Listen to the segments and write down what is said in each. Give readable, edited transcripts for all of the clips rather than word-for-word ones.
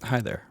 Hi there.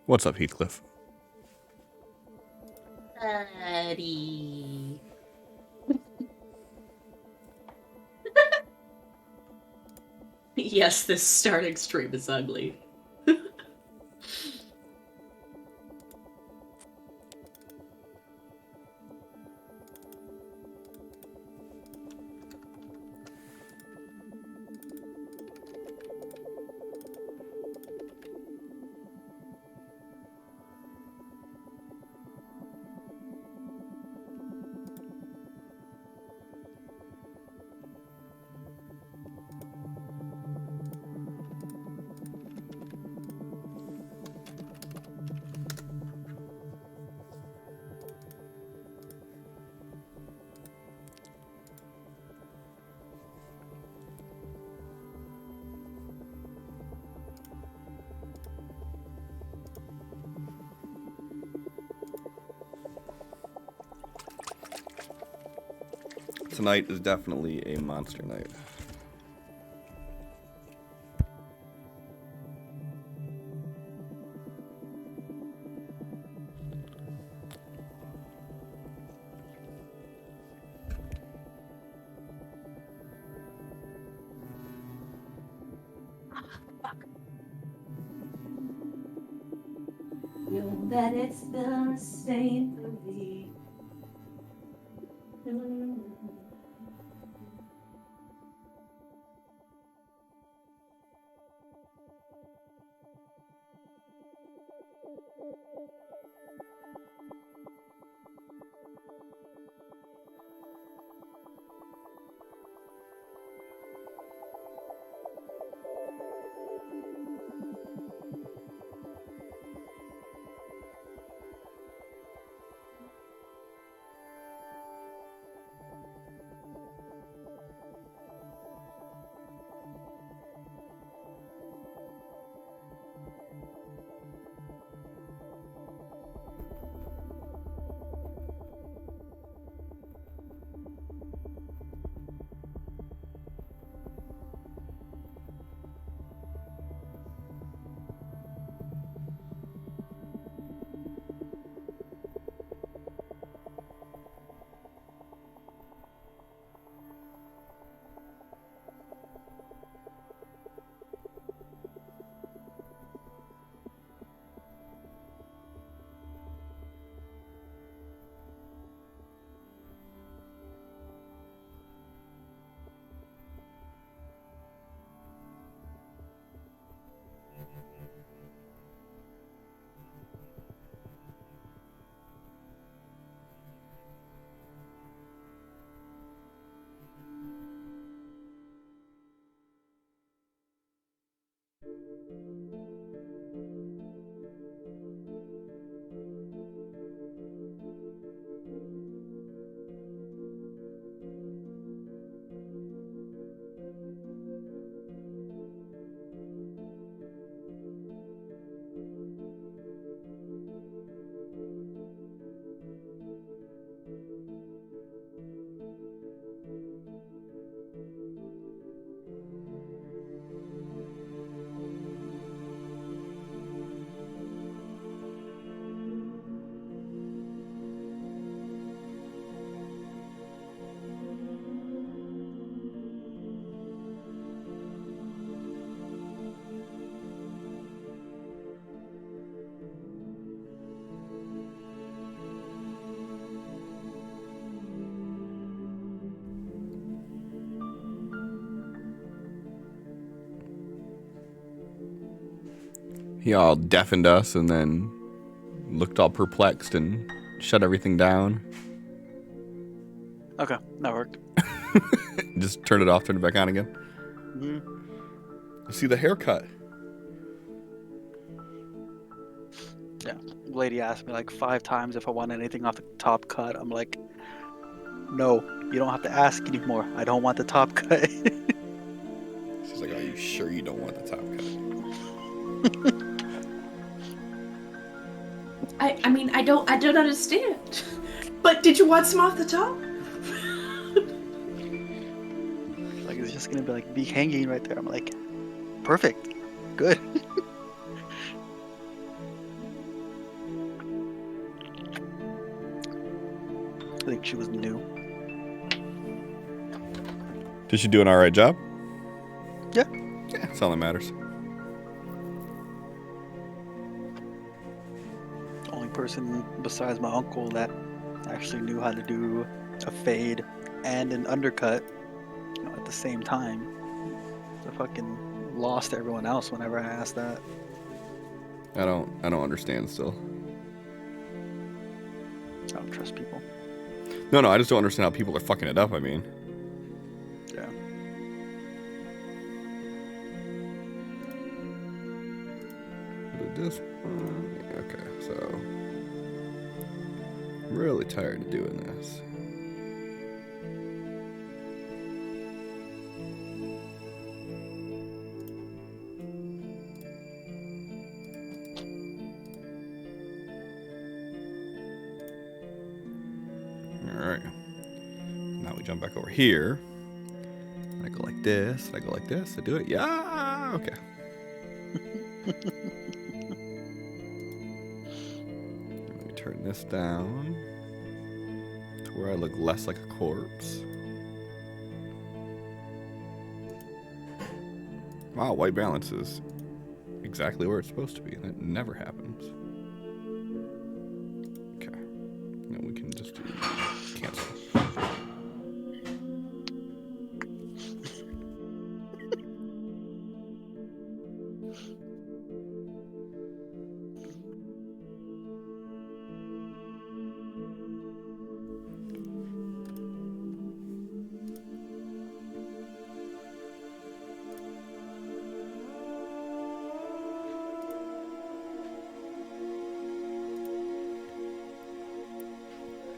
What's up, Heathcliff? Buddy. Yes, this starting stream is ugly. Tonight is definitely a monster night. Know that it's the same for me. He all deafened us and then looked all perplexed and shut everything down. Okay, that worked. Just turn it off, turn it back on again. Mm-hmm. See the haircut. Yeah, lady asked me like 5 times if I want anything off the top cut. I'm like, no, you don't have to ask anymore. I don't want the top cut. She's like, are you sure you don't want the top cut? I mean, I don't understand. But did you want some off the top? Like, it's just gonna be hanging right there. I'm like, perfect, good. I think she was new. Did she do an alright job? Yeah. Yeah, that's all that matters. Only person besides my uncle that actually knew how to do a fade and an undercut, at the same time. I fucking lost everyone else whenever I asked that. I don't understand still. I don't trust people. No, I just don't understand how people are fucking it up, I mean. Yeah. This one. Okay, so I'm really tired of doing this. Alright. Now we jump back over here. I go like this, I go like this, I do it. Yeah, okay. Let me turn this down to where I look less like a corpse. Wow, white balance is exactly where it's supposed to be. That never happens. Okay. Now we can just do cancel.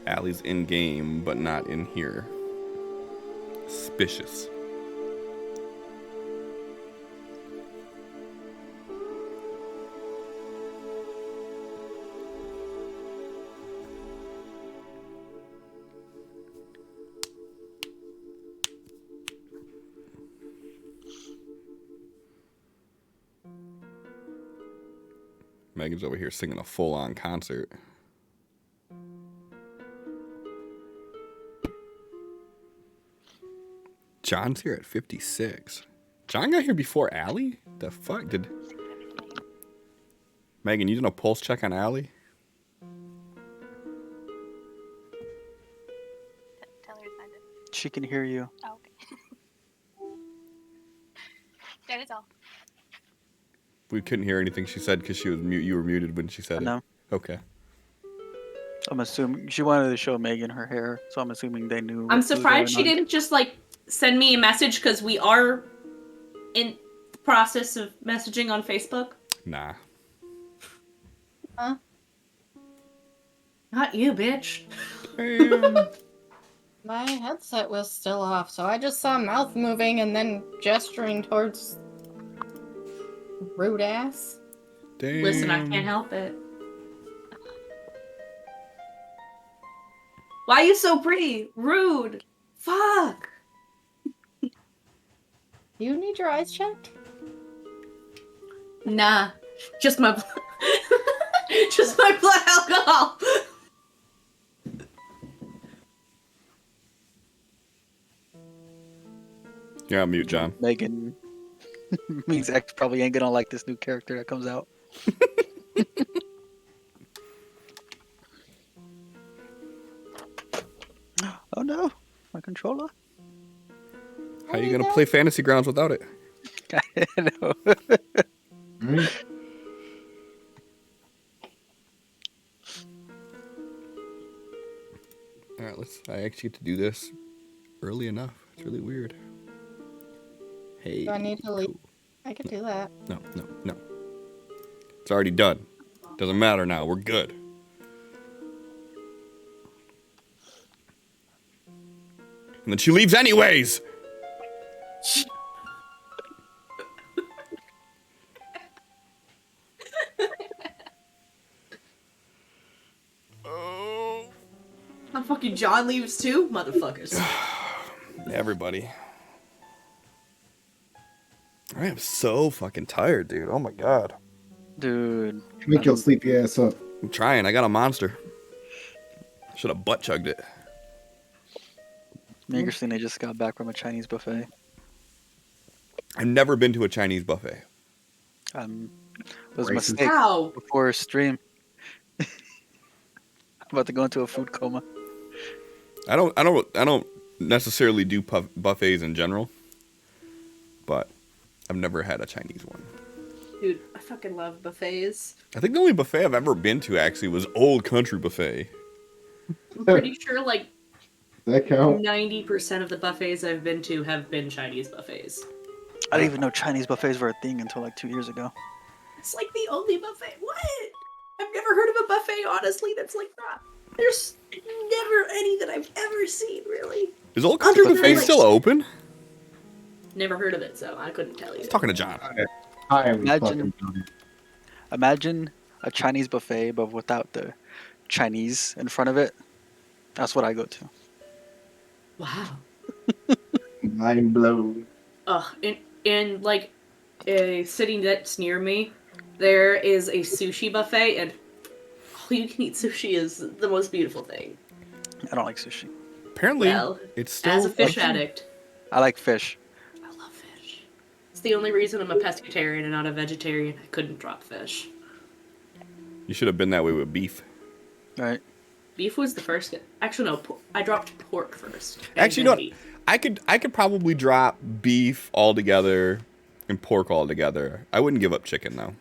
Allie's in game, but not in here. Suspicious. Megan's over here singing a full-on concert. John's here at 56. John got here before Allie? The fuck did... Megan, you did a pulse check on Allie? Tell her to find it. She can hear you. Oh, okay. That is all. We couldn't hear anything she said because she was mute. You were muted when she said it. No. Okay. I'm assuming she wanted to show Megan her hair, so I'm assuming they knew. I'm surprised she didn't just send me a message because we are in the process of messaging on Facebook. Nah. Huh? Not you, bitch. My headset was still off, so I just saw mouth moving and then gesturing towards rude ass. Damn. Listen, I can't help it. Why are you so pretty? Rude. Fuck. You need your eyes checked? Nah. Just my just my blood alcohol. You're on mute, John. Megan means X probably ain't gonna like this new character that comes out. Oh no, my controller. How are you gonna play Fantasy Grounds without it? I know. I actually get to do this early enough. It's really weird. Hey. Do I need to leave? Cool. I can do that. No. It's already done. Doesn't matter now. We're good. And then she leaves anyways. Oh. And fucking John leaves too, motherfuckers. Everybody. I am so fucking tired, dude. Oh my god. Dude. Make your sleepy ass up. I'm trying. I got a monster. Should have butt chugged it. Me and Christina just got back from a Chinese buffet. I've never been to a Chinese buffet. It was a Racist. mistake Wow. before stream. I'm about to go into a food coma. I don't necessarily do buffets in general, but I've never had a Chinese one. Dude, I fucking love buffets. I think the only buffet I've ever been to actually was Old Country Buffet. I'm pretty sure like That count? 90% of the buffets I've been to have been Chinese buffets. I didn't even know Chinese buffets were a thing until like 2 years ago. It's like the only buffet. What? I've never heard of a buffet, honestly, that's like that. There's never any that I've ever seen, really. Is Old Country Other than, Buffet like- still open? Never heard of it, so I couldn't tell you. Talking to John. I am Imagine- fucking Imagine a Chinese buffet, but without the Chinese in front of it. That's what I go to. Wow. mind blown. Ugh, in like a city that's near me, there is a sushi buffet, and all you can eat sushi is the most beautiful thing. I don't like sushi. Apparently, Well, it's still as a fish open. addict, I like fish. I love fish. It's the only reason I'm a pescatarian and not a vegetarian. I couldn't drop fish. You should have been that way with beef. Right? Beef was the first. Actually, no, I dropped pork first. and Actually, then you know beef. I could probably drop beef altogether and pork altogether. I wouldn't give up chicken though.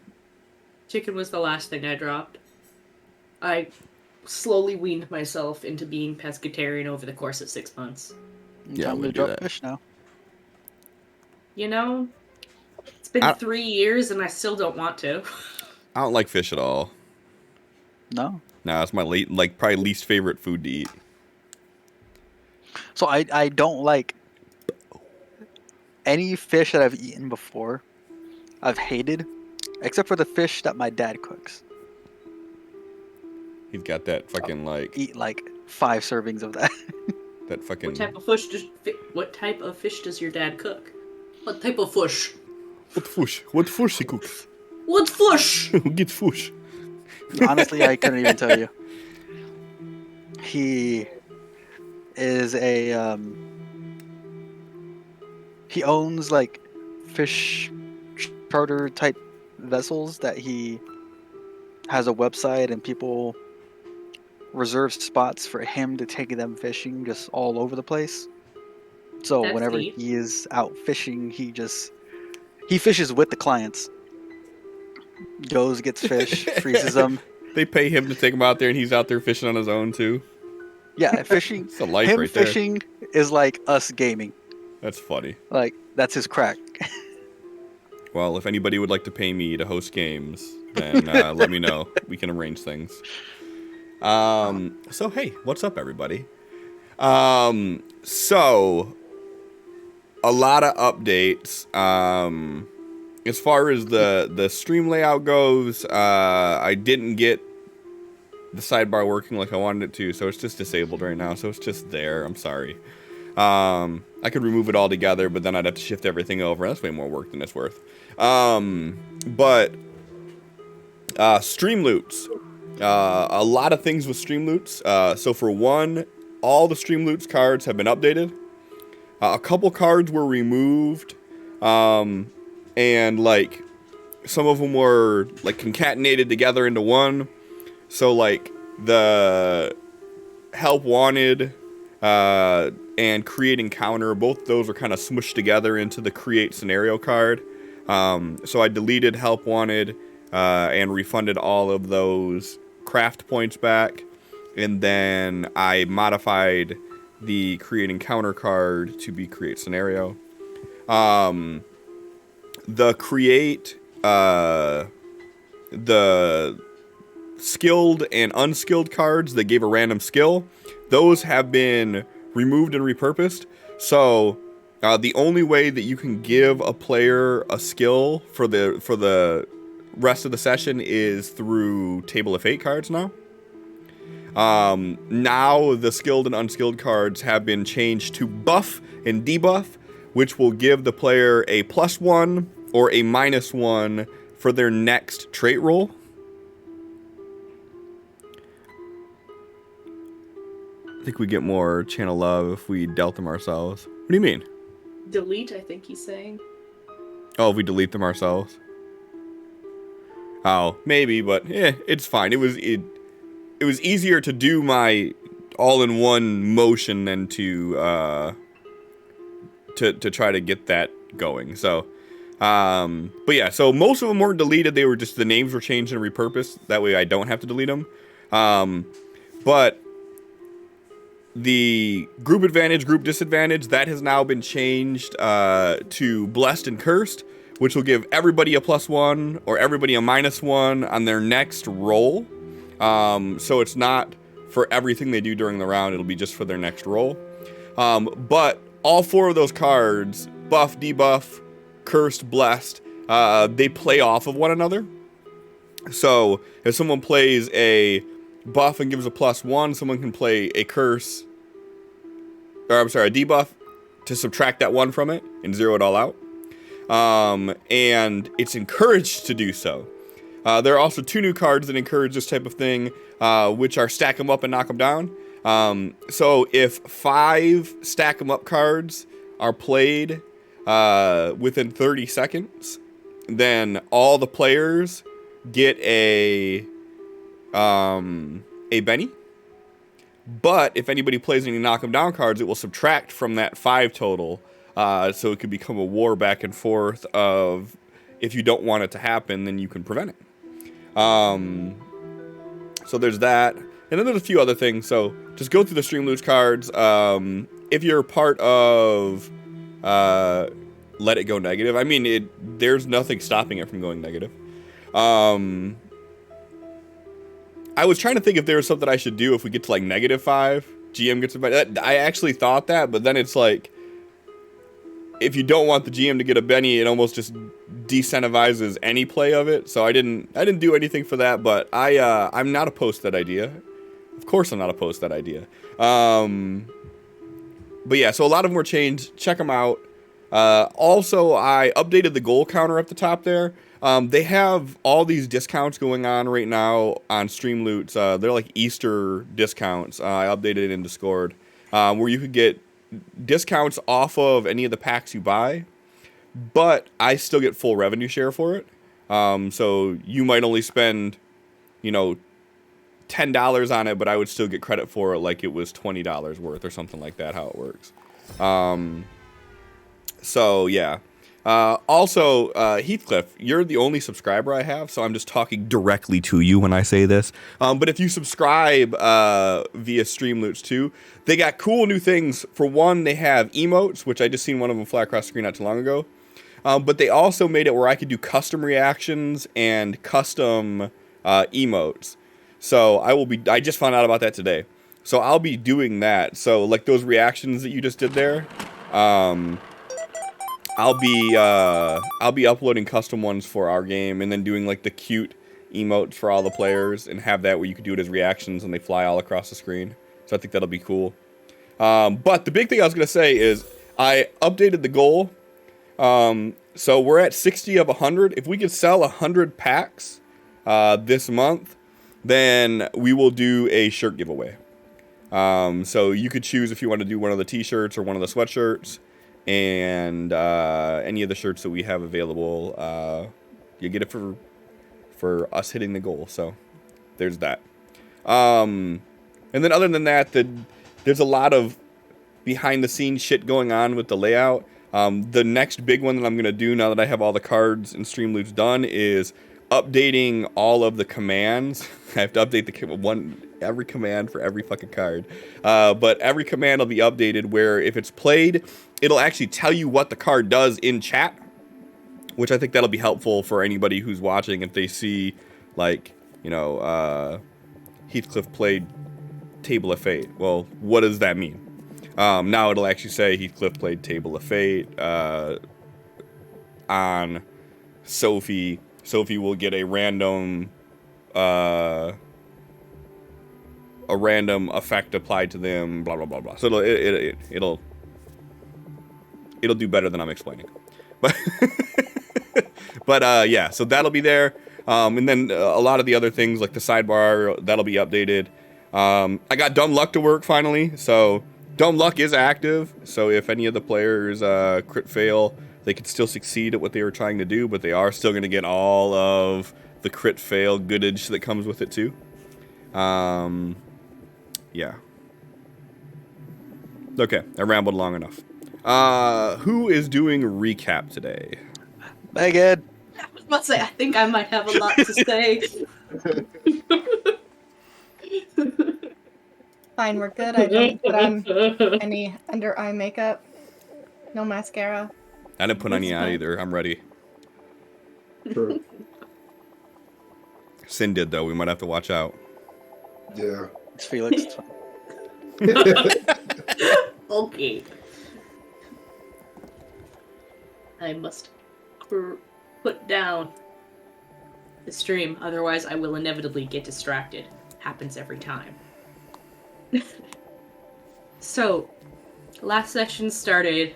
Chicken was the last thing I dropped. I slowly weaned myself into being pescatarian over the course of 6 months. Yeah, I Time to wouldn't do drop that. fish now. You know, it's been 3 years and I still don't want to. I don't like fish at all. No. Nah, it's my probably least favorite food to eat. So I don't like any fish that I've eaten before. I've hated, except for the fish that my dad cooks. He's got that fucking like Eat like 5 servings of that. that fucking. What type of fish does your dad cook? What type of fish? What fish? What fish he cooks? What fish? Who gets fish? Honestly, I couldn't even tell you. He is a he owns like fish charter type vessels that he has a website and people reserve spots for him to take them fishing just all over the place. So That's whenever neat. he is out fishing, he fishes with the clients. Goes, gets fish, freezes them. They pay him to take him out there, and he's out there fishing on his own too. Yeah, fishing. It's a life Him right there. fishing is like us gaming. That's funny. Like that's his crack. Well, if anybody would like to pay me to host games, then let me know. We can arrange things. So hey, what's up, everybody? So a lot of updates. As far as the stream layout goes, I didn't get the sidebar working like I wanted it to, so it's just disabled right now. So it's just there. I'm sorry. I could remove it all together, but then I'd have to shift everything over. That's way more work than it's worth. But stream loots. A lot of things with stream loots. So for one, all the stream loots cards have been updated. A couple cards were removed. And like some of them were like concatenated together into one. So like the help wanted and create encounter, both those are kind of smushed together into the create scenario card. So I deleted help wanted and refunded all of those craft points back, and then I modified the create encounter card to be create scenario. The create the skilled and unskilled cards that gave a random skill, those have been removed and repurposed. So the only way that you can give a player a skill for the rest of the session is through Table of Fate cards now. Now the skilled and unskilled cards have been changed to buff and debuff, which will give the player a +1 or a -1 for their next trait roll. I think we get more channel love if we dealt them ourselves. What do you mean? Delete, I think he's saying. Oh, if we delete them ourselves? Oh, maybe, but it's fine. It was easier to do my all-in-one motion than to try to get that going. So, but yeah, so most of them weren't deleted. They were just, the names were changed and repurposed. That way I don't have to delete them. But the group advantage, group disadvantage, that has now been changed to blessed and cursed, which will give everybody a +1 or everybody a -1 on their next roll. So it's not for everything they do during the round, it'll be just for their next roll. But all 4 of those cards, buff, debuff, cursed, blessed, they play off of one another. So if someone plays a buff and gives a +1, someone can play a curse, or I'm sorry, a debuff to subtract that 1 from it and zero it all out. And it's encouraged to do so. There are also 2 new cards that encourage this type of thing, which are stack them up and knock them down. So if 5 stack them up cards are played within 30 seconds, then all the players get a Benny. But if anybody plays any knock them down cards, it will subtract from that 5 total. So it could become a war back and forth of, if you don't want it to happen, then you can prevent it. So there's that. And then there's a few other things. So just go through the Stream Loot cards. If you're part of Let It Go Negative, I mean, there's nothing stopping it from going negative. I was trying to think if there was something I should do if we get to like -5. GM gets a Benny. I actually thought that, but then it's like, if you don't want the GM to get a Benny, it almost just decentivizes any play of it. So I didn't do anything for that, but I'm not opposed to that idea. Of course I'm not opposed to that idea. But yeah, so a lot of them were changed. Check them out. Also, I updated the goal counter up the top there. They have all these discounts going on right now on Stream Loots. They're like Easter discounts. I updated it in Discord, where you could get discounts off of any of the packs you buy, but I still get full revenue share for it. So you might only spend, $10 on it, but I would still get credit for it like it was $20 worth or something like that, how it works. So yeah. Also, Heathcliff, you're the only subscriber I have, so I'm just talking directly to you when I say this. But if you subscribe via Streamloots too, they got cool new things. For one, they have emotes, which I just seen one of them fly across the screen not too long ago. But they also made it where I could do custom reactions and custom emotes. So I just found out about that today. So I'll be doing that. So like those reactions that you just did there, I'll be uploading custom ones for our game and then doing like the cute emotes for all the players and have that where you could do it as reactions and they fly all across the screen. So I think that'll be cool. But the big thing I was going to say is I updated the goal. So we're at 60 of 100. If we could sell 100 packs this month, then we will do a shirt giveaway. So you could choose if you want to do one of the t-shirts or one of the sweatshirts. And any of the shirts that we have available, you get it for us hitting the goal. So there's that. And then other than that, there's a lot of behind the scenes shit going on with the layout. The next big one that I'm going to do now that I have all the cards and Streamloots done is updating all of the commands. I have to update every command for every fucking card. But every command will be updated where if it's played, it'll actually tell you what the card does in chat, which I think that'll be helpful for anybody who's watching if they see, like, you know, Heathcliff played Table of Fate. Well, what does that mean? Now it'll actually say Heathcliff played Table of Fate on Sophie. Sophie will get a random effect applied to them, blah blah blah blah. So it'll do better than I'm explaining. But yeah, so that'll be there. And then a lot of the other things like the sidebar, that'll be updated. I got Dumb Luck to work finally, so Dumb Luck is active. So if any of the players crit fail, they could still succeed at what they were trying to do, but they are still going to get all of the crit fail goodage that comes with it too. Yeah. Okay, I rambled long enough. Who is doing recap today? Megan. I was about to say, I think I might have a lot to say. Fine, we're good. I didn't put on any under eye makeup. No mascara. I didn't put any on either. I'm ready. True. Sin did, though. We might have to watch out. Yeah. It's Felix. It's fine. Okay. I must put down the stream, otherwise I will inevitably get distracted. Happens every time. So, last session started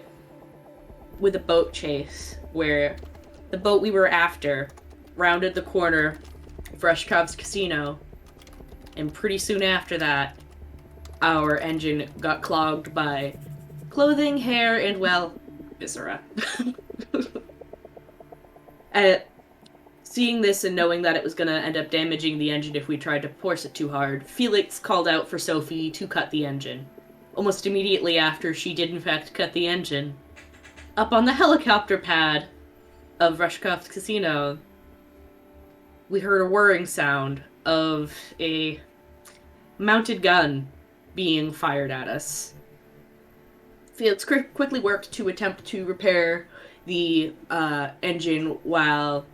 with a boat chase, where the boat we were after rounded the corner of Rushkov's casino, and pretty soon after that, our engine got clogged by clothing, hair, and, well, viscera. Seeing this and knowing that it was going to end up damaging the engine if we tried to force it too hard, Felix called out for Sophie to cut the engine. Almost immediately after she did in fact cut the engine, up on the helicopter pad of Rushkov's casino, we heard a whirring sound of a mounted gun being fired at us. Felix quickly worked to attempt to repair the engine while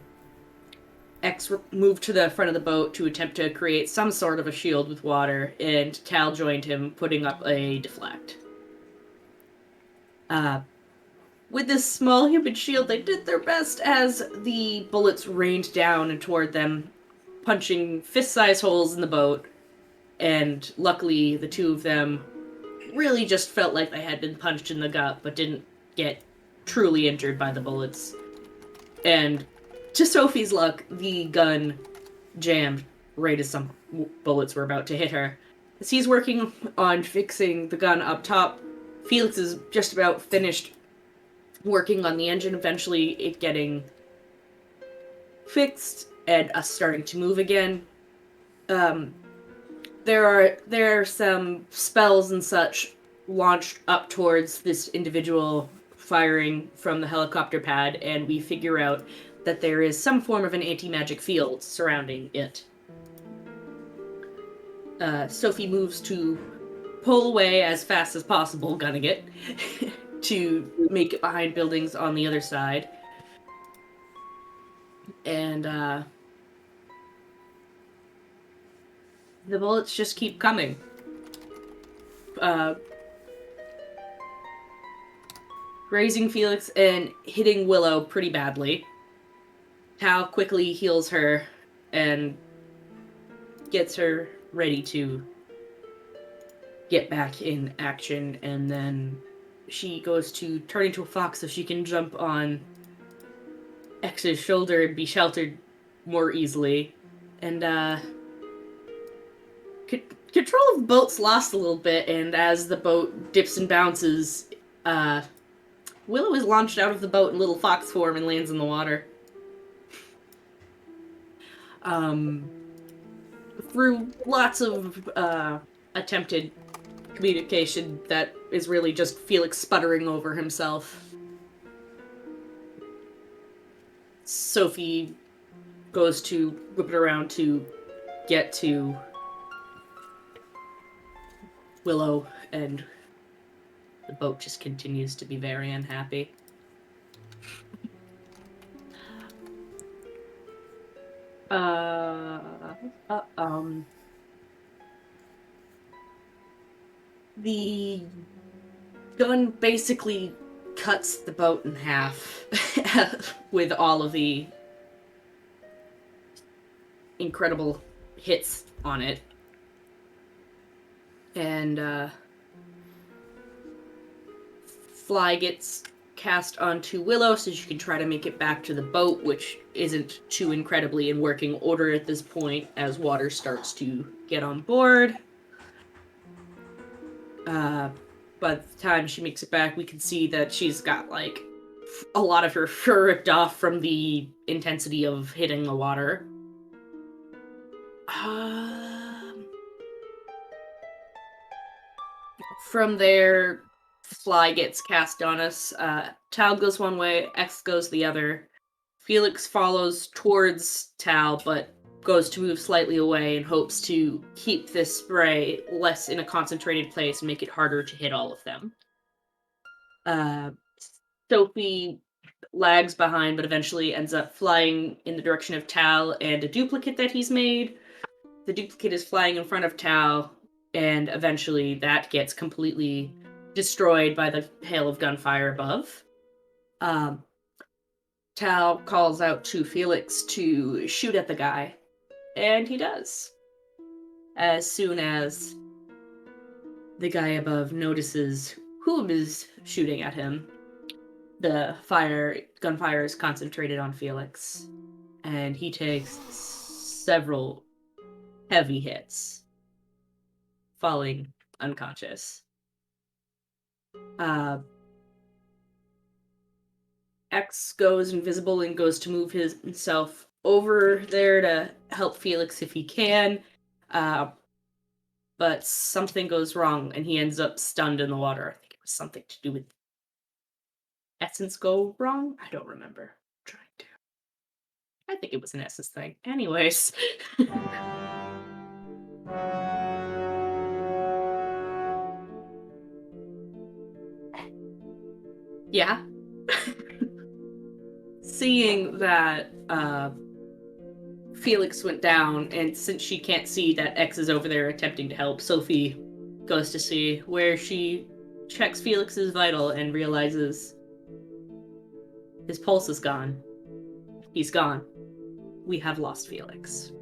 X moved to the front of the boat to attempt to create some sort of a shield with water, and Tal joined him, putting up a deflect. With this small human shield, they did their best as the bullets rained down and toward them, punching fist-sized holes in the boat, and luckily the two of them really just felt like they had been punched in the gut, but didn't get truly injured by the bullets. And to Sophie's luck, the gun jammed right as some bullets were about to hit her. As he's working on fixing the gun up top, Felix is just about finished working on the engine, eventually it getting fixed and us starting to move again. There are some spells and such launched up towards this individual firing from the helicopter pad, and we figure out that there is some form of an anti-magic field surrounding it. Sophie moves to pull away as fast as possible, gunning it, to make it behind buildings on the other side. And, the bullets just keep coming. Grazing Felix and hitting Willow pretty badly. Tal quickly heals her and gets her ready to get back in action, and then she goes to turn into a fox so she can jump on X's shoulder and be sheltered more easily. And control of the boat's lost a little bit, and as the boat dips and bounces, Willow is launched out of the boat in little fox form and lands in the water. Through lots of attempted communication that is really just Felix sputtering over himself, Sophie goes to whip it around to get to Willow, and the boat just continues to be very unhappy. The gun basically cuts the boat in half with all of the incredible hits on it. And Fly gets cast onto Willow so she can try to make it back to the boat, which isn't too incredibly in working order at this point as water starts to get on board. By the time she makes it back, we can see that she's got, like, a lot of her fur ripped off from the intensity of hitting the water. From there, Fly gets cast on us. Tal goes one way, X goes the other. Felix follows towards Tal, but goes to move slightly away and hopes to keep this spray less in a concentrated place and make it harder to hit all of them. Sophie lags behind, but eventually ends up flying in the direction of Tal and a duplicate that he's made. The duplicate is flying in front of Tal, and eventually that gets completely destroyed by the hail of gunfire above. Tal calls out to Felix to shoot at the guy, and he does. As soon as the guy above notices whom is shooting at him, the gunfire is concentrated on Felix, and he takes several heavy hits, falling unconscious. X goes invisible and goes to move himself over there to help Felix if he can, but something goes wrong and he ends up stunned in the water. I think it was something to do with essence go wrong? I don't remember. I'm trying to. I think it was an essence thing. Anyways. Yeah. Seeing that Felix went down, and since she can't see that X is over there attempting to help, Sophie goes to see, where she checks Felix's vital and realizes his pulse is gone. He's gone. We have lost Felix.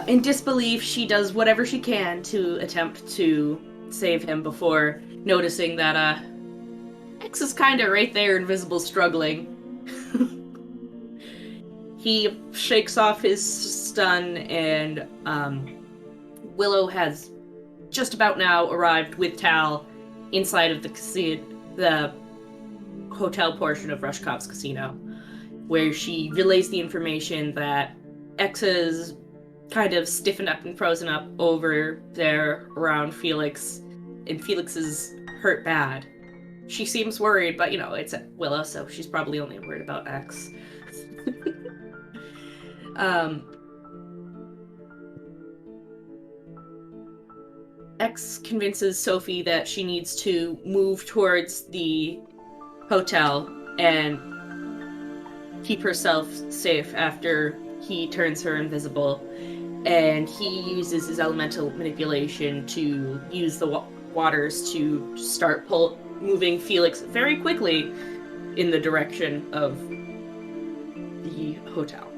In disbelief, she does whatever she can to attempt to save him before noticing that X is kind of right there, invisible, struggling. He shakes off his stun, and Willow has just about now arrived with Tal inside of the hotel portion of Rushkoff's casino, where she relays the information that X is kind of stiffened up and frozen up over there around Felix, and Felix is hurt bad. She seems worried, but, it's Willow, so she's probably only worried about X. X convinces Sophie that she needs to move towards the hotel and keep herself safe after he turns her invisible, and he uses his elemental manipulation to use the waters to start moving Felix very quickly in the direction of the hotel.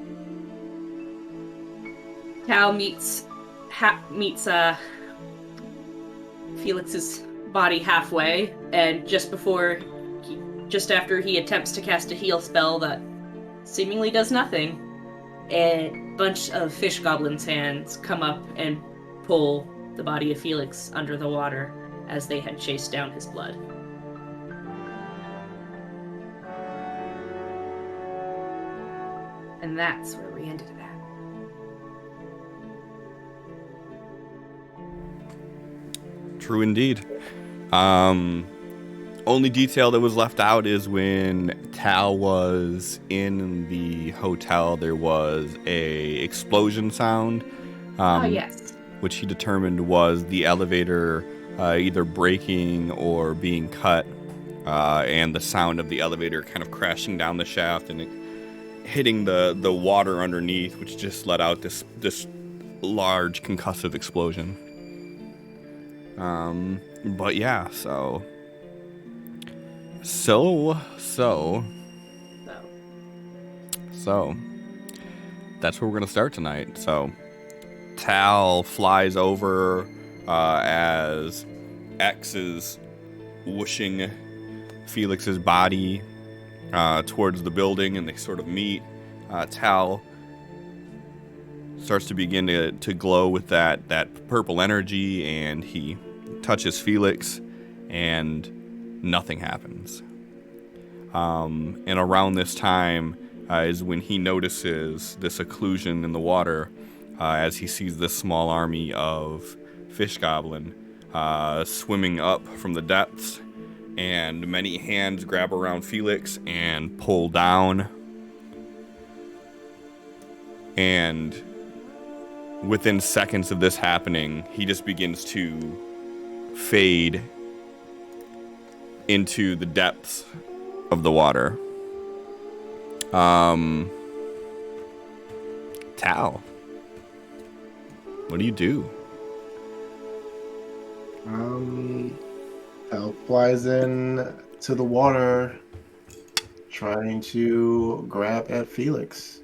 Tal meets Felix's body halfway, and just after he attempts to cast a heal spell that seemingly does nothing, a bunch of fish goblins' hands come up and pull the body of Felix under the water as they had chased down his blood. And that's where we ended it at. True indeed. Only detail that was left out is when Tal was in the hotel, there was a explosion sound. Yes. Which he determined was the elevator either breaking or being cut, and the sound of the elevator kind of crashing down the shaft and hitting the water underneath, which just let out this large concussive explosion. But yeah, so that's where we're gonna start tonight. So Tal flies over as X is whooshing Felix's body towards the building, and they sort of meet. Tal starts to begin to glow with that purple energy, and he touches Felix, and nothing happens. And around this time is when he notices this occlusion in the water as he sees this small army of fish goblin swimming up from the depths, and many hands grab around Felix and pull down. And within seconds of this happening, he just begins to fade into the depths of the water. Tal, what do you do? Tal flies in to the water, trying to grab at Felix.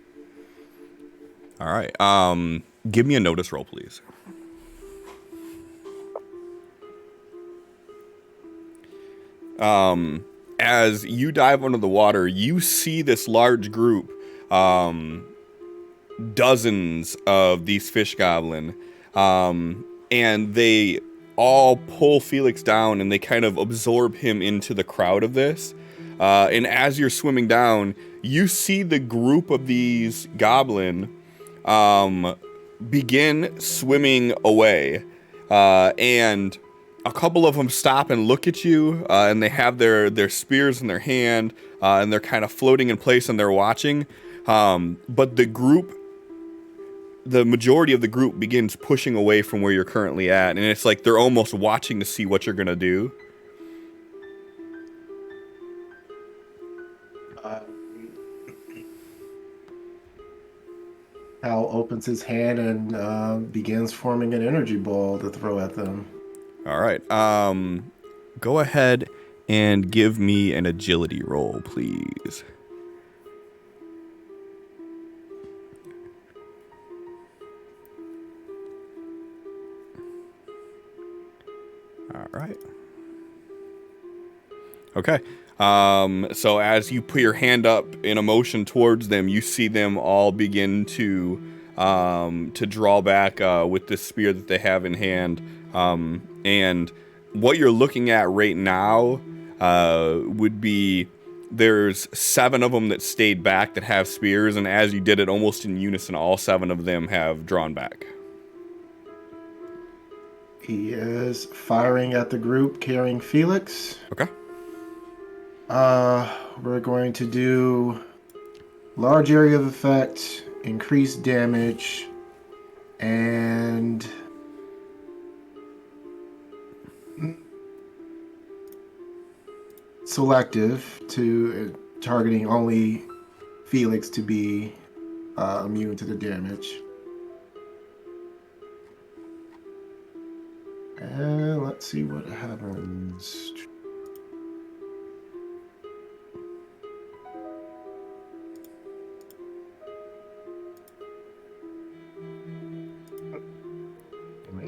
All right. Give me a notice roll, please. As you dive under the water, you see this large group, dozens of these fish goblin, and they all pull Felix down, and they kind of absorb him into the crowd of this. And as you're swimming down, you see the group of these goblin begin swimming away, and a couple of them stop and look at you, and they have their spears in their hand, and they're kind of floating in place, and they're watching. But the majority of the group begins pushing away from where you're currently at, and it's like they're almost watching to see what you're gonna do. Hal opens his hand and begins forming an energy ball to throw at them. All right. Go ahead and give me an agility roll, please. All right. Okay. So as you put your hand up in a motion towards them, you see them all begin to draw back with this spear that they have in hand. And what you're looking at right now would be there's 7 of them that stayed back that have spears, and as you did it almost in unison, all 7 of them have drawn back. He is firing at the group carrying Felix. Okay. We're going to do large area of effect, increased damage, and selective to targeting only Felix to be immune to the damage. And let's see what happens.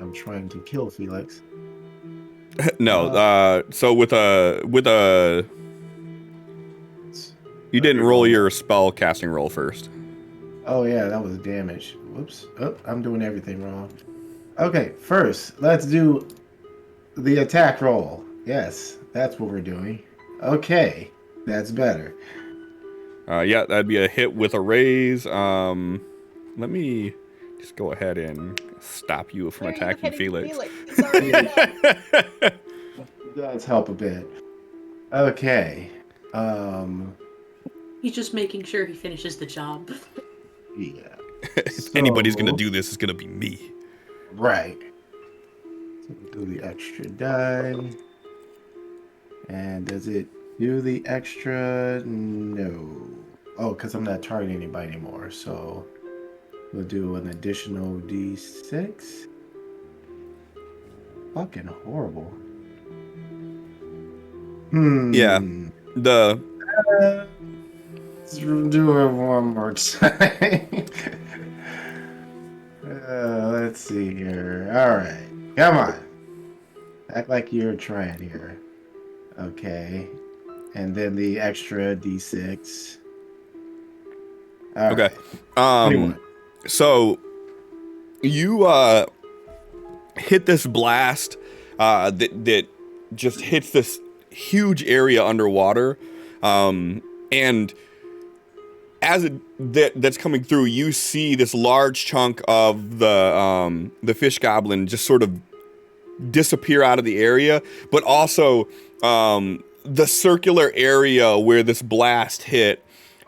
I'm trying to kill Felix. No, so with a you didn't roll your spell casting roll first. Oh yeah, that was damage. Whoops. Oh, I'm doing everything wrong. Okay, first, let's do the attack roll. Yes, that's what we're doing. Okay, that's better. Yeah, that'd be a hit with a raise. Let me just go ahead and stop you from attacking Felix. He's already dead. It does help a bit. Okay. He's just making sure he finishes the job. Yeah. If anybody's gonna do this, it's gonna be me. Right. So we'll do the extra die. And does it do the extra? No. Oh, because I'm not targeting anybody anymore. So we'll do an additional D6. Fucking horrible. Yeah. The Let's do it one more time. Let's see here. All right. Come on. Act like you're trying here. Okay. And then the extra D6. All okay. right. 21. So you hit this blast that just hits this huge area underwater, and as that's coming through, you see this large chunk of the fish goblin just sort of disappear out of the area, but also the circular area where this blast hit,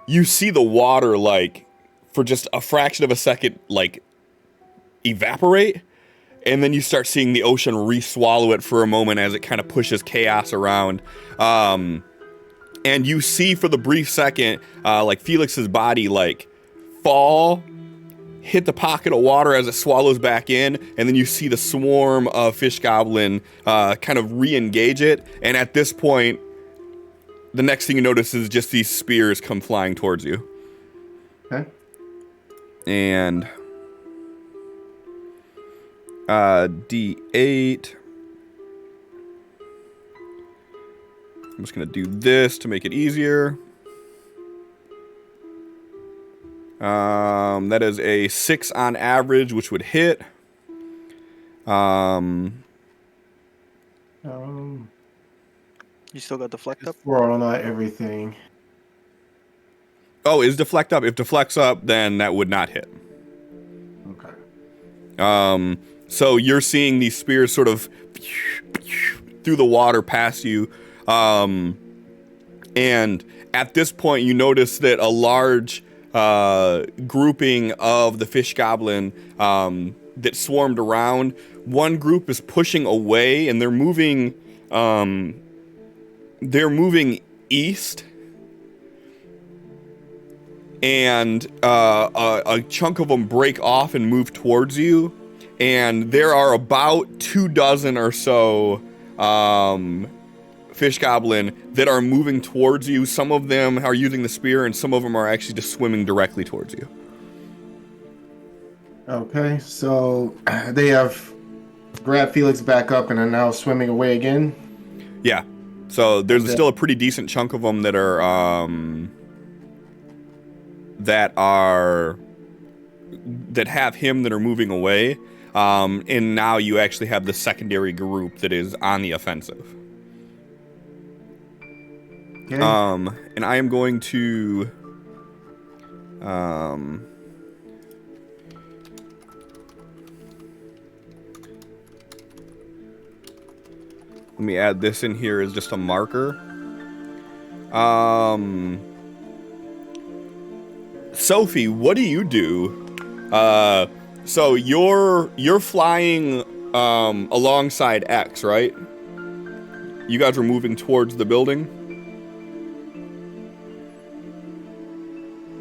you see the water like for just a fraction of a second like evaporate, and then you start seeing the ocean re-swallow it for a moment as it kind of pushes chaos around. And you see for the brief second, like Felix's body like fall, hit the pocket of water as it swallows back in, and then you see the swarm of fish goblin kind of re-engage it. And at this point, the next thing you notice is just these spears come flying towards you. Okay. And D8. I'm just going to do this to make it easier. That is a 6 on average, which would hit. You still got deflect up? We're on everything. Oh, is deflect up? If deflect's up, then that would not hit. Okay. So you're seeing these spears sort of through the water past you. And at this point, you notice that a large grouping of the fish goblin that swarmed around, one group is pushing away, and they're moving east. And a chunk of them break off and move towards you. And there are about 24 or so fish goblin that are moving towards you. Some of them are using the spear, and some of them are actually just swimming directly towards you. Okay, so they have grabbed Felix back up and are now swimming away again? Yeah. So there's still a pretty decent chunk of them that have him that are moving away. And now you actually have the secondary group that is on the offensive. Okay. And I am going to let me add this in here as just a marker. Sophie, what do you do? So you're flying alongside X, right? You guys were moving towards the building?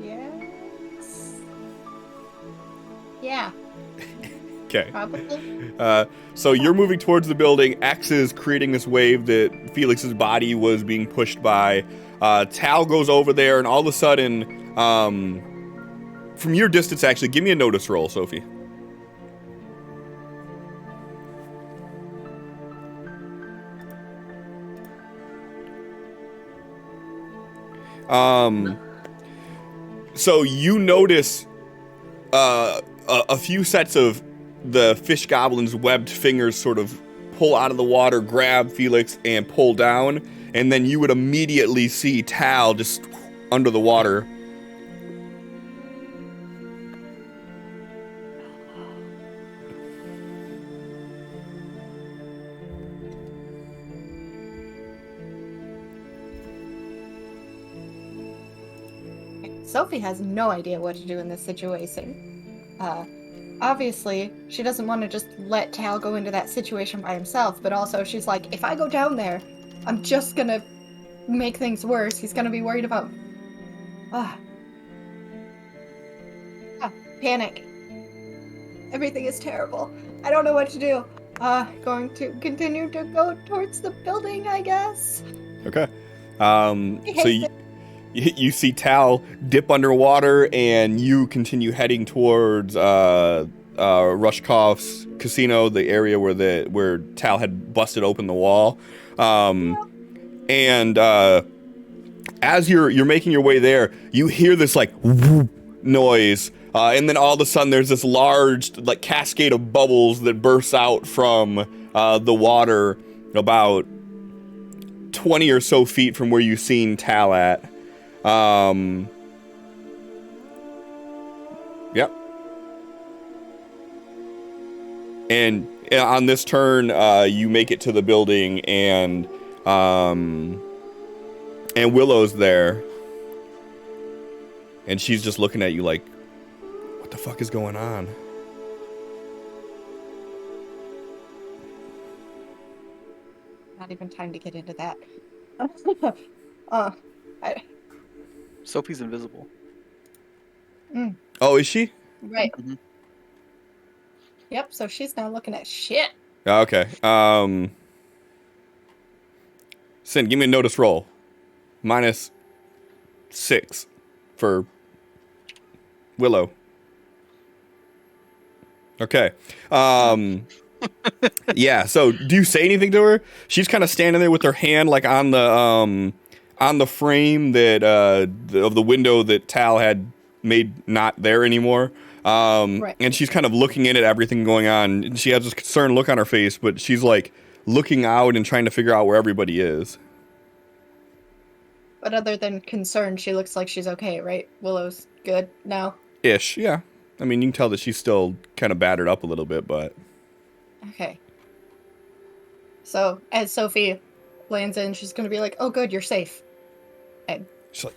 Yes. Yeah, Okay. probably. So you're moving towards the building. X is creating this wave that Felix's body was being pushed by. Tal goes over there, and all of a sudden, from your distance, actually, give me a notice roll, Sophie. So you notice a few sets of the fish goblin's webbed fingers sort of pull out of the water, grab Felix, and pull down, and then you would immediately see Tal just under the water. Sophie has no idea what to do in this situation. Obviously, she doesn't want to just let Tal go into that situation by himself, but also she's like, if I go down there, I'm just gonna make things worse. He's gonna be worried about... panic. Everything is terrible. I don't know what to do. Going to continue to go towards the building, I guess. Okay. So you see Tal dip underwater, and you continue heading towards Rushkoff's casino, the area where Tal had busted open the wall. And as you're making your way there, you hear this like whoop noise, and then all of a sudden there's this large like cascade of bubbles that bursts out from the water about 20 or so feet from where you've seen Tal at. Yep. And on this turn, you make it to the building, and Willow's there, and she's just looking at you like, what the fuck is going on? Not even time to get into that. Sophie's invisible. Oh, is she? Right. Mhm. Yep, so she's now looking at shit. Okay. Sin, give me a notice roll. -6 for Willow. Okay. Yeah, so do you say anything to her? She's kind of standing there with her hand like on the frame that of the window that Tal had made not there anymore. Right. And she's kind of looking in at everything going on. And she has this concerned look on her face, but she's like looking out and trying to figure out where everybody is. But other than concerned, she looks like she's okay, right? Willow's good now? Ish, yeah. I mean, you can tell that she's still kind of battered up a little bit, but... Okay. So, as Sophie lands in, she's gonna be like, oh good, you're safe. And She's like,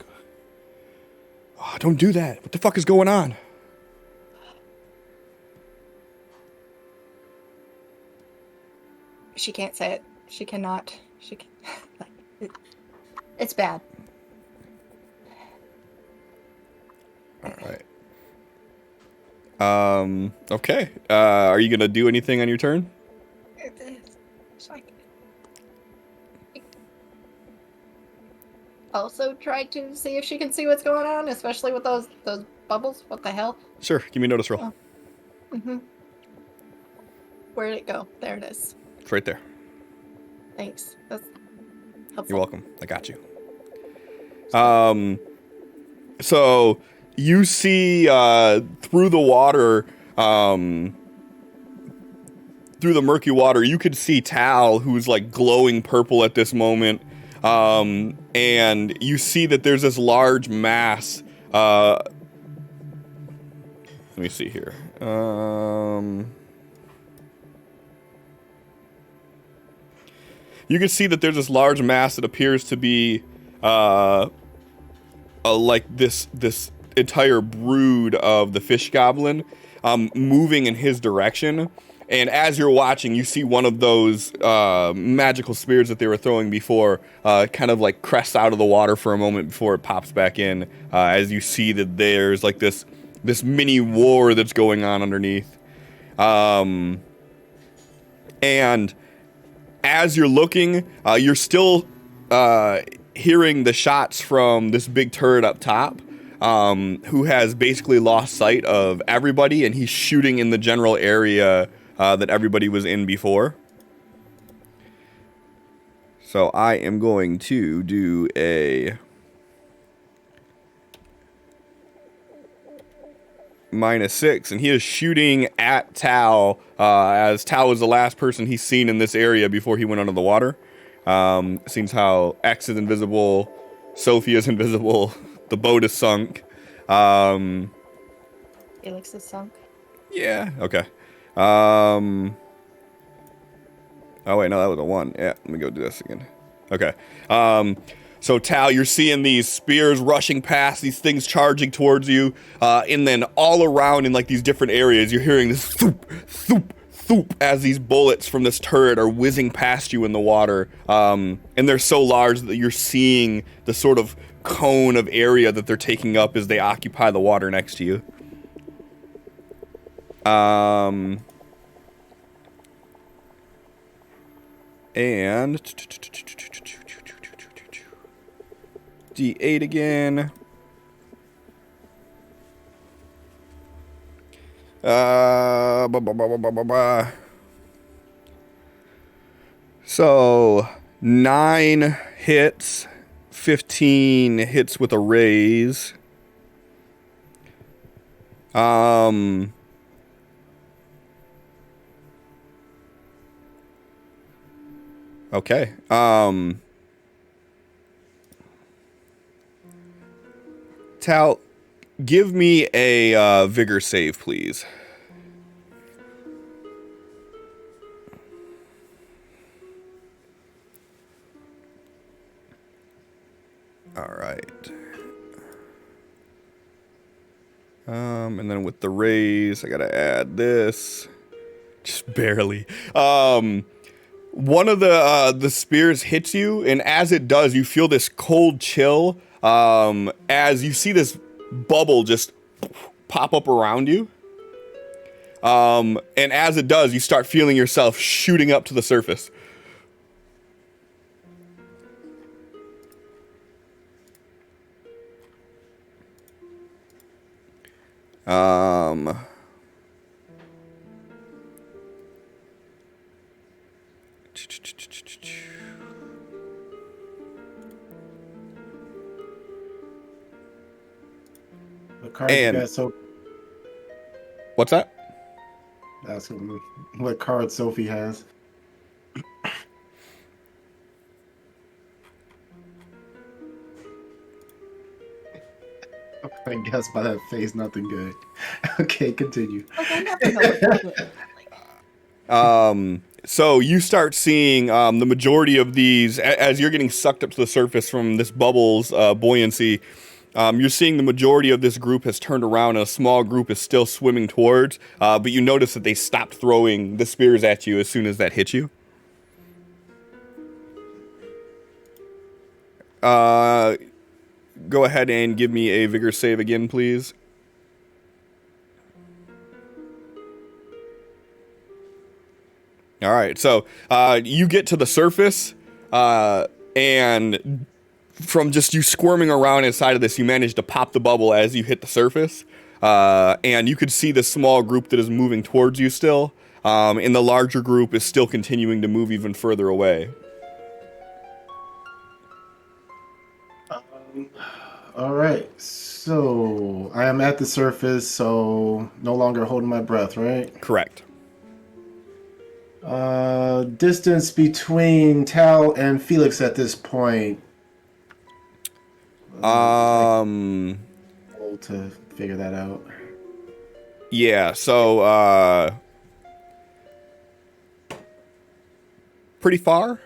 oh, don't do that. What the fuck is going on? she can't say it. She cannot. She can... like, it's bad. All right. Okay. Are you gonna do anything on your turn? It's like... Also try to see if she can see what's going on, especially with those bubbles. What the hell? Sure. Give me a notice roll. Oh. Mm-hmm. Where'd it go? There it is. It's right there. Thanks. That's helpful. You're welcome. I got you. So you see through the water, through the murky water, you could see Tal, who's like glowing purple at this moment. And you see that there's this large mass. Let me see here. You can see that there's this large mass that appears to be like this entire brood of the fish goblin moving in his direction. And as you're watching, you see one of those magical spears that they were throwing before kind of like crest out of the water for a moment before it pops back in, as you see that there's like this mini war that's going on underneath. And as you're looking, you're still hearing the shots from this big turret up top, who has basically lost sight of everybody, and he's shooting in the general area that everybody was in before. So I am going to do a -6, and he is shooting at Tal, as Tal was the last person he's seen in this area before he went under the water. Seems how X is invisible, Sophie is invisible, the boat is sunk. Felix is sunk. Yeah, okay. Oh wait, no, that was a 1. Yeah, let me go do this again. Okay. So, Tal, you're seeing these spears rushing past, these things charging towards you, and then all around in like these different areas, you're hearing this thoop, thoop, thoop as these bullets from this turret are whizzing past you in the water. And they're so large that you're seeing the sort of cone of area that they're taking up as they occupy the water next to you. And D8 again. So 9 hits, 15 hits with a raise. Okay. Tal, give me a vigor save, please. All right. And then with the raise, I gotta add this. Just barely. One of the spears hits you, and as it does, you feel this cold chill as you see this bubble just pop up around you. And as it does, you start feeling yourself shooting up to the surface. What card And- you got, so What's that? that's what card Sophie has. I guess by that face, nothing good. Okay, continue. Like, I never know what to do. So you start seeing the majority of these, as you're getting sucked up to the surface from this bubble's buoyancy, you're seeing the majority of this group has turned around and a small group is still swimming towards, but you notice that they stopped throwing the spears at you as soon as that hit you. Go ahead and give me a vigor save again, please. All right, so you get to the surface, and from just you squirming around inside of this, you manage to pop the bubble as you hit the surface, and you could see the small group that is moving towards you still, and the larger group is still continuing to move even further away. All right, so I am at the surface, so no longer holding my breath, right? Correct. Distance between Tal and Felix at this point. Hold to figure that out. Yeah, so pretty far.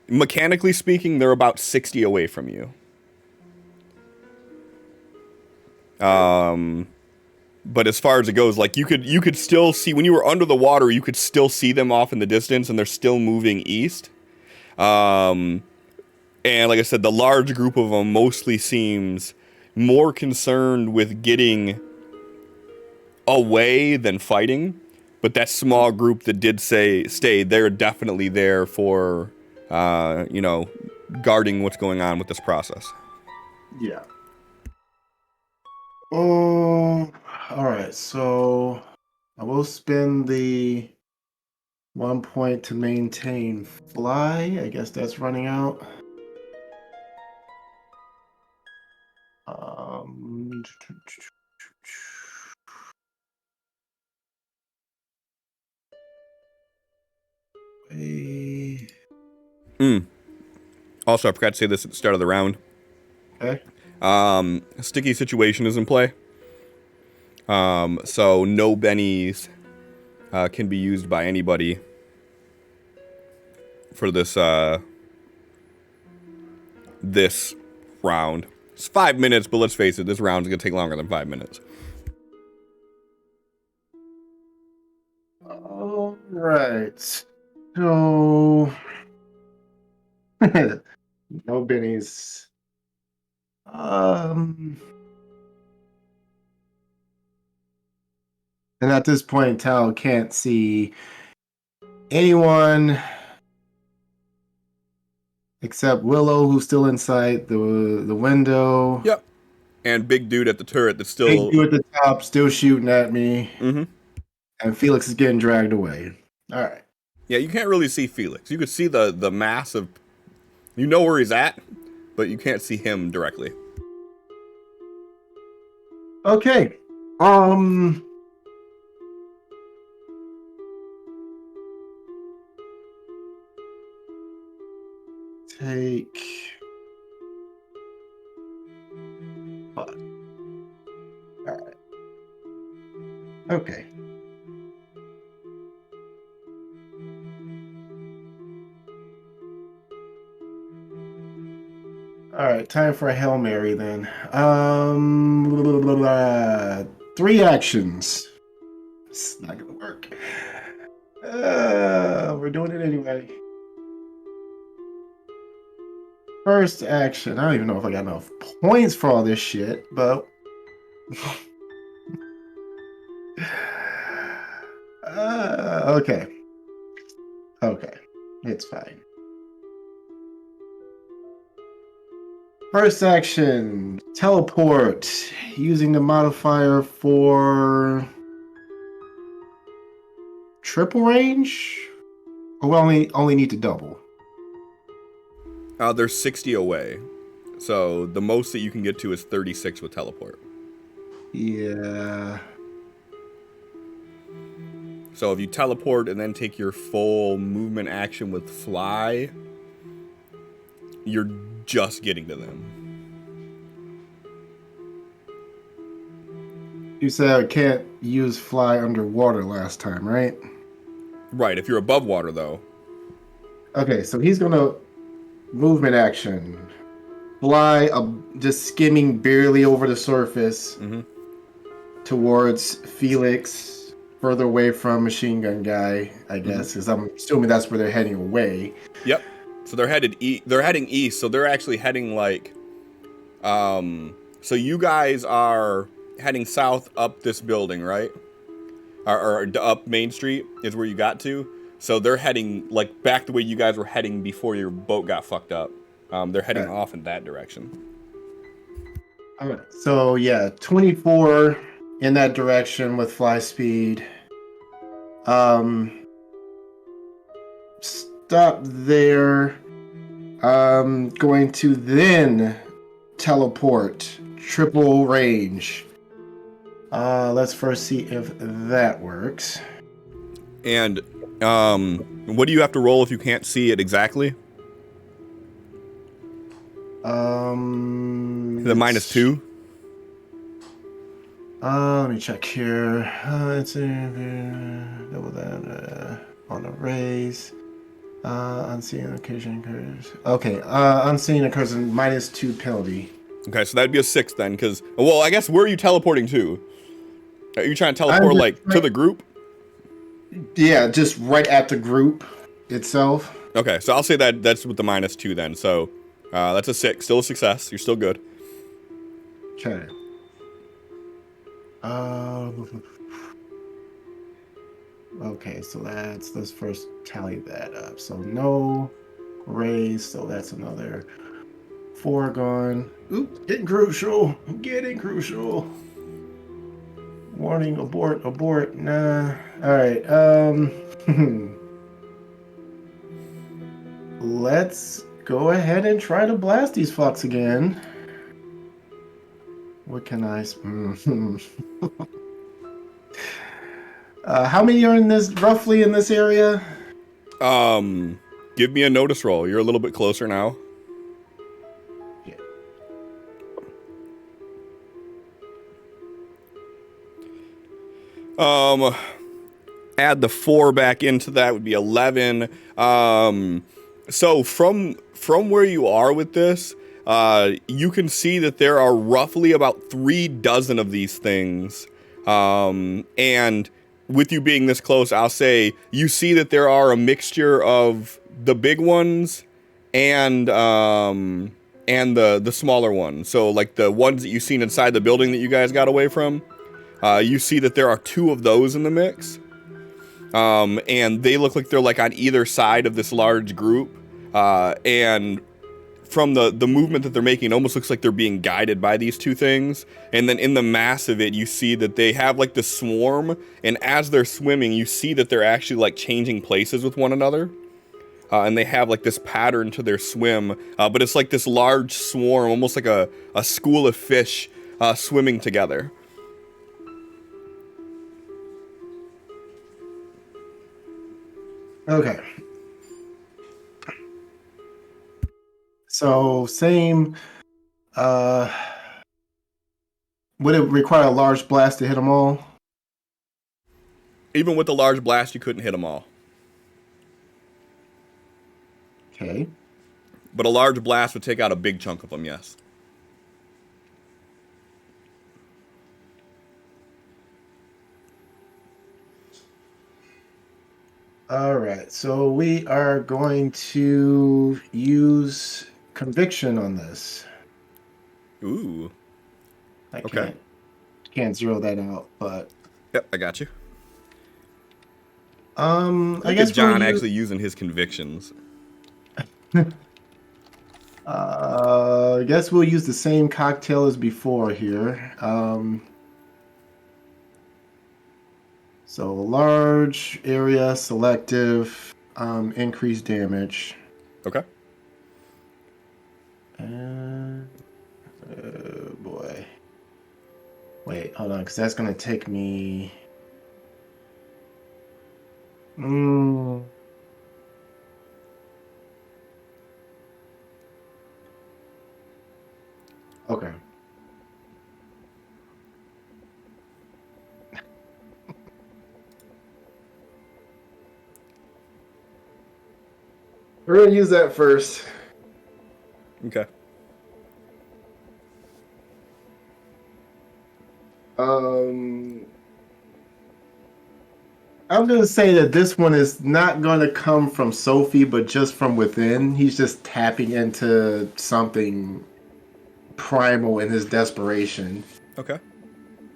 Mechanically speaking, they're about 60 away from you. But as far as it goes, like you could still see when you were under the water, you could still see them off in the distance, and they're still moving east. And like I said, the large group of them mostly seems more concerned with getting away than fighting. But that small group that did stay, they're definitely there for, guarding what's going on with this process. Yeah. Oh, all right. So I will spend the 1 point to maintain fly. I guess that's running out. Also, I forgot to say this at the start of the round. Okay. A sticky situation is in play. So no bennies can be used by anybody for this this round. It's 5 minutes, but let's face it, this round's gonna take longer than 5 minutes. All right. So no bennies. And at this point, Tal can't see anyone except Willow, who's still inside the window. Yep. And big dude at the turret that's still... Big dude at the top, still shooting at me. Mm-hmm. And Felix is getting dragged away. All right. Yeah, you can't really see Felix. You could see the mass of... You know where he's at, but you can't see him directly. Okay. Take... Fuck. Alright. Okay. Alright, time for a Hail Mary then. 3 actions. It's not gonna work. We're doing it anyway. First action. I don't even know if I got enough points for all this shit, but okay. Okay. It's fine. First action, teleport, using the modifier for triple range? Or we only need to double? They're 60 away. So the most that you can get to is 36 with teleport. Yeah. So if you teleport and then take your full movement action with fly, you're just getting to them. You said I can't use fly underwater last time, right? Right, if you're above water, though. Okay, so he's gonna movement action. Fly, just skimming barely over the surface towards Felix, further away from machine gun guy, I guess, because I'm assuming that's where they're heading away. Yep. So they're heading east. So they're actually heading like, so you guys are heading south up this building, right? Or up Main Street is where you got to. So they're heading like back the way you guys were heading before your boat got fucked up. They're heading off in that direction. All right. So yeah, 24 in that direction with fly speed. Stop there. Going to then teleport triple range. Let's first see if that works. And what do you have to roll if you can't see it exactly? The -2. Let me check here. It's double that on a raise. Unseen occasion occurs. Okay, unseen occurs in -2 penalty. Okay, so that'd be a 6 then, because well, I guess where are you teleporting to? Are you trying to teleport like to the group? Yeah, just right at the group itself. Okay, so I'll say that's with the -2 then. So that's a 6, still a success. You're still good. Okay. Okay, so let's first tally that up. So no raise, so that's another 4 gone. Oop, getting crucial. Warning, abort. Nah. Alright, let's go ahead and try to blast these fucks again. What can I... how many are roughly in this area? Give me a notice roll. You're a little bit closer now. Yeah. Add the 4 back into that would be 11. So from where you are with this, you can see that there are roughly about 3 dozen of these things. And with you being this close, I'll say you see that there are a mixture of the big ones and the smaller ones. So like the ones that you've seen inside the building that you guys got away from, you see that there are 2 of those in the mix. And they look like they're like on either side of this large group. And from the movement that they're making, it almost looks like they're being guided by these 2 things. And then in the mass of it, you see that they have like the swarm, and as they're swimming, you see that they're actually like changing places with one another. And they have like this pattern to their swim, but it's like this large swarm, almost like a school of fish swimming together. Okay. So same. Would it require a large blast to hit them all? Even with the large blast, you couldn't hit them all. Okay. But a large blast would take out a big chunk of them, yes. All right. So we are going to use conviction on this. Ooh. I Okay. can't zero that out, but Yep, I got you. I guess John we'll actually using his convictions. I guess we'll use the same cocktail as before here. So large area, selective, increased damage. Okay. Oh boy. Wait, hold on, because that's gonna take me. Okay. We're gonna use that first. Okay. I'm gonna say that this one is not gonna come from Sophie, but just from within. He's just tapping into something primal in his desperation. Okay.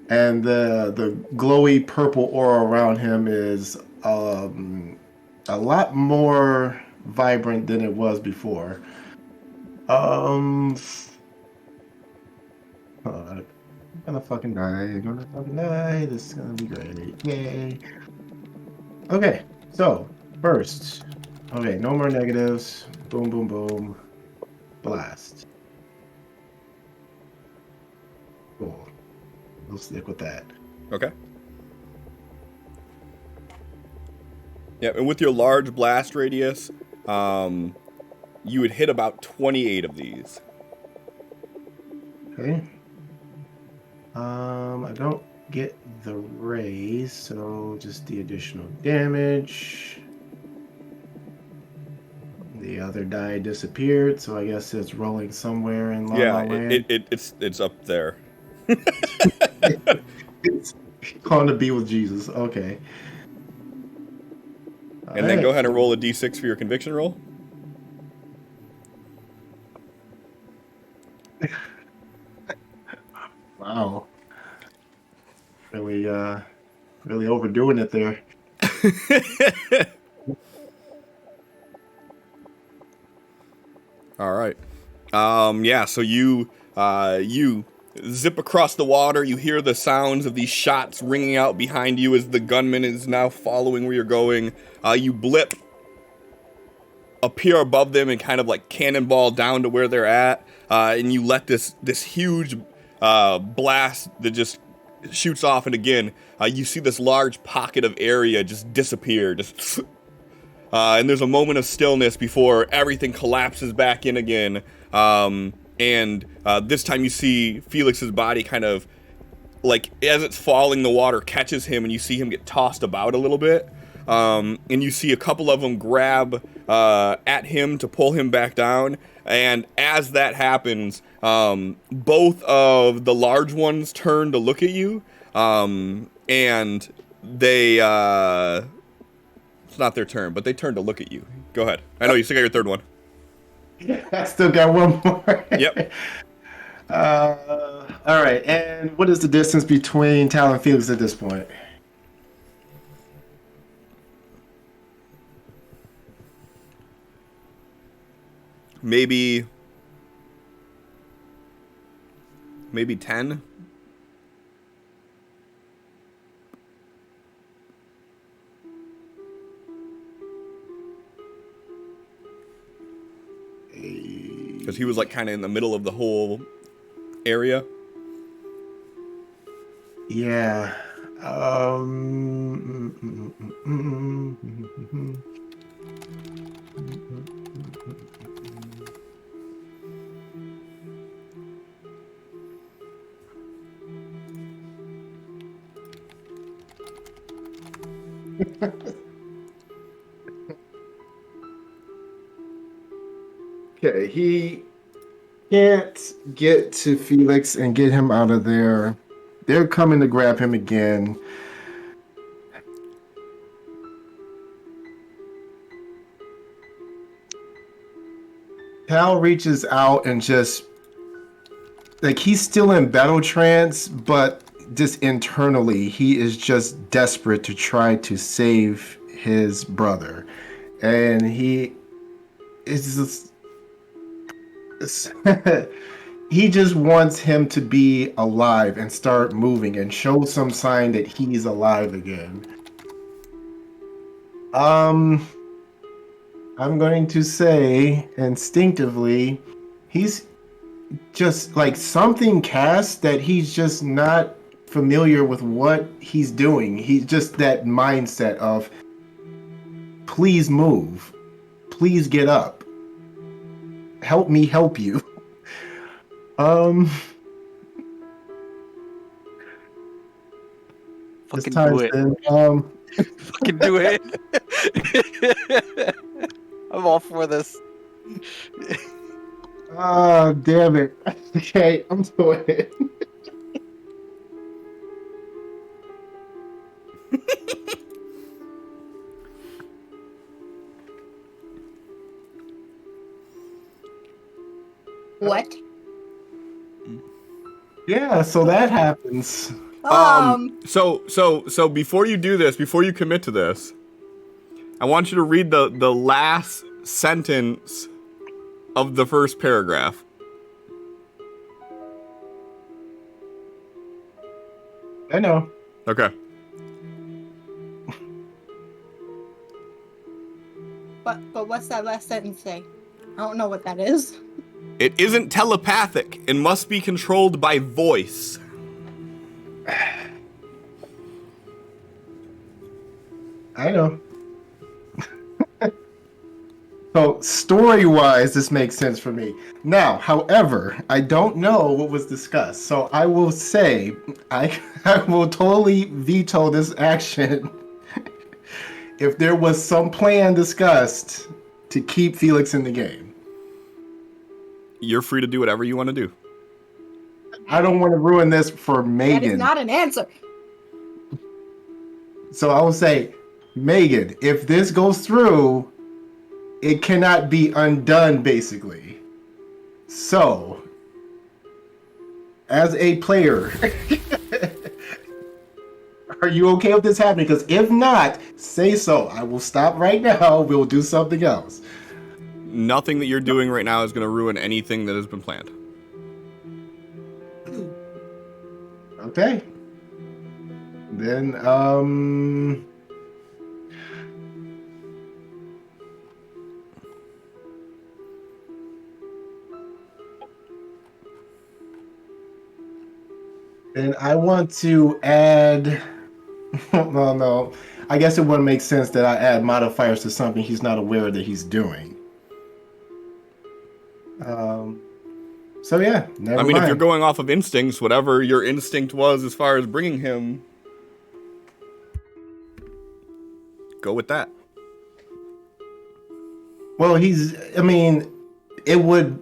And the glowy purple aura around him is a lot more vibrant than it was before. I'm gonna fucking die. I'm gonna fucking die. This is gonna be great. Yay. Okay, so first. Okay, no more negatives. Boom, boom, boom. Blast. Cool. We'll stick with that. Okay. Yeah, and with your large blast radius, you would hit about 28 of these. Okay. I don't get the raise, so just the additional damage. The other die disappeared, so I guess it's rolling somewhere in La La Land. It's up there. It's calling to be with Jesus. Okay. And then go ahead and roll a d6 for your conviction roll. Wow. Really, really overdoing it there. All right. Yeah, so you zip across the water. You hear the sounds of these shots ringing out behind you as the gunman is now following where you're going. You blip, appear above them and kind of like cannonball down to where they're at, and you let this huge blast that just shoots off, and again, you see this large pocket of area just disappear, and there's a moment of stillness before everything collapses back in again. And this time you see Felix's body kind of, like, as it's falling, the water catches him, and you see him get tossed about a little bit. And you see a couple of them grab at him to pull him back down. And as that happens, both of the large ones turn to look at you, and they, it's not their turn, but they turn to look at you. Go ahead. I know you still got your third one. I still got one more. Yep. All right. And what is the distance between Tal and Felix at this point? Maybe 10. Because he was like kind of in the middle of the whole area. Yeah. Okay, he can't get to Felix and get him out of there. They're coming to grab him again. Cal reaches out and just, like, he's still in battle trance, but just internally, he is just desperate to try to save his brother. And he is just... he just wants him to be alive and start moving and show some sign that he's alive again. I'm going to say instinctively, he's just like something cast that he's just not familiar with what he's doing. He's just that mindset of, please move, please get up. Help me help you. Fucking do it. Fucking do it. I'm all for this. Ah, damn it. Okay, I'm doing it. What? Yeah, so that happens. So before you do this, before you commit to this, I want you to read the last sentence of the first paragraph. I know. Okay. But what's that last sentence say? I don't know what that is. It isn't telepathic and must be controlled by voice. I know. So story-wise, this makes sense for me. Now, however, I don't know what was discussed, so I will say I will totally veto this action if there was some plan discussed to keep Felix in the game. You're free to do whatever you want to do. I don't want to ruin this for Megan. That is not an answer. So I will say, Megan, if this goes through, it cannot be undone, basically. So, as a player, are you okay with this happening? Because if not, say so. I will stop right now. We'll do something else. Nothing that you're doing right now is going to ruin anything that has been planned. Okay. Then, then I want to add... well, no. I guess it wouldn't make sense that I add modifiers to something he's not aware that he's doing. So yeah, never mind. If you're going off of instincts, whatever your instinct was as far as bringing him, go with that. Well, it would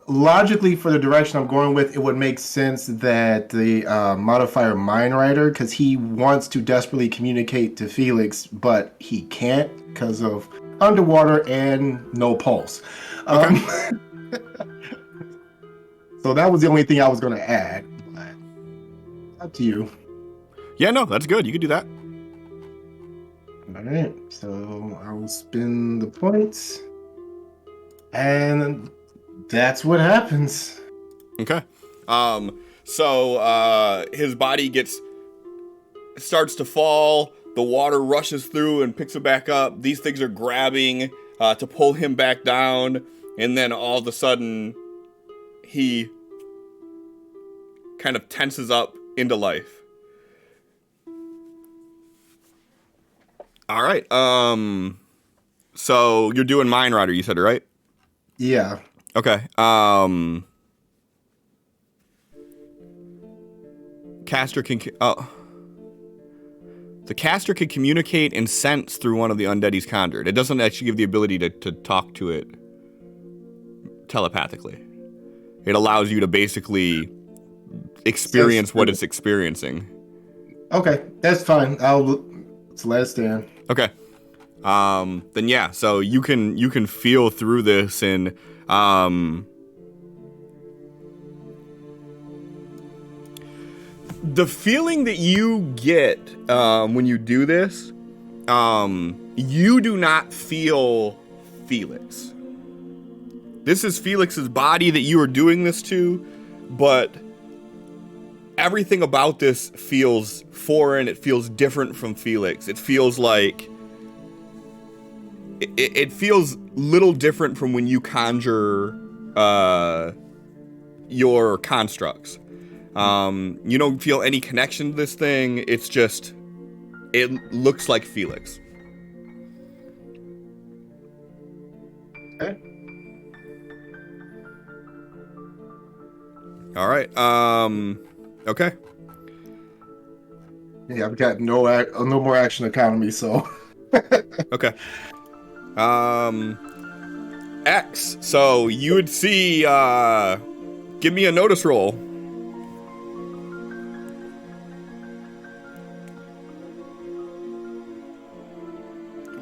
logically, for the direction I'm going with, it would make sense that the modifier Mind Rider, because he wants to desperately communicate to Felix, but he can't because of underwater and no pulse. Okay. So that was the only thing I was going to add. But up to you. Yeah, no, that's good. You could do that. All right. So I will spin the points. And that's what happens. Okay. So his body starts to fall. The water rushes through and picks it back up. These things are grabbing to pull him back down. And then all of a sudden, he kind of tenses up into life. All right. So you're doing Mind Rider, you said, right? Yeah. Okay. Caster can. The caster can communicate and sense through one of the undead he's conjured. It doesn't actually give the ability to talk to it telepathically. It allows you to basically experience what it's experiencing. Okay, that's fine. Let's let it stand. Okay. Then yeah, so you can feel through this, and the feeling that you get when you do this, you do not feel Felix. This is Felix's body that you are doing this to, but everything about this feels foreign. It feels different from Felix. It feels like it feels little different from when you conjure your constructs. You don't feel any connection to this thing. It's just, it looks like Felix. Okay. All right. Okay. Yeah, I've got no more action economy, so. Okay. X. So you would see. Give me a notice roll.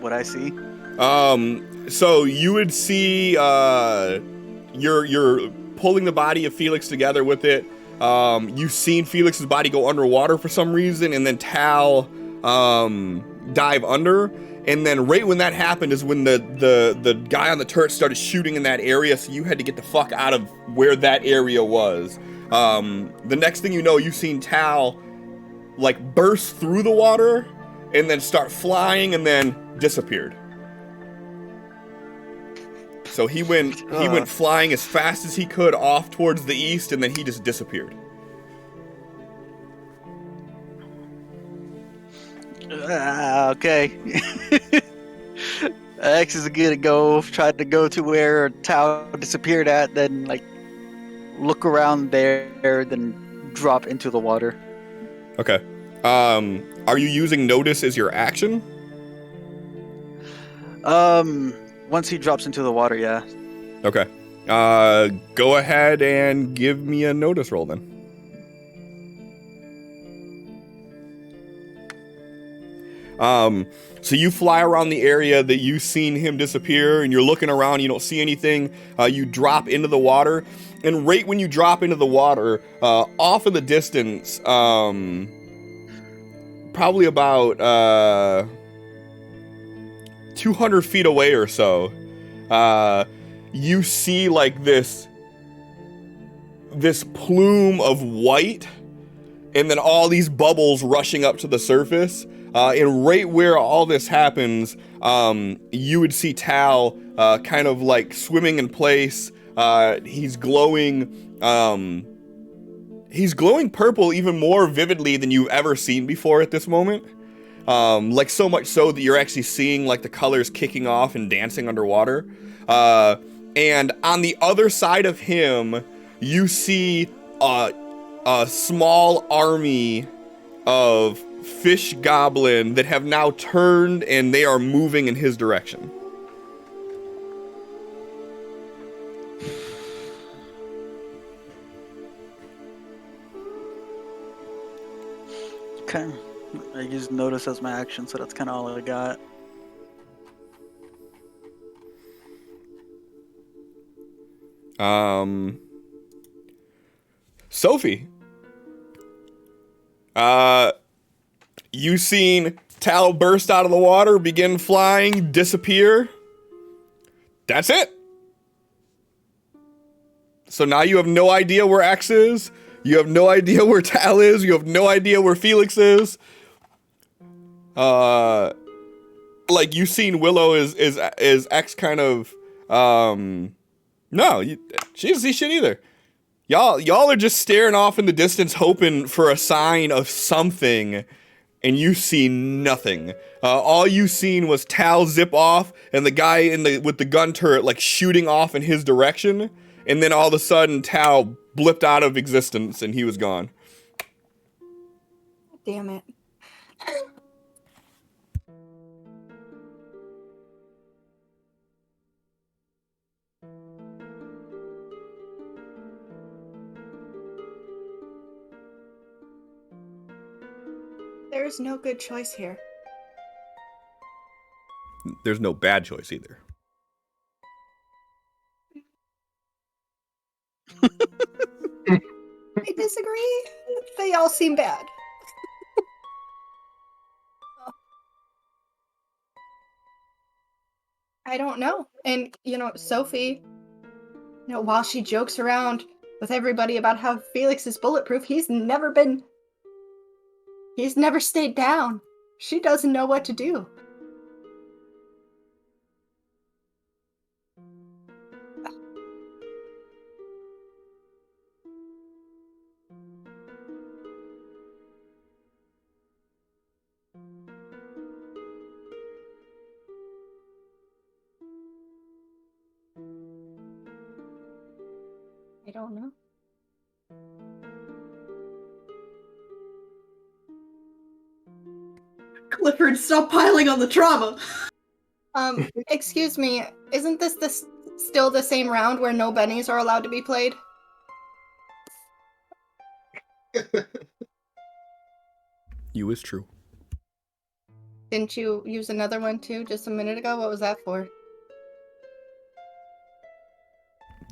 What I see? So you would see. You're pulling the body of Felix together with it. You've seen Felix's body go underwater for some reason, and then Tal dive under. And then right when that happened is when the guy on the turret started shooting in that area, so you had to get the fuck out of where that area was. The next thing you know, you've seen Tal like burst through the water and then start flying and then disappeared. So he went flying as fast as he could off towards the east, and then he just disappeared. Okay. X is gonna try to go to where Tao disappeared at, then like look around there, then drop into the water. Okay. Are you using notice as your action? Once he drops into the water, yeah. Okay. Go ahead and give me a notice roll then. So you fly around the area that you've seen him disappear, and you're looking around, you don't see anything. You drop into the water, and right when you drop into the water, off in the distance, probably about 200 feet away or so, you see like this plume of white, and then all these bubbles rushing up to the surface. And right where all this happens, you would see Tal kind of like swimming in place. He's glowing purple even more vividly than you've ever seen before at this moment. Like so much so that you're actually seeing like the colors kicking off and dancing underwater. And on the other side of him, you see a small army of fish goblin that have now turned, and they are moving in his direction. Okay. I use notice as my action, so that's kind of all I got. Sophie. You seen Tal burst out of the water, begin flying, disappear. That's it. So now you have no idea where X is. You have no idea where Tal is. You have no idea where Felix is. Like you seen Willow is X kind of no, she doesn't see shit either. Y'all are just staring off in the distance hoping for a sign of something, and you see nothing. All you seen was Tal zip off and the guy with the gun turret like shooting off in his direction, and then all of a sudden Tal blipped out of existence and he was gone. Damn it. There's no good choice here. There's no bad choice either. I disagree. They all seem bad. I don't know. And, Sophie, while she jokes around with everybody about how Felix is bulletproof, he's never stayed down. She doesn't know what to do. I don't know. Clifford, stop piling on the trauma. Excuse me, isn't this still the same round where no bennies are allowed to be played? You is true. Didn't you use another one too just a minute ago? What was that for?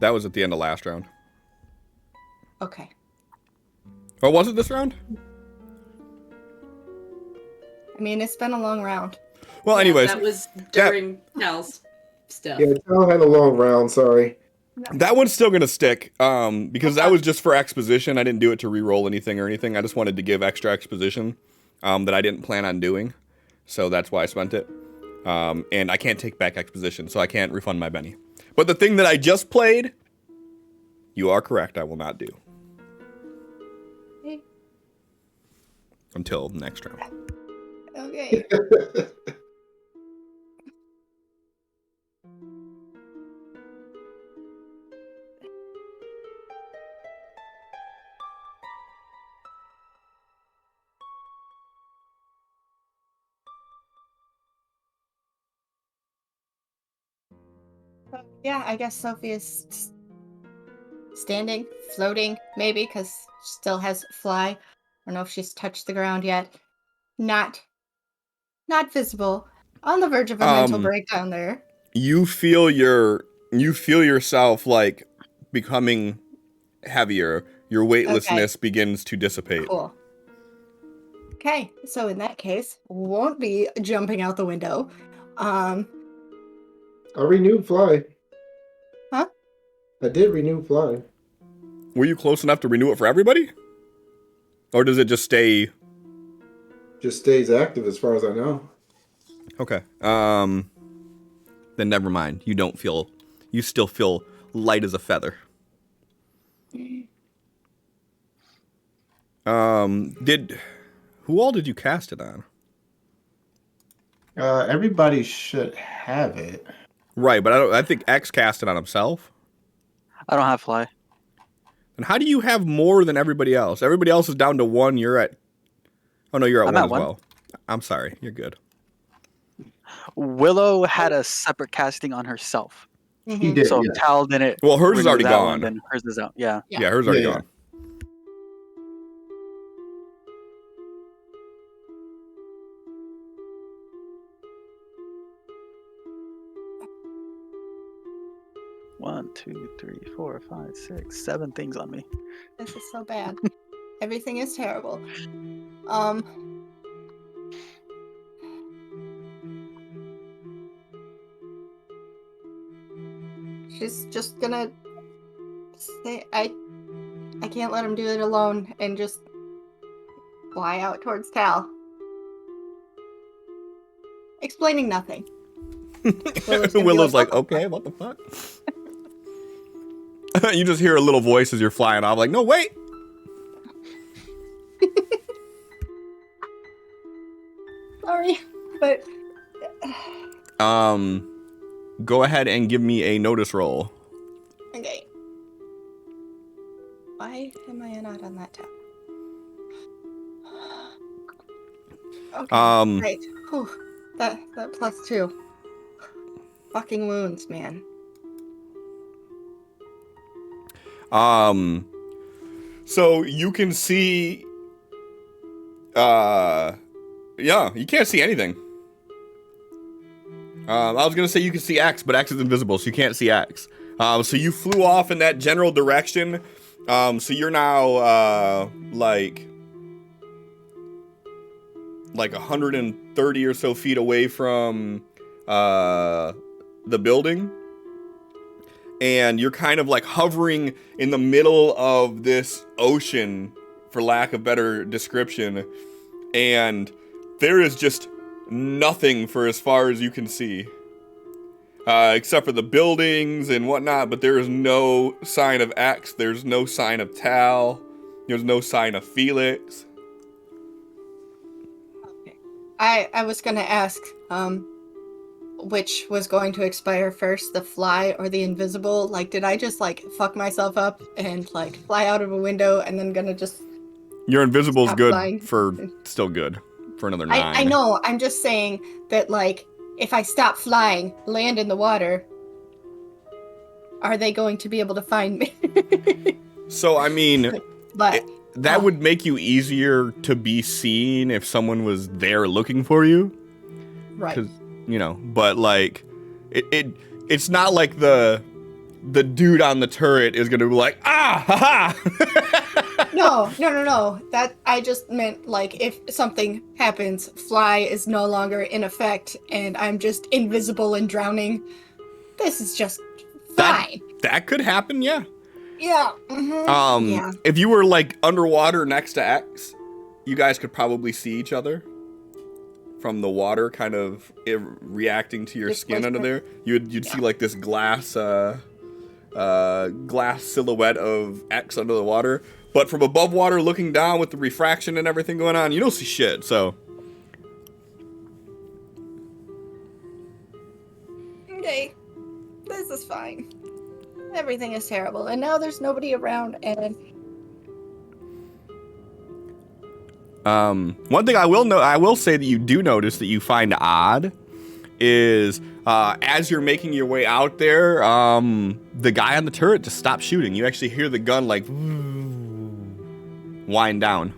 That was at the end of last round. Okay. Or was it this round? I mean, it's been a long round. Well, anyways. That was during Tal's stuff. Yeah, Tal had a long round, sorry. That one's still gonna stick, because that was just for exposition. I didn't do it to re-roll anything or anything. I just wanted to give extra exposition that I didn't plan on doing. So that's why I spent it. And I can't take back exposition, so I can't refund my Benny. But the thing that I just played, you are correct, I will not do. Okay. Until next round. Okay. Yeah, I guess Sophie is standing, floating, maybe, because she still has fly. I don't know if she's touched the ground yet. Not visible. On the verge of a mental breakdown there. You feel yourself like becoming heavier. Your weightlessness begins to dissipate. Cool. Okay, so in that case, won't be jumping out the window. I renewed fly. Huh? I did renew fly. Were you close enough to renew it for everybody? Or does it just stay? Just stays active as far as I know. Okay. Then never mind. You still feel light as a feather. Who all did you cast it on? Everybody should have it. Right, but I think X cast it on himself. I don't have fly. And how do you have more than everybody else? Everybody else is down to 1. You're at. Oh no, you're at 1 as well. I'm sorry. You're good. Willow had a separate casting on herself. He did. So Yeah. Tal didn't. Well, hers is already that gone. one, then hers is out. Yeah. Yeah, hers is already Yeah. gone. 1, 2, 3, 4, 5, 6, 7 things on me. This is so bad. Everything is terrible. She's just gonna say, I can't let him do it alone, and just fly out towards Tal. Explaining nothing. Willow's like, okay, what the fuck? You just hear a little voice as you're flying off, like, no, wait. Sorry, but go ahead and give me a notice roll. okay. Why am I not on that tab? Okay, great. Whew. That +2. Fucking wounds, man. So you can see, yeah, you can't see anything. I was gonna say you can see X, but X is invisible, so you can't see X. So you flew off in that general direction. So you're now, like 130 or so feet away from, the building. And you're kind of like hovering in the middle of this ocean, for lack of better description. And there is just nothing for as far as you can see. Except for the buildings and whatnot, but there is no sign of X. There's no sign of Tal. There's no sign of Felix. Okay. I was gonna ask, which was going to expire first, the fly or the invisible? Like, did I just, like, fuck myself up and, like, fly out of a window and then gonna just... Your invisible's good flying? still good for another 9. I know, I'm just saying that, like, if I stop flying, land in the water, are they going to be able to find me? So, I mean, but that would make you easier to be seen if someone was there looking for you. Right. 'Cause, you know, but like, it's not like the dude on the turret is gonna be like, ah, haha. No. That I just meant, like, if something happens, fly is no longer in effect, and I'm just invisible and drowning. This is just fine. That could happen, yeah. Yeah. Mm-hmm. Yeah. If you were like underwater next to X, you guys could probably see each other from the water, kind of reacting to your skin under there. You'd see like this glass silhouette of X under the water. But from above water looking down with the refraction and everything going on, you don't see shit, so. Okay. This is fine. Everything is terrible. And now there's nobody around, and... One thing I will say that you do notice that you find odd is, as you're making your way out there, the guy on the turret just stopped shooting. You actually hear the gun, like, wind down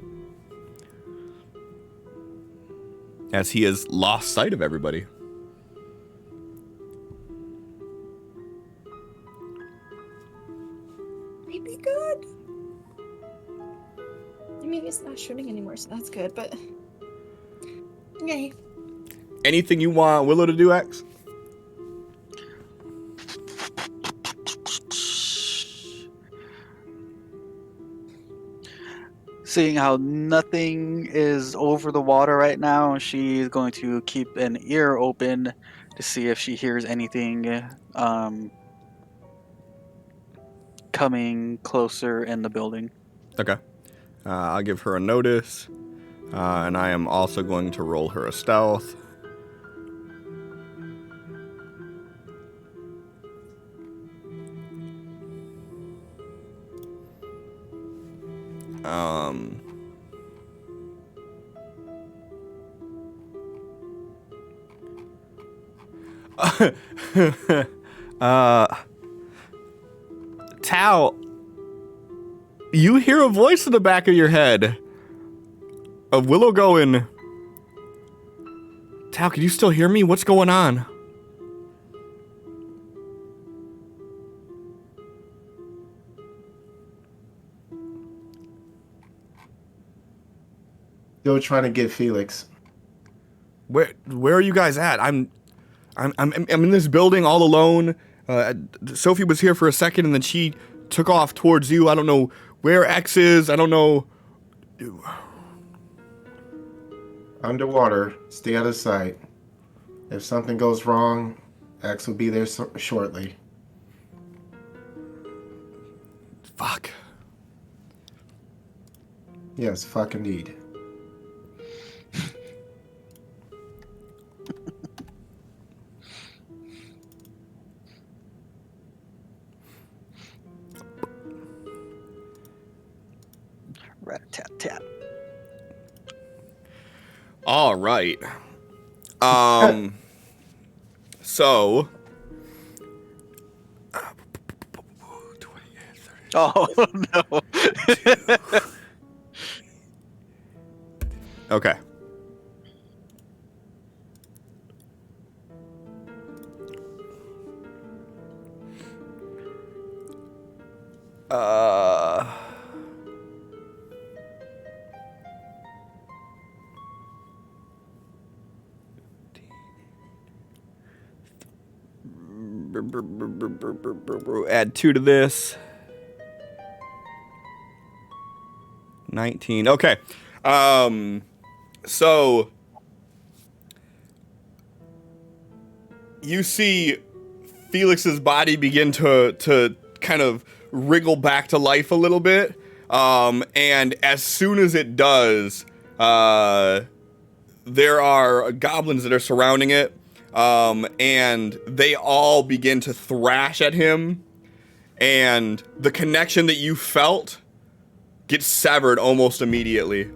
as he has lost sight of everybody. Maybe good. I mean, he's not shooting anymore, so that's good, but... Okay. Anything you want Willow to do, X? Seeing how nothing is over the water right now, she's going to keep an ear open to see if she hears anything coming closer in the building. Okay. I'll give her a notice, and I am also going to roll her a stealth. Tal, you hear a voice in the back of your head of Willow going, Tal, can you still hear me? What's going on? Still trying to get Felix. Where are you guys at? I'm in this building all alone. Sophie was here for a second and then she took off towards you. I don't know where X is. I don't know. Underwater. Stay out of sight. If something goes wrong, X will be there shortly. Fuck. Yes, fuck indeed. Rat-tat-tat. All right. So. Oh no. Okay. Add 2 to this. 19. Okay. So you see Felix's body begin to kind of wriggle back to life a little bit. And as soon as it does, there are goblins that are surrounding it. And they all begin to thrash at him. And the connection that you felt gets severed almost immediately.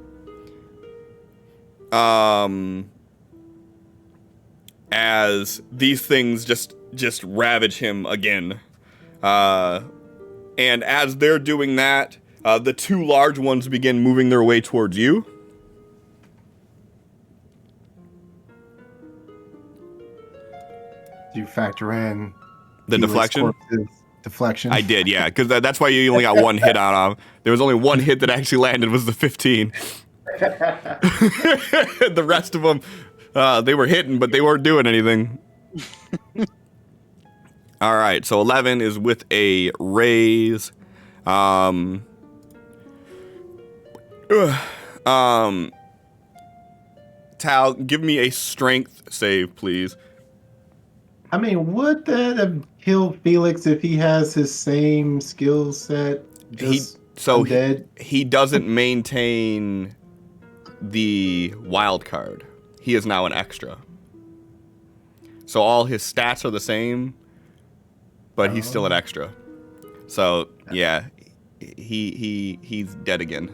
As these things just ravage him again. And as they're doing that, the 2 large ones begin moving their way towards you. Do you factor in The Felix deflection? Corpse's deflection? I did, yeah, because that's why you only got 1 hit on him. There was only 1 hit that actually landed, was the 15. The rest of them, they were hitting, but they weren't doing anything. All right, so 11 is with a raise. Tal, give me a strength save, please. I mean, would that have killed Felix if he has his same skill set? He doesn't maintain the wild card. He is now an extra. So all his stats are the same, but he's still an extra. So yeah, he's dead again.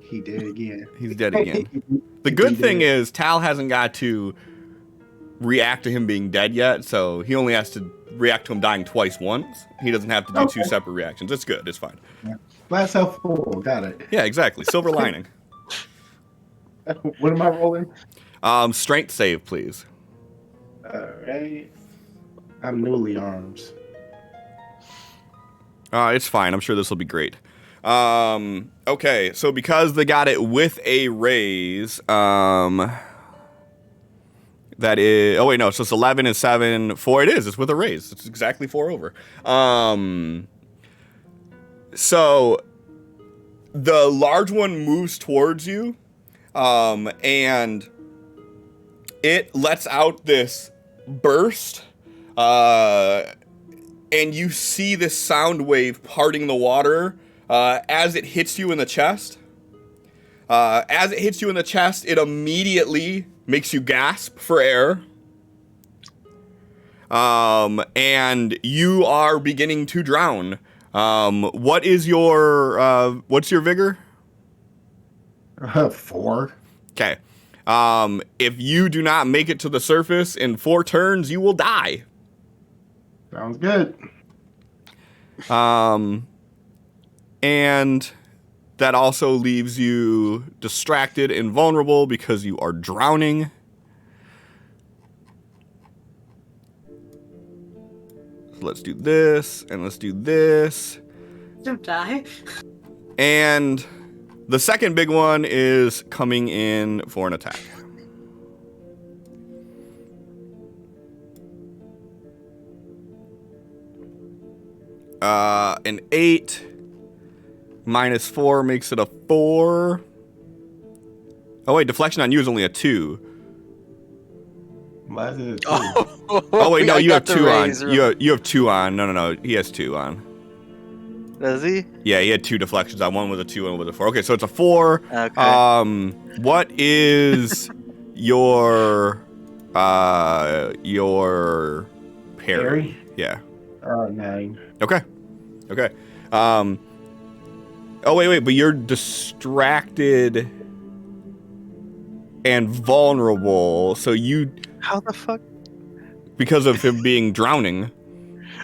He did again. He's dead again. The good thing is Tal hasn't got to react to him being dead yet, so he only has to react to him dying twice once. He doesn't have to do 2 separate reactions. It's good. It's fine. Yeah. Glass half full. Got it. Yeah, exactly. Silver lining. What am I rolling? Strength save, please. All right. I'm newly armed. It's fine. I'm sure this will be great. Okay, so because they got it with a raise, that is... Oh, wait, no. So it's 11 and 7. 4 it is. It's with a raise. It's exactly 4 over. So the large one moves towards you, and it lets out this burst, and you see this sound wave parting the water as it hits you in the chest. As it hits you in the chest, it immediately makes you gasp for air. And you are beginning to drown. What's your vigor? 4. Okay. If you do not make it to the surface in 4 turns, you will die. Sounds good. And that also leaves you distracted and vulnerable because you are drowning. So let's do this, and let's do this. Don't die. And The second big one is coming in for an attack. An 8 minus 4 makes it a 4. Oh wait, deflection on you is only a 2. Why is it a 2? Oh wait, no, I you got have the 2 on. razor. You have 2 on. No, he has 2 on. Does he? Yeah, he had 2 deflections on. One was a 2 and one was a 4. Okay, so it's a 4. Okay. What is your parry? Parry? Yeah. 9. Okay. Oh wait, but you're distracted and vulnerable. So you, How the fuck? because of him being drowning.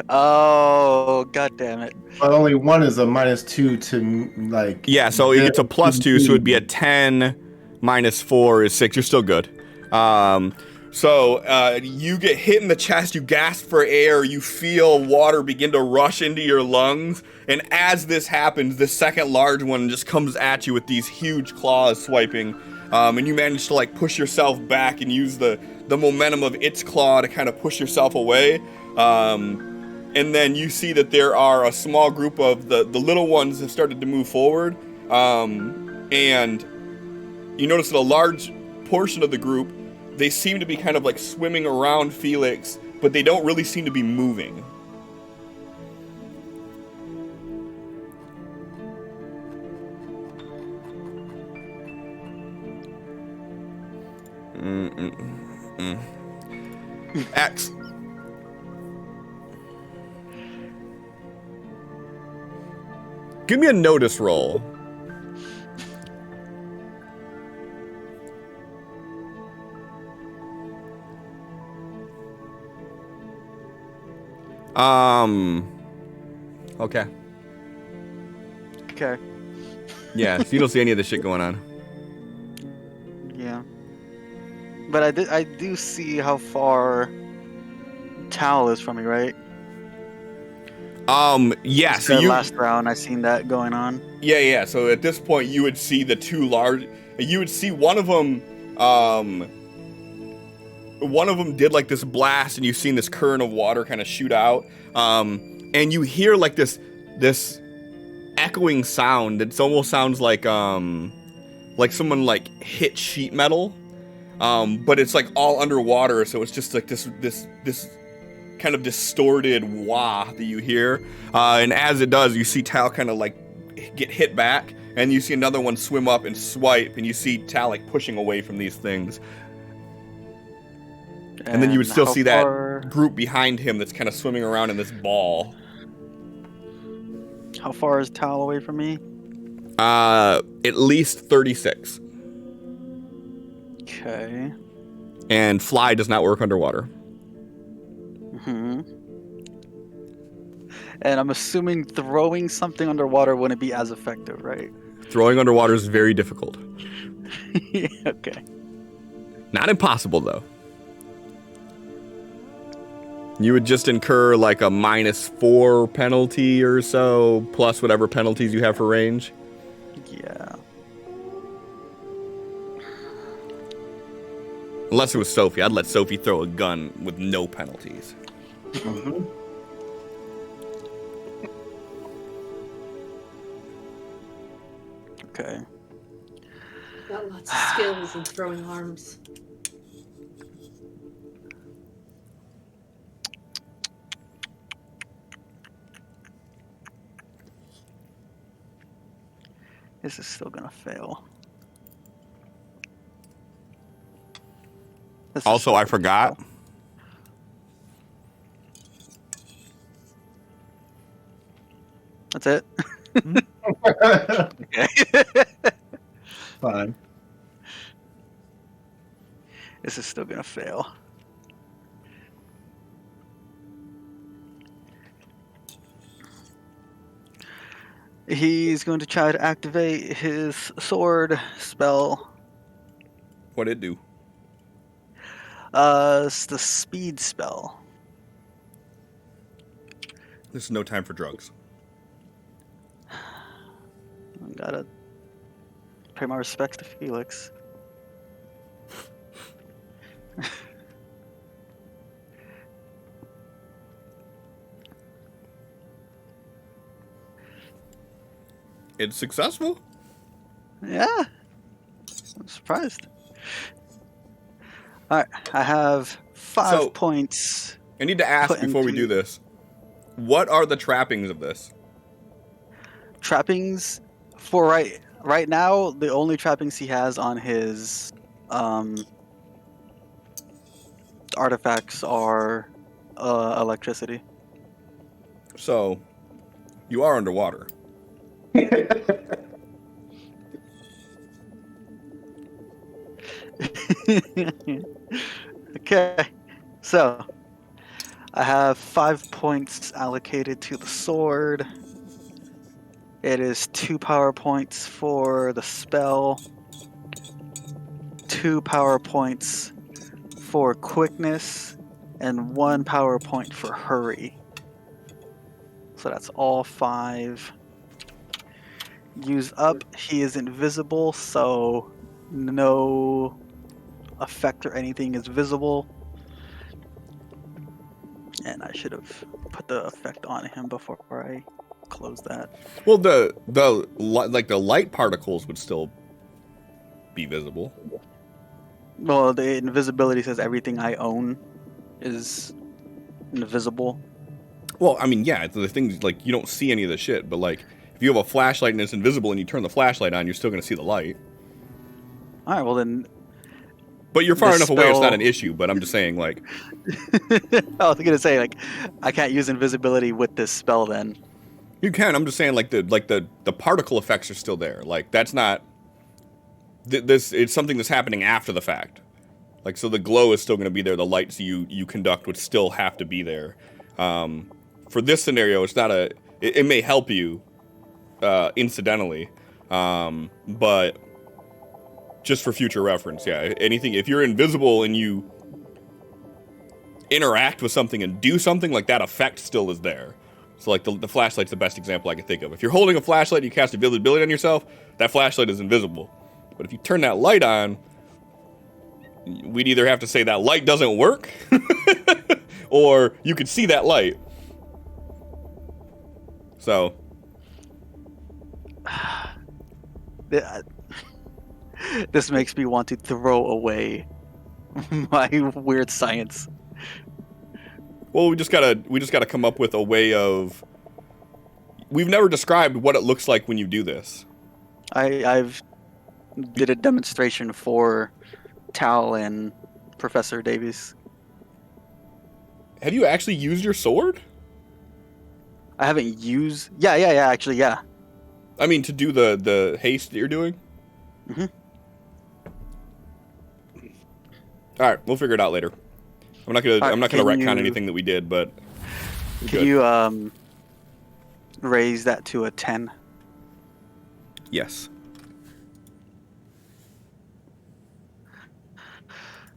Oh, god damn it. But only one is a -2 to, like... Yeah, so it's a +2, so it'd be a 10 minus 4 is 6. You're still good. So you get hit in the chest, you gasp for air, you feel water begin to rush into your lungs, and as this happens, the second large one just comes at you with these huge claws swiping, and you manage to like push yourself back and use the momentum of its claw to kind of push yourself away. And then you see that there are a small group of the little ones have started to move forward, and you notice that a large portion of the group, they seem to be kind of like swimming around Felix, but they don't really seem to be moving. X. Give me a notice roll. Okay. Okay. Yeah, so you don't see any of this shit going on. Yeah. But I do see how far Tal is from me, right? Yeah, So so you... last round, I seen that going on. Yeah, so at this point, you would see the two large... You would see one of them, one of them did like this blast, and you've seen this current of water kind of shoot out, and you hear like this echoing sound that almost sounds like someone like hit sheet metal, but it's like all underwater, so it's just like this kind of distorted wah that you hear, and as it does, you see Tal kind of like get hit back, and you see another one swim up and swipe, and you see Tal like pushing away from these things. And then you would still see that group behind him that's kind of swimming around in this ball. How far is Tal away from me? At least 36. Okay. And fly does not work underwater. Hmm. And I'm assuming throwing something underwater wouldn't be as effective, right? Throwing underwater is very difficult. Yeah, okay. Not impossible, though. You would just incur like a -4 penalty or so, plus whatever penalties you have for range. Yeah. Unless it was Sophie. I'd let Sophie throw a gun with no penalties. Mm-hmm. Okay. Got lots of skills in throwing arms. This is still gonna fail. This is Also, still I gonna forgot. fail. That's it? Okay. Fine. This is still gonna fail. He's going to try to activate his sword spell. What'd it do? It's the speed spell. This is no time for drugs. I gotta pay my respects to Felix. It's successful. Yeah. I'm surprised. Alright, I have 5 points. I need to ask Put before we into- do this. What are the trappings of this? Trappings for right now, the only trappings he has on his artifacts are electricity. So, you are underwater. Okay, so I have 5 points allocated to the sword. It is 2 power points for the spell, 2 power points for quickness, and 1 power point for hurry. So that's all 5. Use up. He is invisible, so no effect or anything is visible. And I should have put the effect on him before I close that. Well, the light particles would still be visible. Well, the invisibility says everything I own is invisible. Well, I mean, yeah, the things like you don't see any of the shit, but like if you have a flashlight and it's invisible and you turn the flashlight on, you're still going to see the light. All right, well then. But you're far enough away; it's not an issue. But I'm just saying, like, I was gonna say, like, I can't use invisibility with this spell. Then you can. I'm just saying, like the particle effects are still there. Like that's not. This it's something that's happening after the fact. Like so, the glow is still going to be there. The lights you conduct would still have to be there. For this scenario, it's not a. It may help you, incidentally, but just for future reference, yeah. Anything if you're invisible and you interact with something and do something, like that effect still is there. So like the flashlight's the best example I can think of. If you're holding a flashlight and you cast invisibility on yourself, that flashlight is invisible. But if you turn that light on, we'd either have to say that light doesn't work, or you could see that light. So. This makes me want to throw away my weird science. Well, we just gotta come up with a way of. We've never described what it looks like when you do this. I've did a demonstration for Tal and Professor Davies. Have you actually used your sword? I haven't used. Yeah. Actually, yeah. I mean, to do the haste that you're doing. Mm-hmm. All right, we'll figure it out later. I'm not gonna retcon you, anything that we did, but can you raise that to a 10? Yes.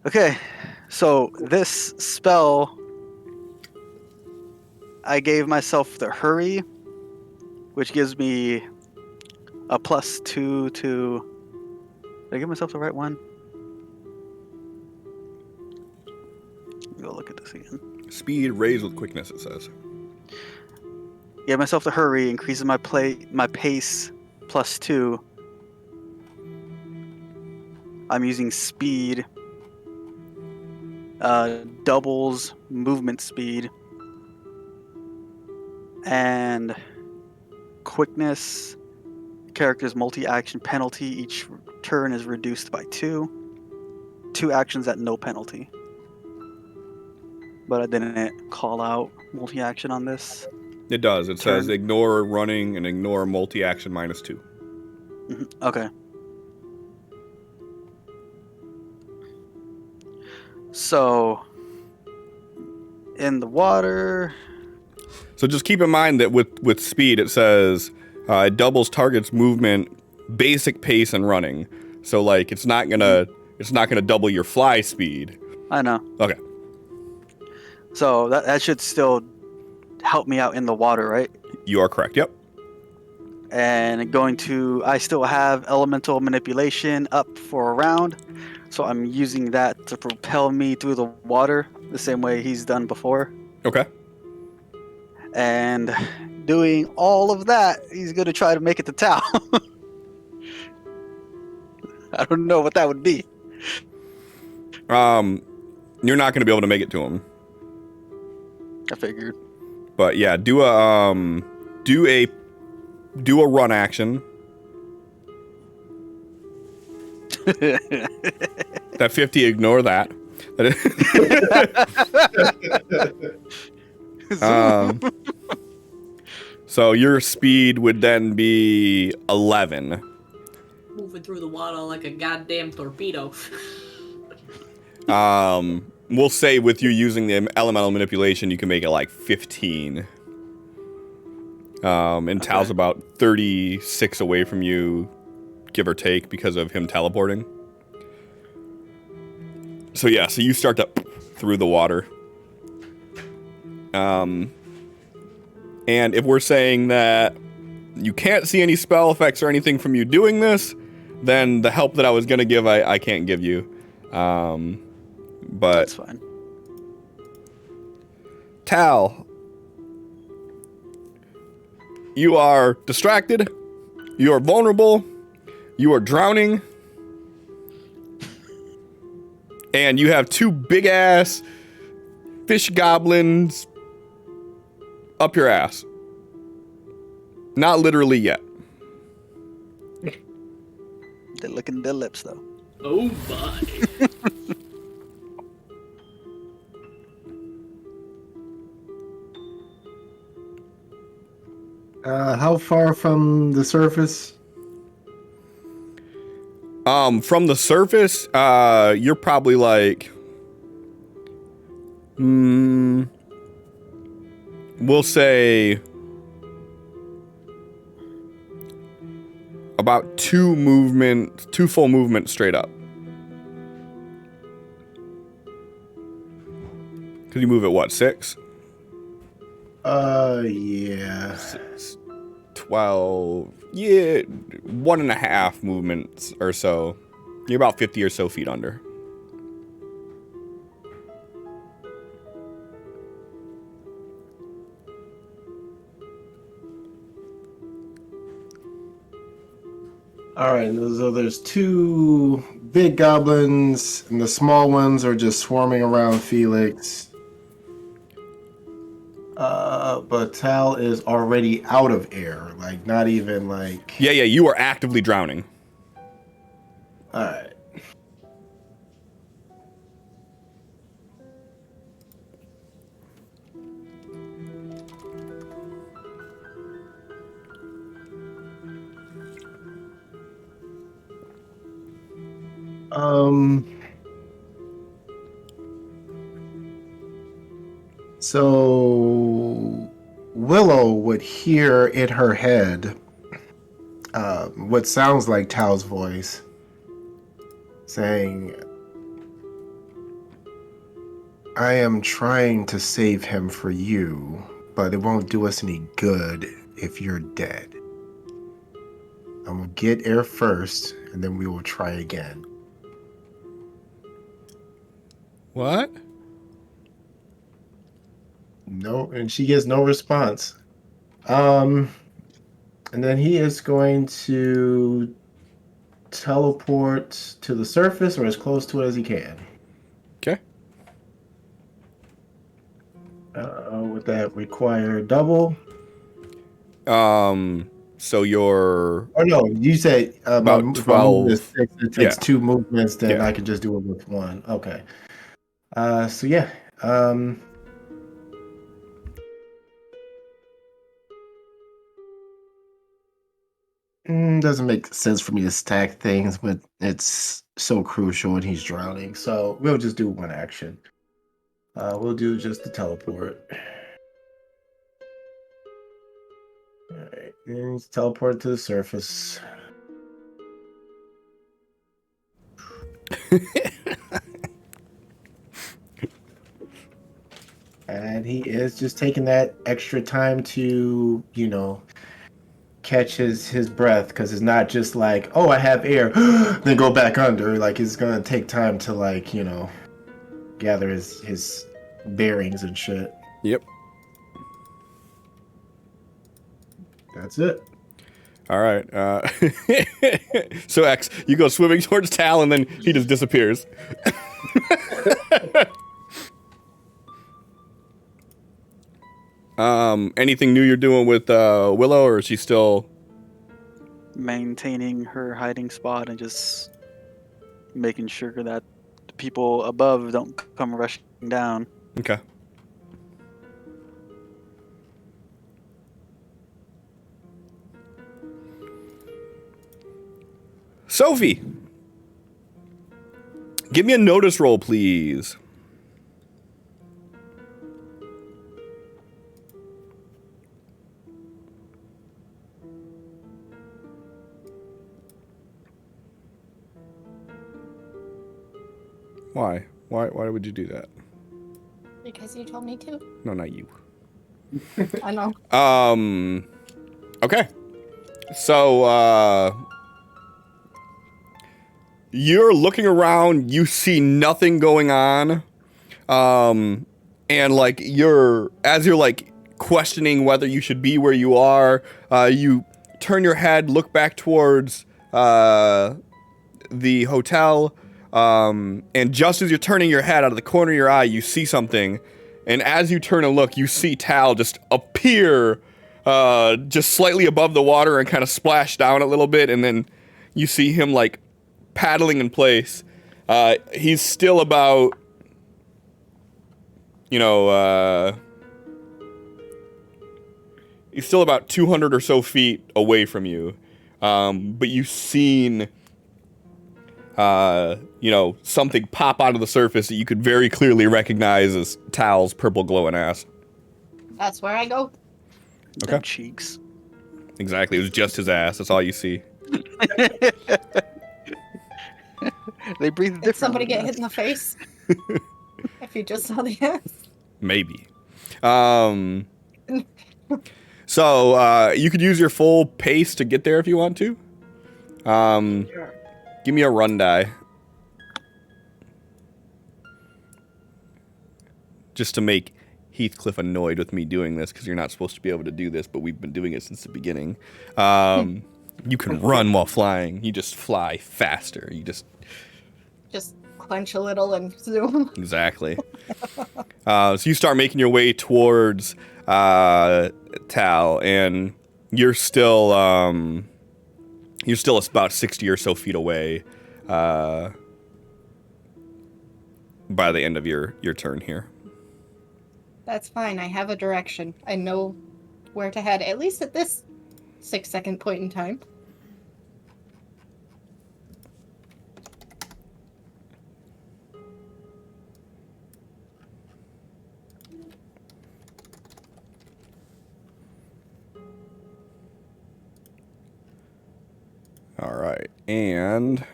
Okay, so this spell, I gave myself the hurry, which gives me a +2 to. Did I give myself the right one? Go look at this again. Speed raised with quickness, it says. Give myself the hurry, increases my pace +2. I'm using speed. Doubles movement speed. And quickness. Character's multi-action penalty each turn is reduced by 2. 2 actions at no penalty. But I didn't call out multi-action on this. It does. It says ignore running and ignore multi-action -2. Mm-hmm. Okay. So, in the water. So just keep in mind that with speed, it says it doubles target's movement, basic pace, and running. So like it's not gonna double your fly speed. I know. Okay. So that should still help me out in the water, right? You are correct. Yep. And I still have elemental manipulation up for a round, so I'm using that to propel me through the water the same way he's done before. Okay. And doing all of that, he's going to try to make it to Tao. I don't know what that would be. You're not going to be able to make it to him. I figured. But yeah, do a run action. That 50, ignore that. So your speed would then be 11. Moving through the water like a goddamn torpedo. We'll say with you using the elemental manipulation, you can make it like 15. And Tal's about 36 away from you, give or take, because of him teleporting. So yeah, so you start to through the water. And if we're saying that you can't see any spell effects or anything from you doing this, then the help that I was going to give, I can't give you. But that's fine. Tal, you are distracted, you are vulnerable, you are drowning, and you have two big-ass fish goblins up your ass. Not literally yet. They're licking their lips, though. Oh, my. How far from the surface? From the surface, you're probably like, we'll say about two full movements straight up. Cause you move at what, 6? Yeah. 6, 12, yeah, 1.5 movements or so. You're about 50 or so feet under. Alright, so there's two big goblins, and the small ones are just swarming around Felix. But Tal is already out of air, like not even like... Yeah, you are actively drowning. Alright. So Willow would hear in her head what sounds like Tal's voice saying, I am trying to save him for you, but it won't do us any good if you're dead. I'm gonna get air first, and then we will try again. What? No, and she gets no response. And then he is going to teleport to the surface or as close to it as he can. Okay. Would that require double? So you're... Oh no, you said about 12. It takes 2 movements, then I can just do it with 1. Okay. So yeah. Doesn't make sense for me to stack things, but it's so crucial and he's drowning. So we'll just do 1 action. We'll do just the teleport. Alright, and he's teleport to the surface. And he is just taking that extra time to, catch his breath, because it's not just like, oh, I have air, then go back under. Like, it's gonna take time to, like, gather his bearings and shit. Yep. That's it. All right. So X, you go swimming towards Tal, and then he just disappears. Anything new you're doing with Willow, or is she still Maintaining her hiding spot and just making sure that the people above don't come rushing down. okay? Sophie, give me a notice roll, please. Why? Why would you do that? Because you told me to. No, not you. I know. Okay. So, you're looking around, you see nothing going on. And like as you're like questioning whether you should be where you are, you turn your head, look back towards the hotel, and just as you're turning your head out of the corner of your eye, you see something. And as you turn and look, you see Tal just appear just slightly above the water and kind of splash down a little bit, and then you see him like paddling in place. He's still about, he's still about 200 or so feet away from you. But you've seen, something pop out of the surface that you could very clearly recognize as Tal's purple glowing ass. That's where I go. Okay. Them cheeks. Exactly. It was just his ass. That's all you see. They breathe differently. Did somebody get hit in the face? If you just saw the ass. Maybe. So, you could use your full pace to get there if you want to. Sure. Give me a run die. Just to make Heathcliff annoyed with me doing this, because you're not supposed to be able to do this, but we've been doing it since the beginning. You can run while flying. You just fly faster. You just clench a little and zoom. Exactly. So you start making your way towards Tal, and you're still about 60 or so feet away by the end of your turn here. That's fine. I have a direction. I know where to head, at least at this 6-second point in time. All right, and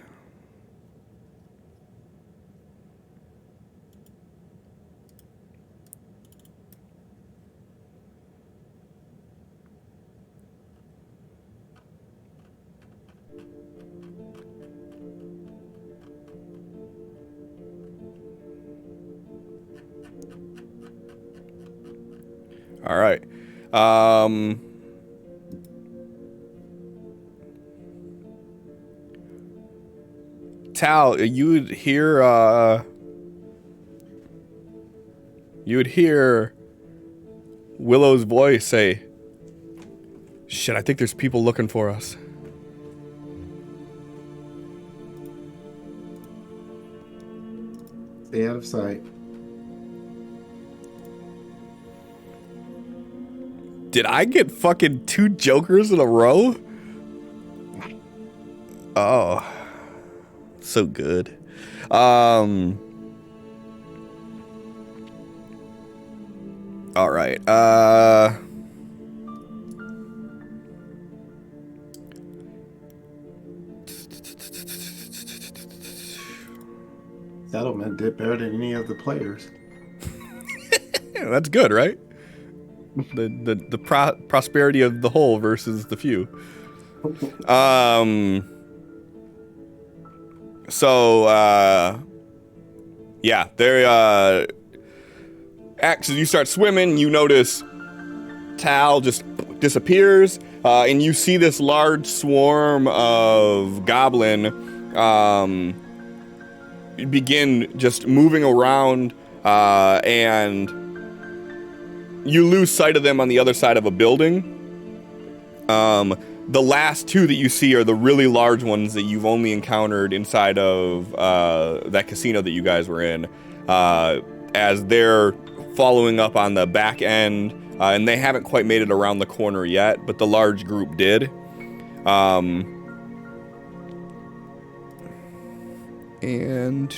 all right. Tal, you would hear Willow's voice say, "Shit, I think there's people looking for us." Stay out of sight. Did I get fucking 2 jokers in a row? Oh, so good. All right. Settlement did better than any of the players. Yeah, that's good, right? the prosperity of the whole versus the few. Yeah, there. As you start swimming, you notice Tal just disappears, and you see this large swarm of goblin begin just moving around, and you lose sight of them on the other side of a building. The last two that you see are the really large ones that you've only encountered inside of that casino that you guys were in, as they're following up on the back end, and they haven't quite made it around the corner yet, but the large group did. And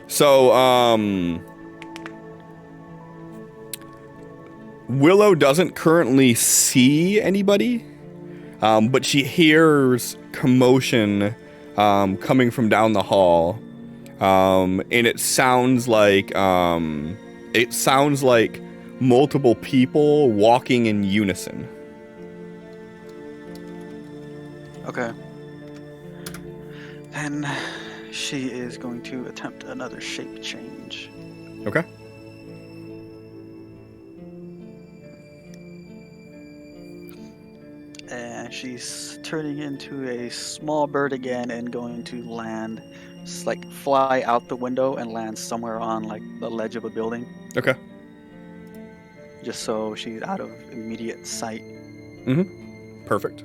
so, Willow doesn't currently see anybody, but she hears commotion coming from down the hall, and it sounds like multiple people walking in unison. Okay. Then she is going to attempt another shape change. Okay. And she's turning into a small bird again and going to land, like fly out the window and land somewhere on like the ledge of a building. Okay. Just so she's out of immediate sight. Mm-hmm. Perfect.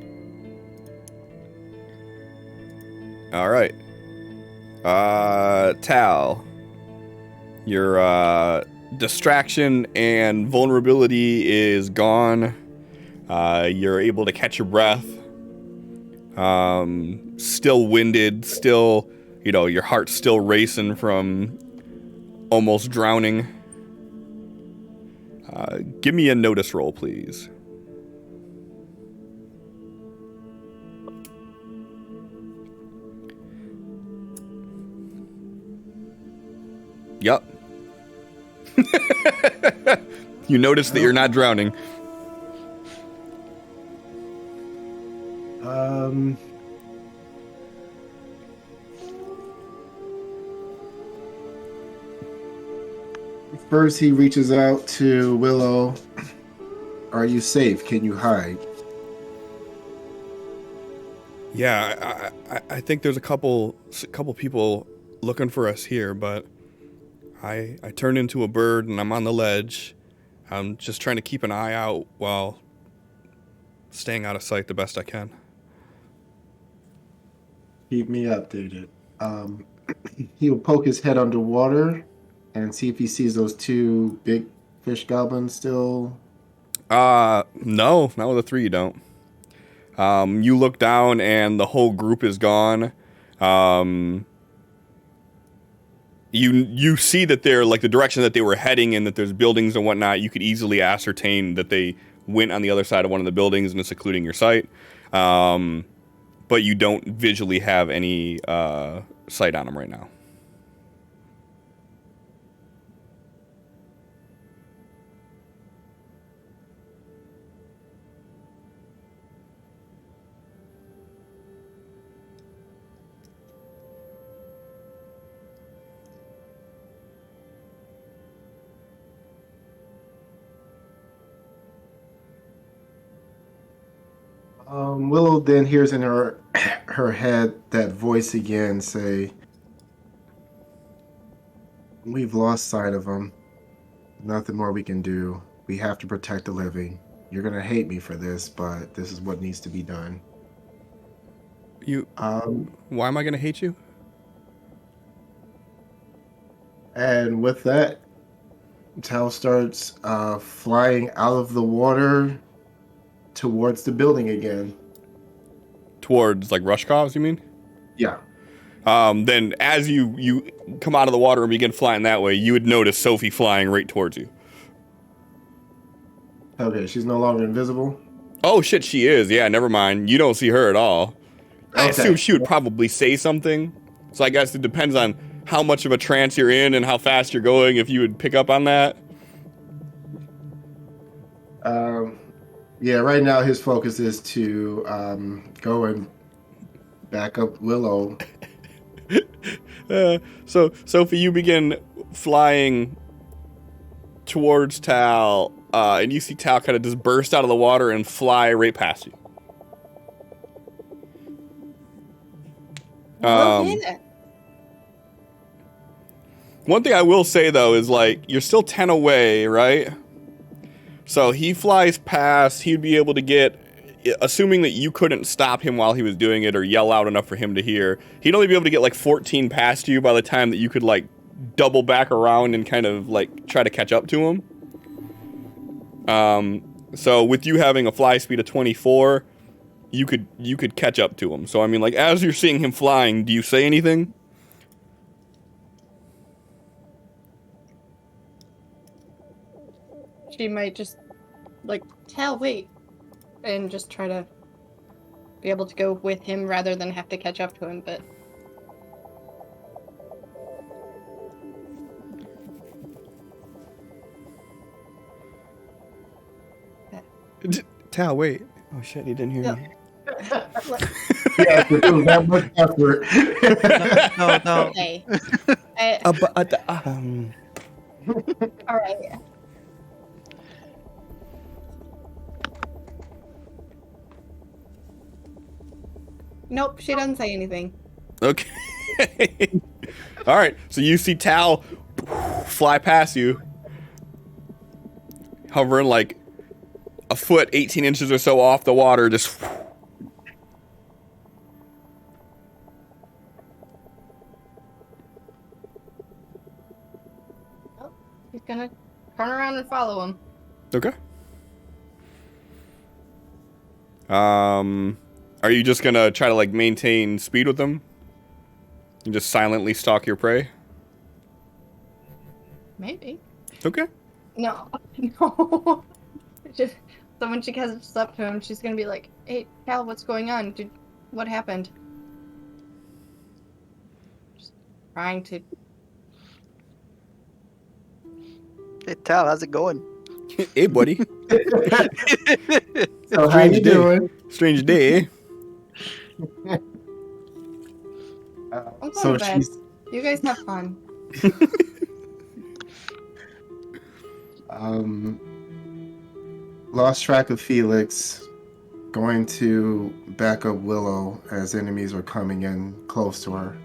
All right. Tal, your distraction and vulnerability is gone. You're able to catch your breath. Still winded, still, your heart's still racing from almost drowning. Give me a notice roll, please. Yup. You notice that you're not drowning. First, he reaches out to Willow. Are you safe? Can you hide? Yeah, I think there's a couple people looking for us here, but I turned into a bird and I'm on the ledge. I'm just trying to keep an eye out while staying out of sight the best I can. Keep me updated. He'll poke his head underwater and see if he sees those two big fish goblins still. No, not with the three you don't. You look down and the whole group is gone. You see that they're like the direction that they were heading in, that there's buildings and whatnot. You could easily ascertain that they went on the other side of one of the buildings and it's secluding your sight. But you don't visually have any sight on them right now. Willow then hears in her head that voice again say, "We've lost sight of him. Nothing more we can do. We have to protect the living. You're gonna hate me for this, but this is what needs to be done." Why am I gonna hate you? And with that, Tal starts flying out of the water towards the building again. Towards like Rushkov's, you mean? Yeah. Then as you come out of the water and begin flying that way, you would notice Sophie flying right towards you. Okay, she's no longer invisible? Oh shit, she is. Yeah, never mind. You don't see her at all. I Okay. assume she would probably say something. So I guess it depends on how much of a trance you're in and how fast you're going, if you would pick up on that. Yeah, right now his focus is to go and back up Willow. So Sophie, you begin flying towards Tal, and you see Tal kind of just burst out of the water and fly right past you. Okay then. One thing I will say though is like you're still 10 away, right? So he flies past, he'd be able to get, assuming that you couldn't stop him while he was doing it or yell out enough for him to hear, he'd only be able to get like 14 past you by the time that you could like double back around and kind of like try to catch up to him. So with you having a fly speed of 24, you could catch up to him. So I mean, like as you're seeing him flying, do you say anything? She might just, like, Tal, wait. And just try to be able to go with him rather than have to catch up to him, but... Tal, wait. Oh shit, he didn't hear me. Yeah, to do that much effort. No. Okay. Alright. Nope, she doesn't say anything. Okay. All right. So you see Tal fly past you, hovering like a foot, 18 inches or so off the water, just. Oh, he's gonna turn around and follow him. Okay. Are you just gonna try to like maintain speed with them? And just silently stalk your prey? Maybe. Okay. No. No. Just, so when she catches up to him, she's gonna be like, hey, Cal, what's going on? What happened? Just trying to... Hey, Tal, how's it going? Hey, buddy. So how you doing? Strange day. I'm going So to bed. she's You guys have fun. lost track of Felix, going to back up Willow as enemies are coming in close to her.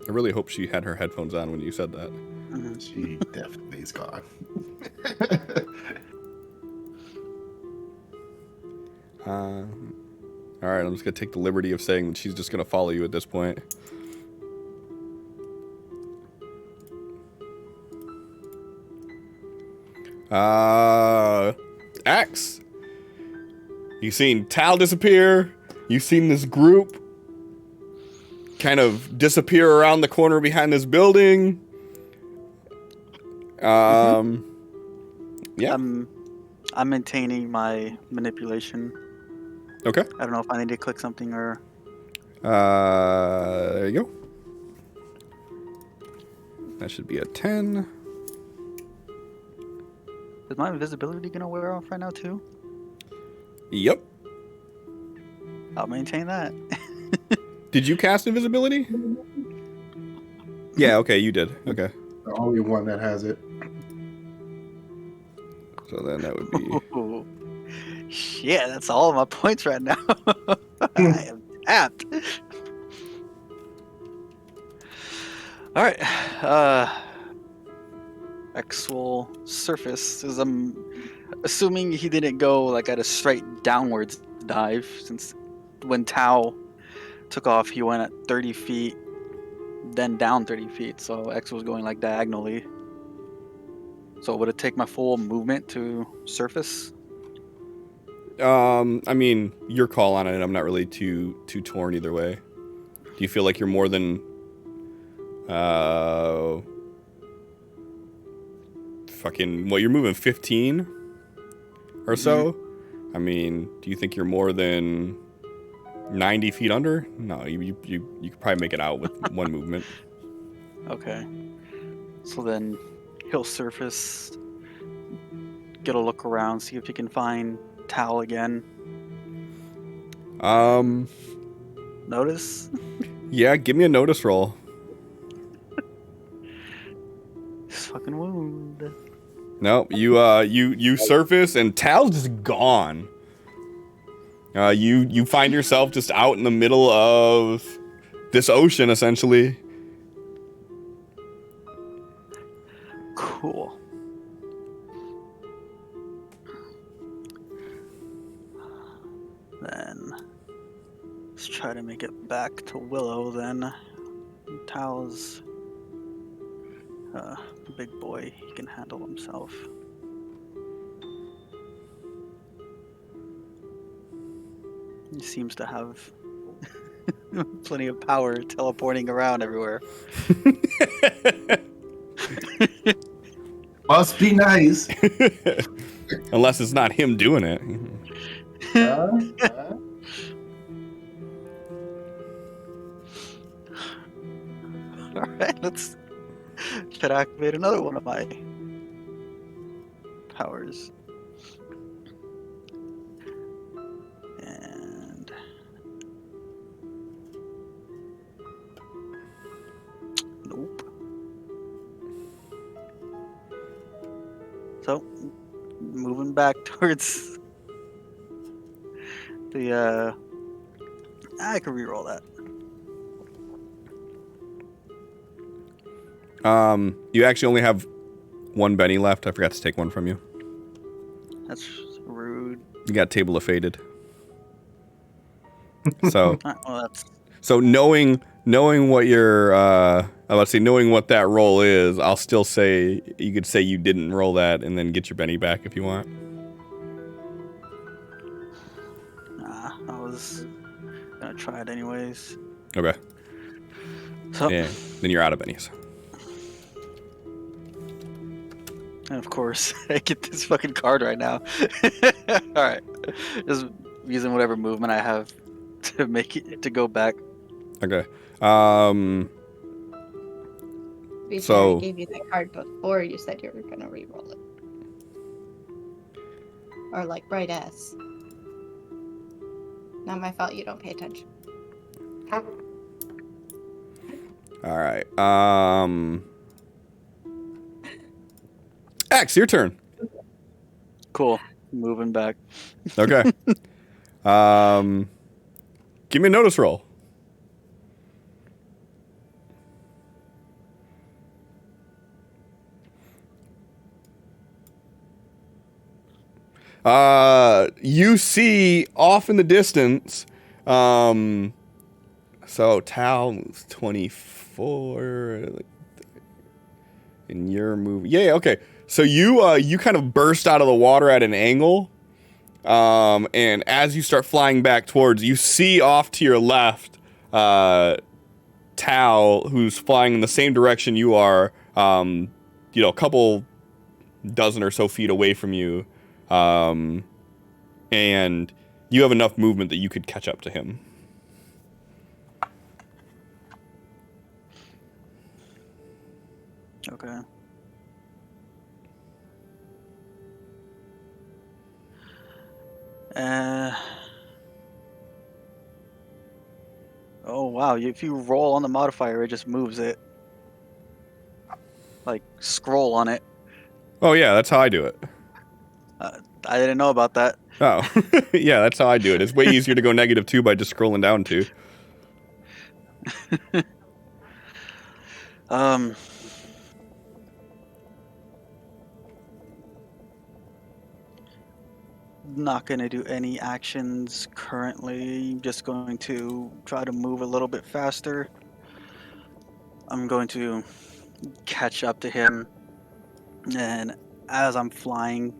I really hope she had her headphones on when you said that. She definitely is gone. All right, I'm just gonna take the liberty of saying that she's just gonna follow you at this point. Axe. You've seen Tal disappear. You've seen this group kind of disappear around the corner behind this building. Yeah. I'm maintaining my manipulation. Okay. I don't know if I need to click something or... There you go. That should be a 10. Is my invisibility gonna wear off right now too? Yep. I'll maintain that. Did you cast invisibility? Yeah, okay, you did. Okay. The only one that has it. So then that would be... Shit, that's all of my points right now. I am tapped. Alright. Actual surface is I'm assuming he didn't go like at a straight downwards dive, since when Tao took off he went at 30 feet, then down 30 feet, so X was going like diagonally. So would it take my full movement to surface? I mean, your call on it. I'm not really too torn either way. Do you feel like you're more than you're moving 15 or so? I mean, do you think you're more than 90 feet under? No, you could probably make it out with one movement. Okay. So then he'll surface, get a look around, see if he can find Tal again. Notice? Yeah, give me a notice roll. His fucking wound. No, you surface and Tal's just gone. You find yourself just out in the middle of this ocean, essentially. Cool. Then let's try to make it back to Willow then. Tal's a big boy, he can handle himself. He seems to have plenty of power teleporting around everywhere. Must be nice. Unless it's not him doing it. Alright, let's try to activate another one of my powers. And nope. So moving back towards the I could reroll that. You actually only have one Benny left. I forgot to take one from you. That's rude. You got Table of Fated. So Well, that's so knowing what your knowing what that roll is, I'll still say you could say you didn't roll that and then get your Benny back if you want. nah, I was gonna try it anyways. Okay. So Yeah. Then you're out of Bennies. and of course I get this fucking card right now. Alright. Just using whatever movement I have to make it to go back. Okay. Because So- I gave you that card before you said you were gonna re-roll it. Or like right as. Not my fault you don't pay attention. All right. X, your turn. Cool. Moving back. Okay. Give me a notice roll. You see off in the distance, so Tal moves 24, and you're moving. Yeah, okay. So you kind of burst out of the water at an angle, and as you start flying back towards, you see off to your left, Tal, who's flying in the same direction you are, a couple dozen or so feet away from you. And you have enough movement that you could catch up to him. Okay. Oh wow, if you roll on the modifier, it just moves it. Like, scroll on it. Oh yeah, that's how I do it. I didn't know about that. Oh, yeah, that's how I do it. It's way easier to go -2 by just scrolling down 2. Not going to do any actions currently. Just going to try to move a little bit faster. I'm going to catch up to him, and as I'm flying,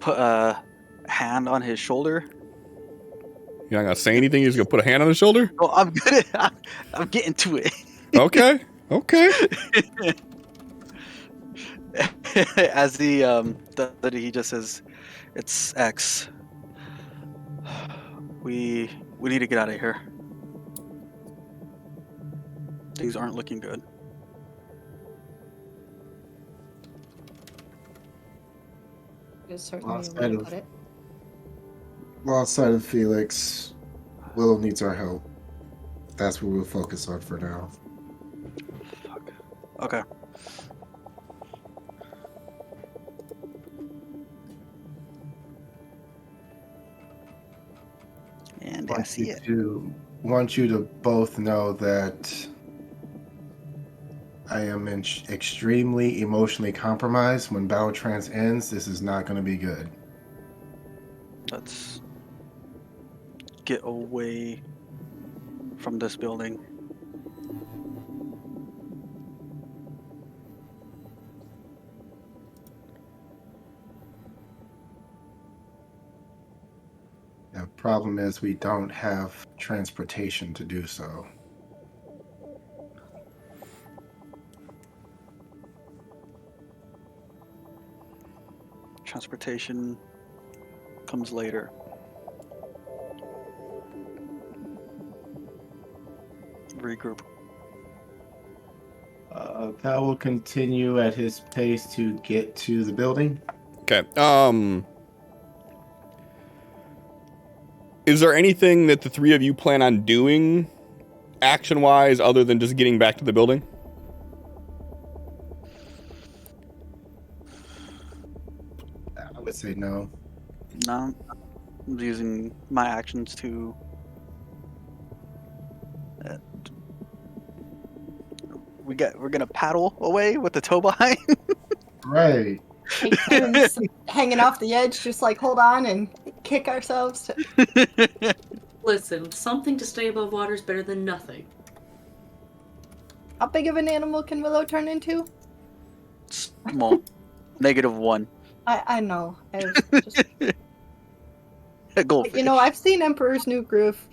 put a hand on his shoulder. You're not gonna say anything? You're just gonna put a hand on his shoulder? Oh, I'm good. I'm getting to it. Okay. Okay. As he just says, "It's X. We need to get out of here. Things aren't looking good." is certainly a Lost way sight to of, put it. lost sight of Felix. Willow needs our help. That's what we'll focus on for now. Fuck. Okay. And I see it. Want you to both know that I am extremely emotionally compromised. When Battle Trance ends, this is not going to be good. Let's get away from this building. The problem is we don't have transportation to do so. Transportation comes later. Regroup. Cal will continue at his pace to get to the building. Okay. Is there anything that the three of you plan on doing action-wise other than just getting back to the building? I would say no. No, I'm using my actions to. We're gonna paddle away with the tow behind. Right. Take turns hanging off the edge, just like hold on and kick ourselves. Listen, something to stay above water is better than nothing. How big of an animal can Willow turn into? Small. -1. I know. I was just, A goldfish. you know, I've seen Emperor's New Groove.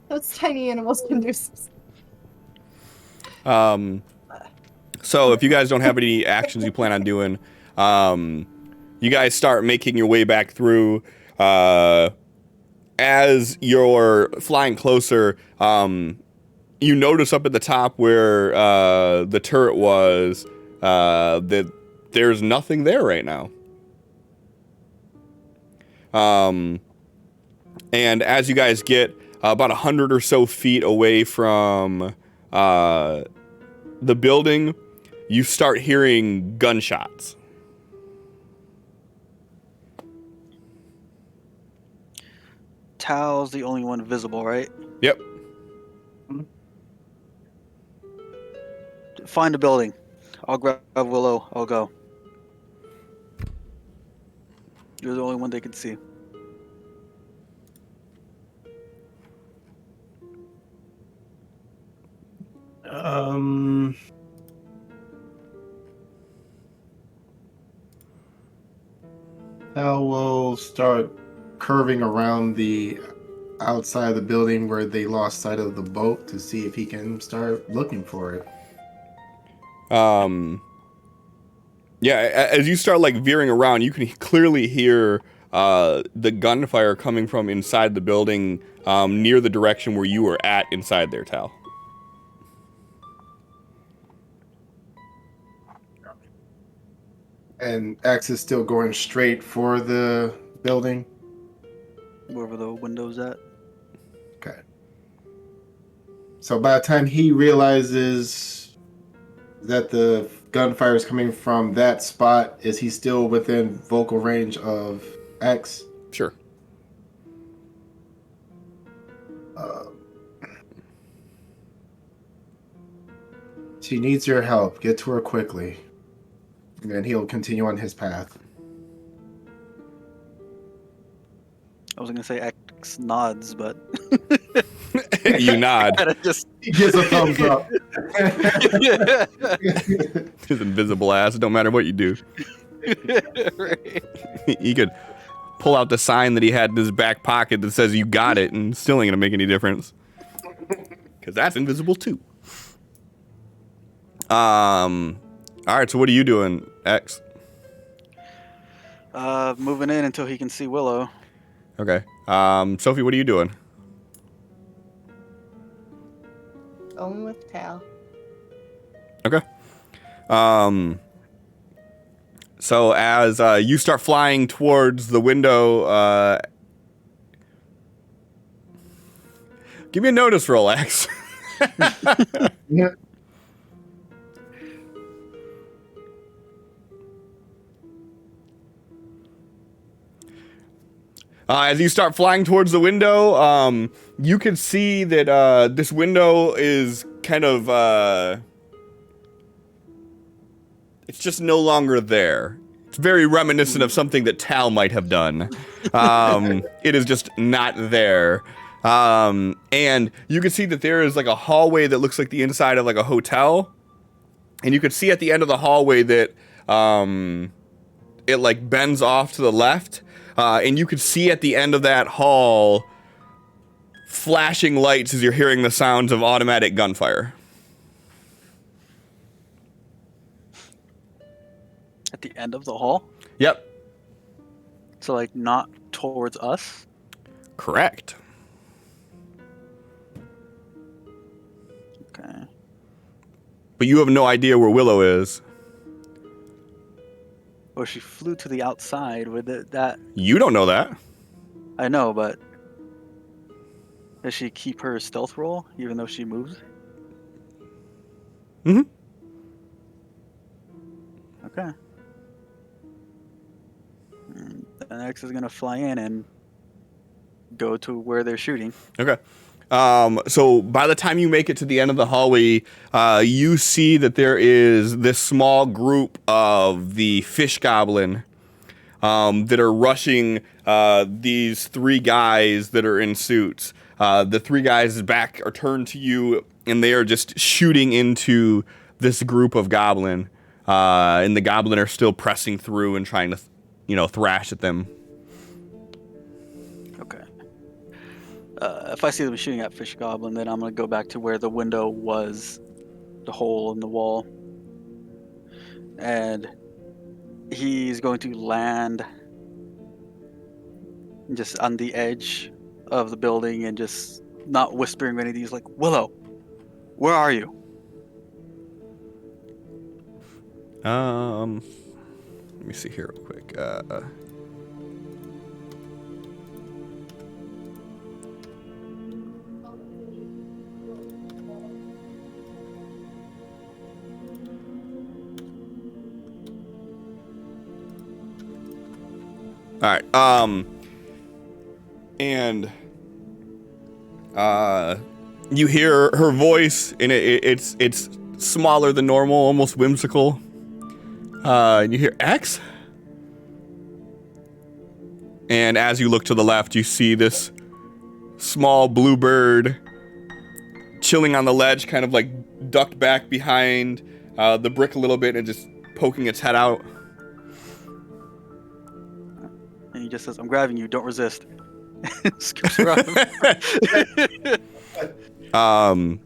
Those tiny animals can do So if you guys don't have any actions you plan on doing, you guys start making your way back through. As you're flying closer, you notice up at the top where the turret was that there's nothing there right now. And as you guys get about 100 or so feet away from the building, you start hearing gunshots. Tal's the only one visible, right? Yep. Find a building. I'll grab Willow. I'll go. You're the only one they can see. Cal will start curving around the outside of the building where they lost sight of the boat to see if he can start looking for it. Yeah, as you start like veering around, you can clearly hear the gunfire coming from inside the building, near the direction where you were at inside there, Tal. And X is still going straight for the building. Wherever the window's at. Okay. So by the time he realizes that the gunfire is coming from that spot, is he still within vocal range of X? Sure. She needs your help. Get to her quickly. And then he'll continue on his path. I was gonna say X nods, but You nod. just He gives a thumbs up. His invisible ass. It don't matter what you do. Right. He could pull out the sign that he had in his back pocket that says "You got it," and still ain't gonna make any difference. Because that's invisible too. All right. So what are you doing, X? Moving in until he can see Willow. Okay. Sophie, what are you doing? Going with Tal. Okay. So as you start flying towards the window, give me a notice roll, X. Yeah. As you start flying towards the window, you can see that this window is kind of... it's just no longer there. It's very reminiscent of something that Tal might have done. It is just not there. And you can see that there is like a hallway that looks like the inside of like a hotel. And you can see at the end of the hallway that it like bends off to the left. And you can see at the end of that hall flashing lights as you're hearing the sounds of automatic gunfire. At the end of the hall? Yep. So, like, not towards us? Correct. Okay. But you have no idea where Willow is. Well, she flew to the outside with it. That You don't know that. I know, but does she keep her stealth roll even though she moves? Mm-hmm. Okay. The next is gonna fly in and go to where they're shooting. Okay. So by the time you make it to the end of the hallway, you see that there is this small group of the fish goblin that are rushing these three guys that are in suits. The three guys' back are turned to you, and they are just shooting into this group of goblin. And the goblin are still pressing through and trying to, thrash at them. Okay. If I see them shooting at Fish Goblin, then I'm gonna go back to where the window was, the hole in the wall, and he's going to land just on the edge of the building and just not whispering or anything. He's like, "Willow, where are you?" Let me see here real quick. All right. And you hear her voice, and it's smaller than normal, almost whimsical. And you hear X. And as you look to the left, you see this small blue bird chilling on the ledge, kind of like ducked back behind the brick a little bit and just poking its head out. And he just says, "I'm grabbing you. Don't resist." Scoops around. And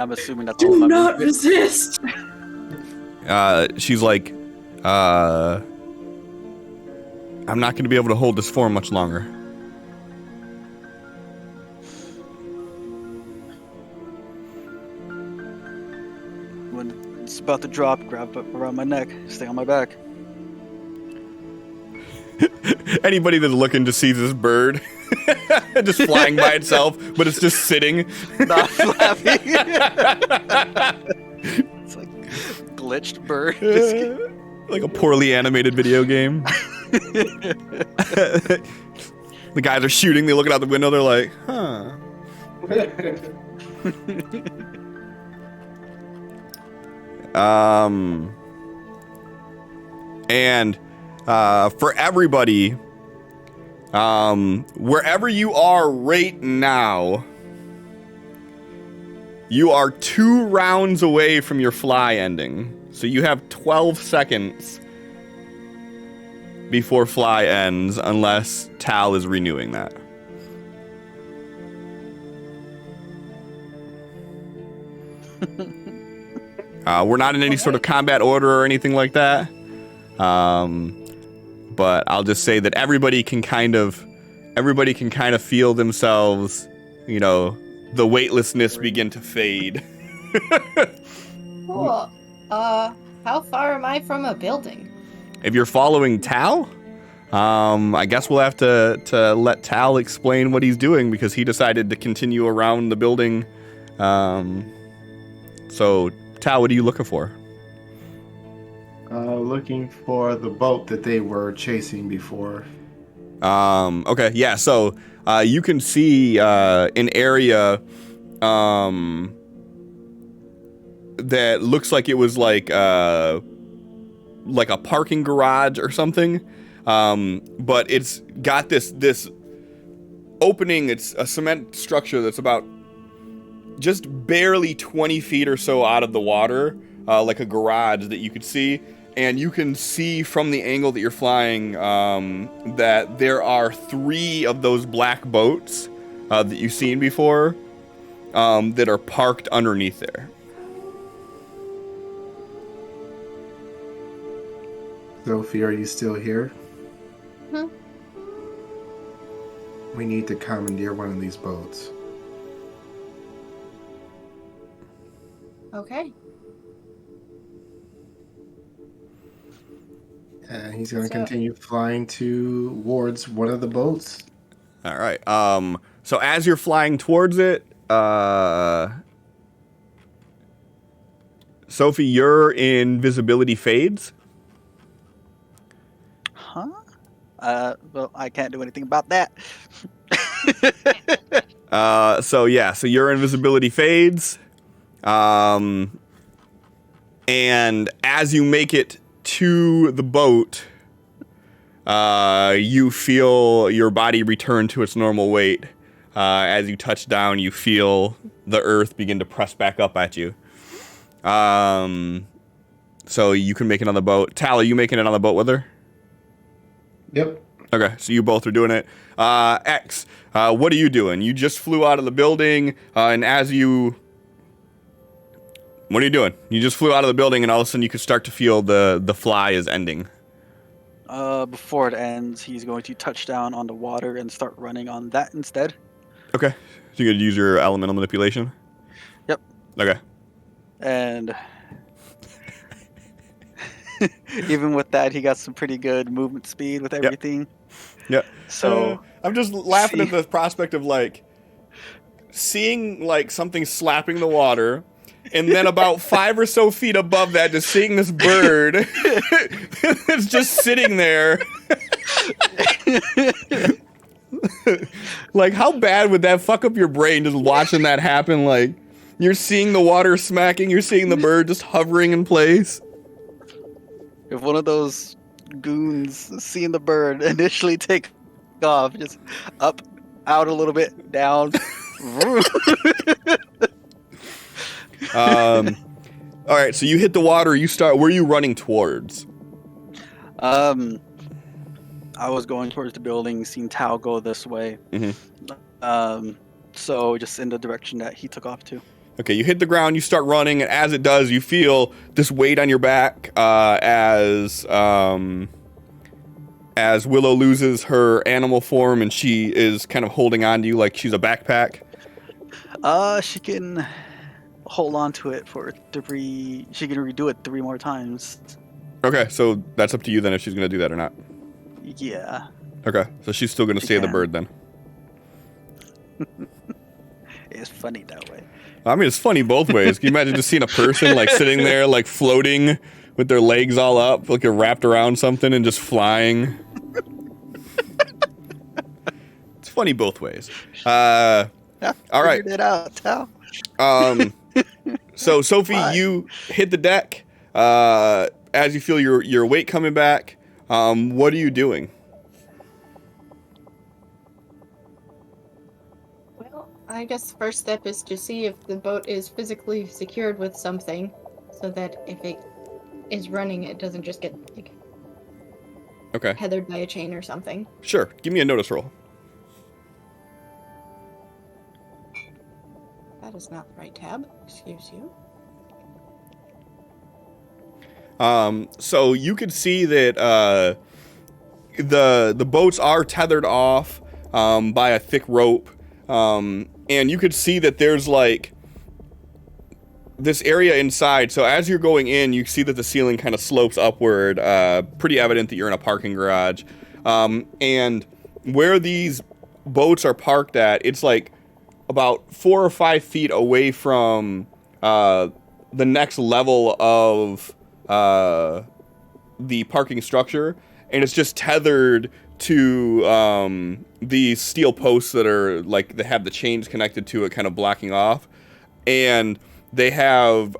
I'm assuming that's all Do my not movement. resist! She's like, I'm not going to be able to hold this form much longer. When it's about to drop, grab up around my neck, stay on my back. Anybody that's looking to see this bird just flying by itself, but it's just sitting. Not flapping. It's like glitched bird. Just Like a poorly animated video game. The guys are shooting, they look out the window, they're like, huh. And for everybody, wherever you are right now, you are 2 rounds away from your fly ending. So you have 12 seconds before fly ends, unless Tal is renewing that. We're not in any sort of combat order or anything like that. But I'll just say that everybody can kind of feel themselves, the weightlessness begin to fade. Cool. How far am I from a building? if you're following Tal, I guess we'll have to let Tal explain what he's doing because he decided to continue around the building. So, Tal, what are you looking for? Looking for the boat that they were chasing before. Okay, yeah, so you can see an area that looks like it was like a parking garage or something, but it's got this opening. It's a cement structure that's about just barely 20 feet or so out of the water, like a garage that you could see. And you can see from the angle that you're flying that there are 3 of those black boats that you've seen before that are parked underneath there. Sophie, are you still here? Hmm? We need to commandeer one of these boats. Okay. And he's going to So- continue flying towards one of the boats. All right. So as you're flying towards it, Sophie, your invisibility fades. Huh? Well, I can't do anything about that. So your invisibility fades. And as you make it to the boat, you feel your body return to its normal weight. As you touch down, you feel the earth begin to press back up at you. So you can make it on the boat. Tal, are you making it on the boat with her? Yep. Okay, so you both are doing it. X, what are you doing? You just flew out of the building, and as you... What are you doing? You just flew out of the building, and all of a sudden you can start to feel the fly is ending. Before it ends, he's going to touch down on the water and start running on that instead. Okay, so you're going to use your elemental manipulation? Yep. Okay. And even with that, he got some pretty good movement speed with everything. Yeah. So I'm just laughing at the prospect of like seeing like something slapping the water, and then about 5 or so feet above that, just seeing this bird it's just sitting there. Like, how bad would that fuck up your brain just watching that happen? Like, you're seeing the water smacking, you're seeing the bird just hovering in place. if one of those goons seeing the bird initially take off, just up, out a little bit, down. All right, so you hit the water. You start. Where are you running towards? I was going towards the building, seeing Tao go this way. So just in the direction that he took off to. Okay, you hit the ground. You start running, and as it does, you feel this weight on your back as Willow loses her animal form, and she is kind of holding on to you like she's a backpack. She can hold on to it for 3. She can redo it 3 more times. Okay, so that's up to you then if she's going to do that or not. Yeah. Okay, so she's still going to She stay the can. bird then. It's funny that way. I mean, it's funny both ways. Can you imagine just seeing a person like sitting there, like floating with their legs all up, like they're wrapped around something and just flying? It's funny both ways. All right. Figured it out, Tao. So Sophie, Why? you hit the deck. As you feel your weight coming back, what are you doing? Well, I guess the first step is to see if the boat is physically secured with something, so that if it is running, it doesn't just get like Okay, tethered by a chain or something. sure. Give me a notice roll. That is not the right tab. Excuse you. So you could see that the boats are tethered off by a thick rope, and you could see that there's like this area inside. So as you're going in, you see that the ceiling kind of slopes upward. Pretty evident that you're in a parking garage. And where these boats are parked at, it's like about 4 or 5 feet away from the next level of the parking structure, and it's just tethered to these steel posts that are like, they have the chains connected to it, kind of blocking off, and they have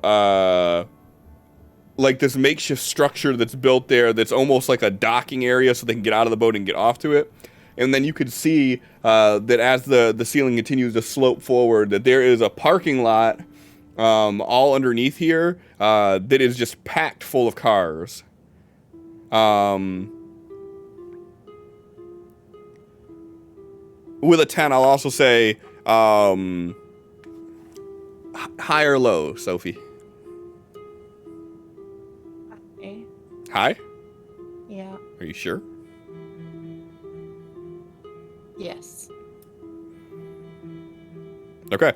like this makeshift structure that's built there that's almost like a docking area so they can get out of the boat and get off to it. And then you could see that as the ceiling continues to slope forward, that there is a parking lot all underneath here that is just packed full of cars. With a 10, I'll also say high or low, Sophie? Okay. High? Yeah. Are you sure? Yes. Okay.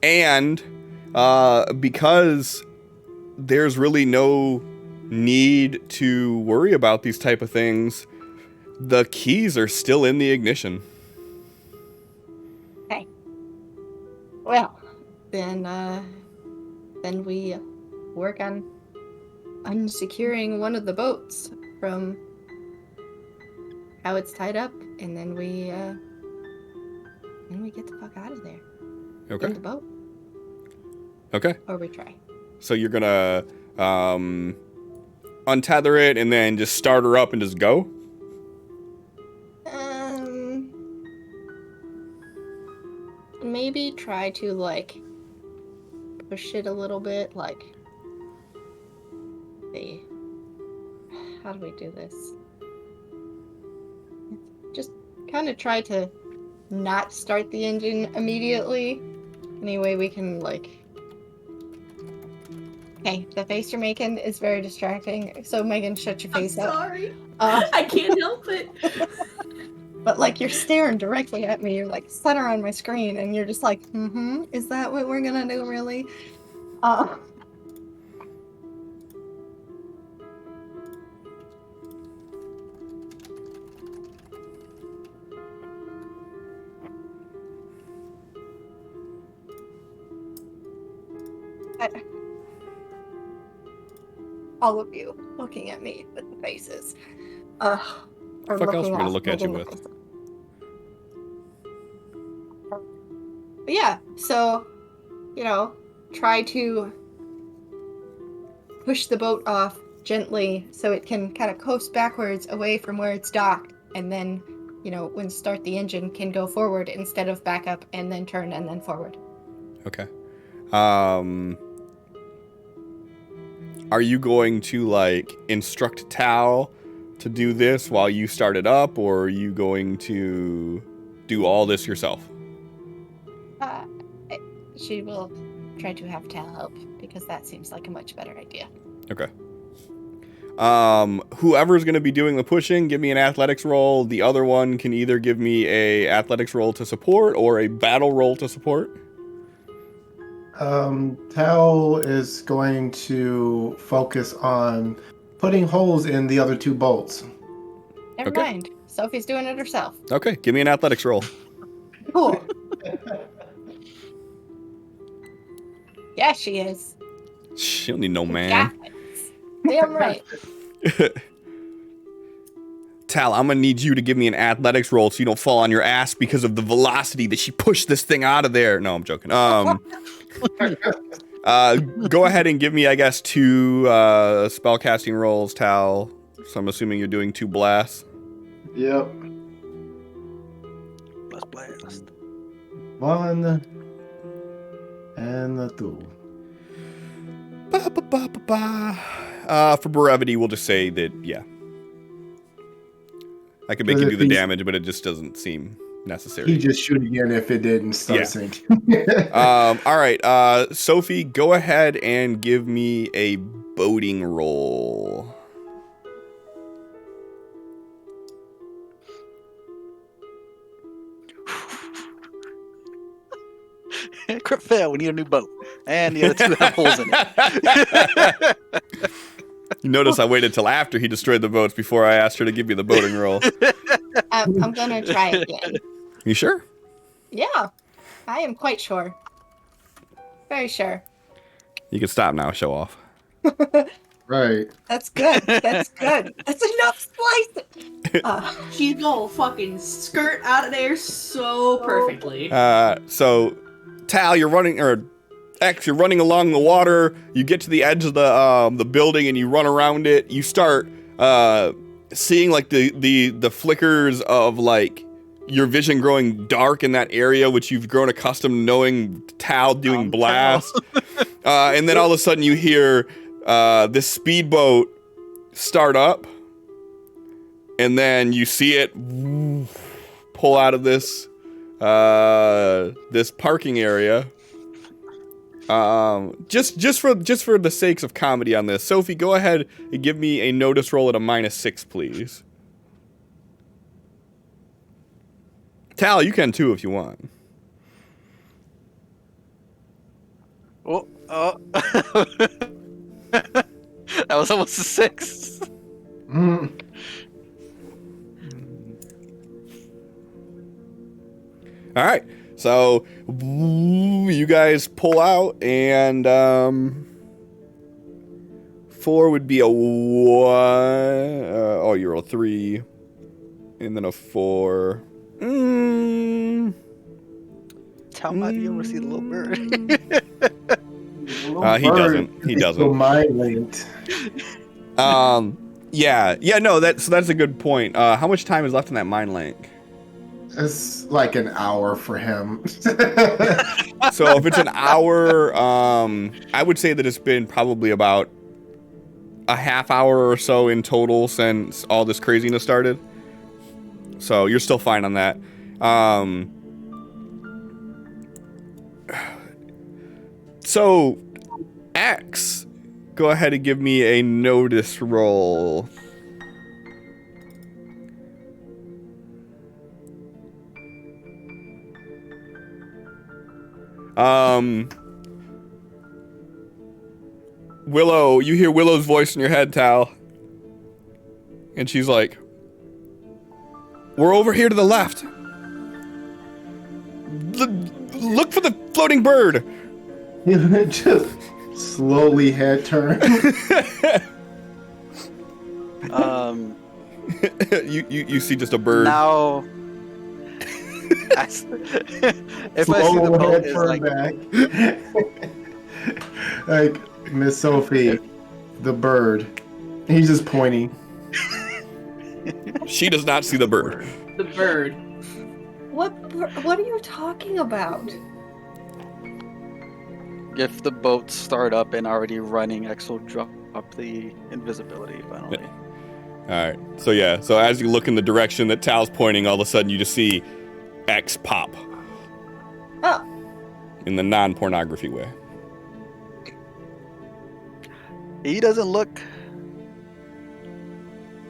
And because there's really no need to worry about these type of things, the keys are still in the ignition. Okay. Well, then we work on unsecuring one of the boats from how it's tied up, and then we get the fuck out of there. Okay. In the boat. Okay. Or we try. So you're gonna untether it and then just start her up and just go? Maybe try to, like, push it a little bit, like, see. How do we do this? Just kind of try to not start the engine immediately. Any way we can, like... Okay, the face you're making is very distracting, so Megan, shut your face up. Sorry. I can't help it. But, like, you're staring directly at me. You're, like, center on my screen, and you're just like, is that what we're gonna do, really? All of you looking at me with the faces. Or Fuck else we're gonna off, look at you making the with? faces. But yeah, so, you know, try to push the boat off gently so it can kind of coast backwards away from where it's docked, and then, you know, when start the engine can go forward instead of back up and then turn and then forward. Okay. Are you going to, like, instruct Tal to do this while you start it up, or are you going to do all this yourself? She will try to have Tal help, because that seems like a much better idea. Okay. Whoever's going to be doing the pushing, give me an athletics roll. The other one can either give me a athletics roll to support or a battle roll to support. Tal is going to focus on putting holes in the other 2 bolts. Never Okay. mind. Sophie's doing it herself. Okay, give me an athletics roll. Cool. Yeah, she is. She don't need no man. Yeah. Damn right. Tal, I'm gonna need you to give me an athletics roll so you don't fall on your ass because of the velocity that she pushed this thing out of there. No, I'm joking. Go ahead and give me, I guess, 2 spellcasting rolls, Tal. So I'm assuming you're doing 2 blasts. Yep. Let's blast. 1 and 2. For brevity, we'll just say that, yeah. I could make you do the damage, but it just doesn't seem necessary. He just shoot again if it didn't start sinking. All right, Sophie, go ahead and give me a boating roll. Crit fail. We need a new boat, and the other two have holes in it. You notice I waited till after he destroyed the boats before I asked her to give me the boating roll. I'm gonna try again. You sure? Yeah, I am quite sure. Very sure. You can stop now, show off. Right. That's good. That's good. That's enough slice. She's gonna fucking skirt out of there so perfectly. So, Tal, you're running, or X, you're running along the water. You get to the edge of the building and you run around it. You start seeing like the flickers of like your vision growing dark in that area, which you've grown accustomed to knowing Tal doing blast. And then all of a sudden you hear this speedboat start up, and then you see it pull out of this this parking area. Just for the sakes of comedy on this, Sophie, go ahead and give me a notice roll at a -6, please. Tal, you can too if you want. Oh. That was almost a 6. Mm. All right, so you guys pull out, and 4 would be a 1. You roll 3, and then a 4. Tell might be able to see the little bird. He doesn't. He doesn't. So mind linked. Yeah. No, that's a good point. How much time is left in that mind link? It's like an hour for him. So if it's an hour, I would say that it's been probably about a half hour or so in total since all this craziness started. So you're still fine on that. So X, go ahead and give me a notice roll. Willow, you hear Willow's voice in your head, Tal. And she's like, "We're over here to the left. Look for the floating bird." Just slowly head turn. You see just a bird. Now, if I see the boat head is turn like, back. Like Miss Sophie, the bird. He's just pointing. She does not see the bird. The bird. What are you talking about? if the boats start up and already running, X will drop the invisibility finally. Yeah. All right. So yeah. So as you look in the direction that Tal's pointing, all of a sudden you just see X pop. Oh. In the non-pornography way. He doesn't look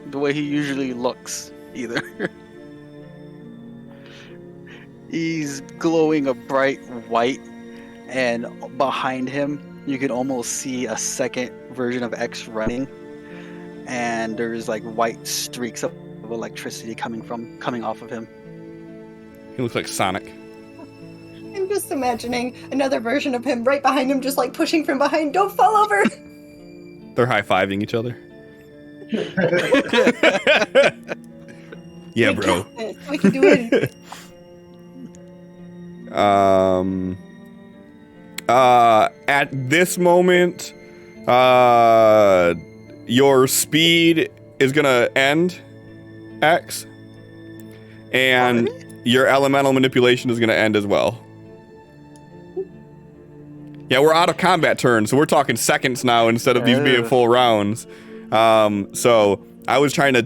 the way he usually looks either. He's glowing a bright white, and behind him you can almost see a second version of X running, and there's like white streaks of electricity coming off of him. He looks like Sonic. I'm just imagining another version of him right behind him, just like pushing from behind. Don't fall over! They're high-fiving each other. Yeah, We bro. got this. We can do it. At this moment, your speed is gonna end, X, and your elemental manipulation is gonna end as well. Yeah, we're out of combat turns, so we're talking seconds now instead of these being full rounds. So I was trying to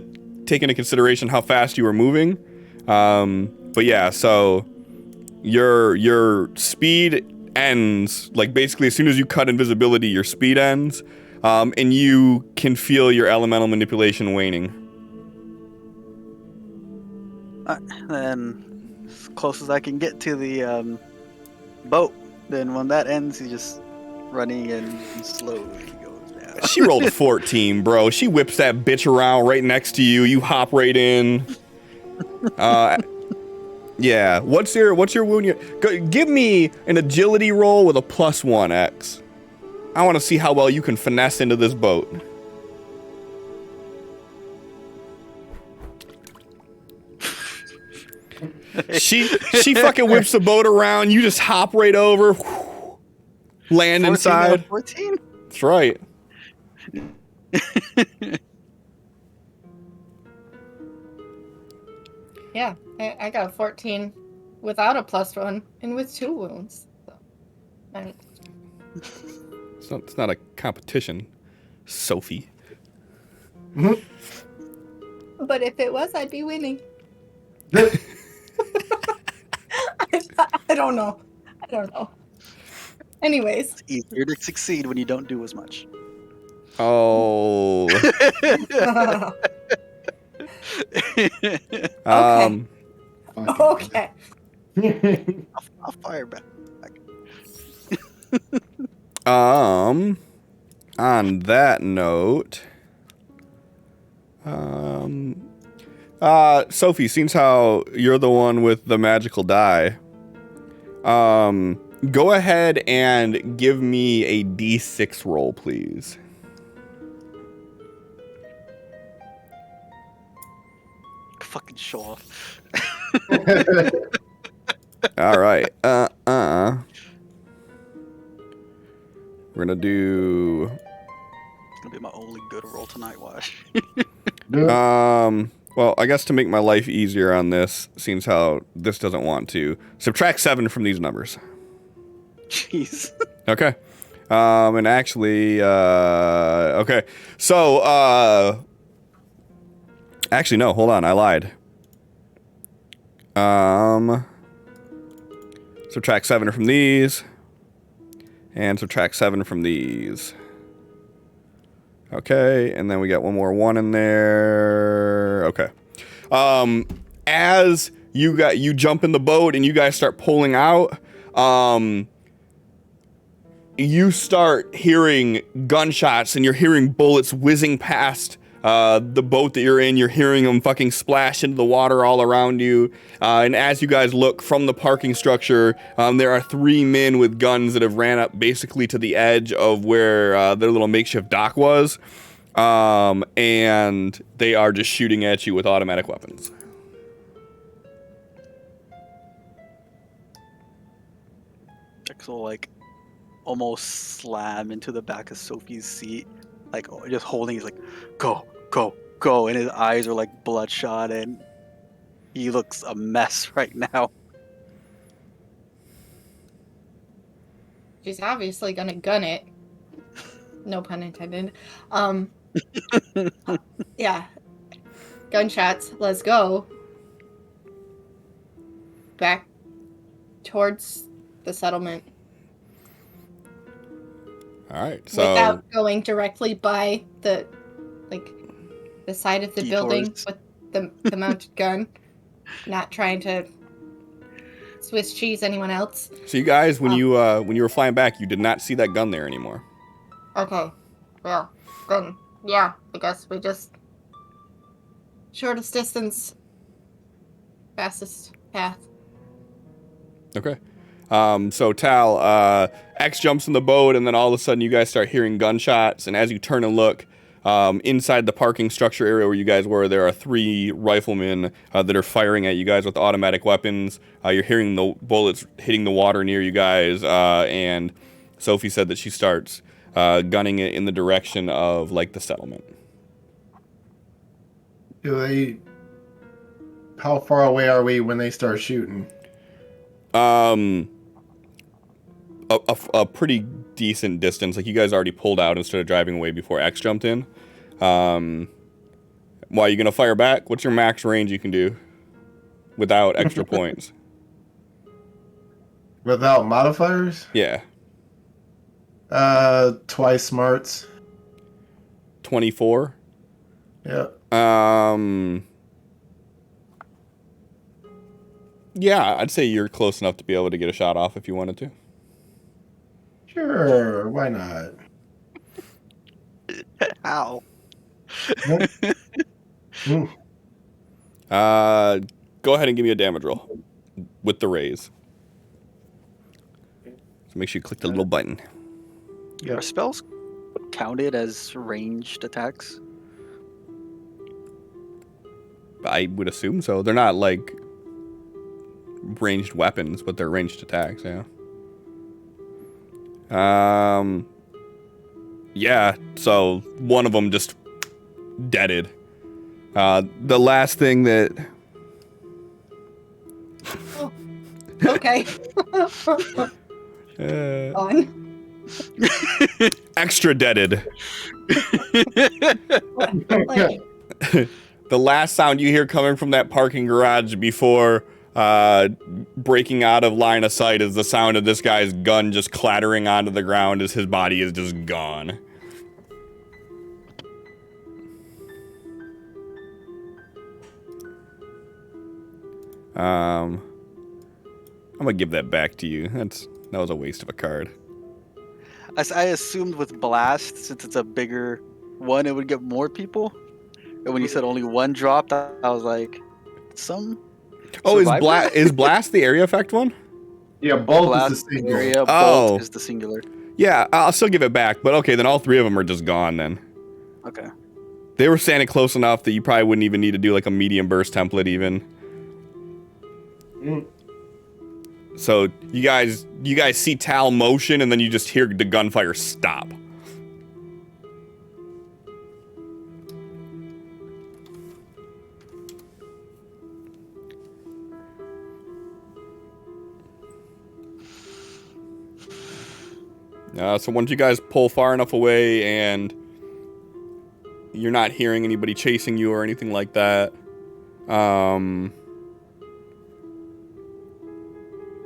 take into consideration how fast you were moving. But yeah, so your speed ends, like basically as soon as you cut invisibility, your speed ends, and you can feel your elemental manipulation waning. Then, as close as I can get to the boat, Then when that ends, he's just running and slowly goes down. She rolled a 14, bro. She whips that bitch around right next to you. You hop right in. Yeah. What's your wound? Give me an agility roll with a +1, X. I want to see how well you can finesse into this boat. She fucking whips the boat around. You just hop right over, land 14 inside. 14? That's right. Yeah, I got a 14 without a +1 and with 2 wounds. So, It's not a competition, Sophie. but if it was, I'd be winning. I don't know. Anyways. It's easier to succeed when you don't do as much. Oh. Okay. I'll fire back. On that note, Sophie, seems how you're the one with the magical die, go ahead and give me a D6 roll, please. Fucking show off. All right. We're gonna do. It's gonna be my only good roll tonight, Wash. Well, I guess to make my life easier on this, seems how this doesn't want to subtract 7 from these numbers. Jeez. Okay. And actually, okay. So, actually, no, hold on. I lied. Subtract 7 from these. And subtract 7 from these. Okay, and then we got one more 1 in there. Okay. As you jump in the boat and you guys start pulling out, you start hearing gunshots and you're hearing bullets whizzing past the boat that you're in. You're hearing them fucking splash into the water all around you. And as you guys look from the parking structure, there are 3 men with guns that have ran up basically to the edge of where their little makeshift dock was. And they are just shooting at you with automatic weapons. Axel, like, almost slam into the back of Sophie's seat, like, just holding. He's like, go, go, go, and his eyes are like bloodshot, and he looks a mess right now. She's obviously gonna gun it. No pun intended. Yeah. Gunshots. Let's go. Back towards the settlement. All right. So without going directly by the side of the building with the mounted gun. Not trying to Swiss cheese anyone else. So you guys, when you were flying back, you did not see that gun there anymore. Okay. Well, then, yeah, I guess we just... Shortest distance, fastest path. Okay. So Tal, X jumps in the boat, and then all of a sudden you guys start hearing gunshots, and as you turn and look, inside the parking structure area where you guys were, there are 3 riflemen that are firing at you guys with automatic weapons. You're hearing the bullets hitting the water near you guys, and Sophie said that she starts gunning it in the direction of, like, the settlement. How far away are we when they start shooting? A pretty decent distance. Like, you guys already pulled out and started driving away before X jumped in. Why, are you gonna fire back? What's your max range you can do without extra points? Without modifiers? Yeah. Twice smarts. 24? Yeah. Yeah, I'd say you're close enough to be able to get a shot off if you wanted to. Sure, why not? How? Mm. Go ahead and give me a damage roll with the raise. So make sure you click the little button. Yep. Are spells counted as ranged attacks? I would assume so. They're not like ranged weapons, but they're ranged attacks, yeah. Yeah, so one of them just deaded. The last thing that... Oh, okay. Fine. Extra deaded. Like, The last sound you hear coming from that parking garage before breaking out of line of sight is the sound of this guy's gun just clattering onto the ground as his body is just gone. I'm gonna give that back to you. That was a waste of a card. I assumed with blast, since it's a bigger one, it would get more people. And when you said only one dropped, I was like, some. Oh, survivor? is blast the area effect one? Yeah, both Blast is the single. area, Oh. bolt is the singular. Yeah, I'll still give it back, but okay, then all three of them are just gone then. Okay. They were standing close enough that you probably wouldn't even need to do like a medium burst template even. Mm. So you guys see Tal motion and then you just hear the gunfire stop. So once you guys pull far enough away and you're not hearing anybody chasing you or anything like that, do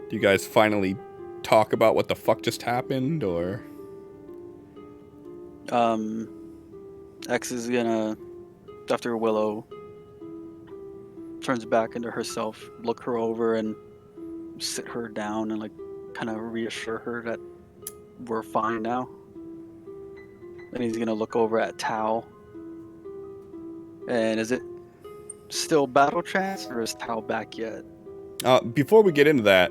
you guys finally talk about what the fuck just happened, or? X is gonna, after Willow turns back into herself, look her over and sit her down and like kind of reassure her that we're fine now. Then he's gonna look over at Tao. And is it still battle trance or is Tao back yet? Before we get into that,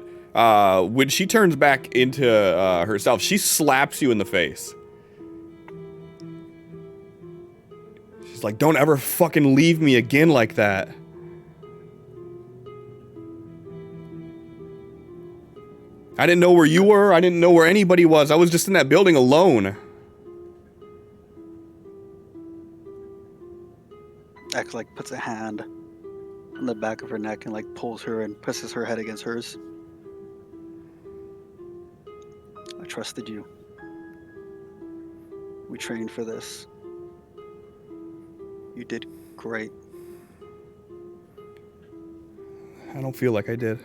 when she turns back into herself, she slaps you in the face. She's like, "Don't ever fucking leave me again like that." I didn't know where you were. I didn't know where anybody was. I was just in that building alone. X like puts a hand on the back of her neck and like pulls her and presses her head against hers. I trusted you. We trained for this. You did great. I don't feel like I did.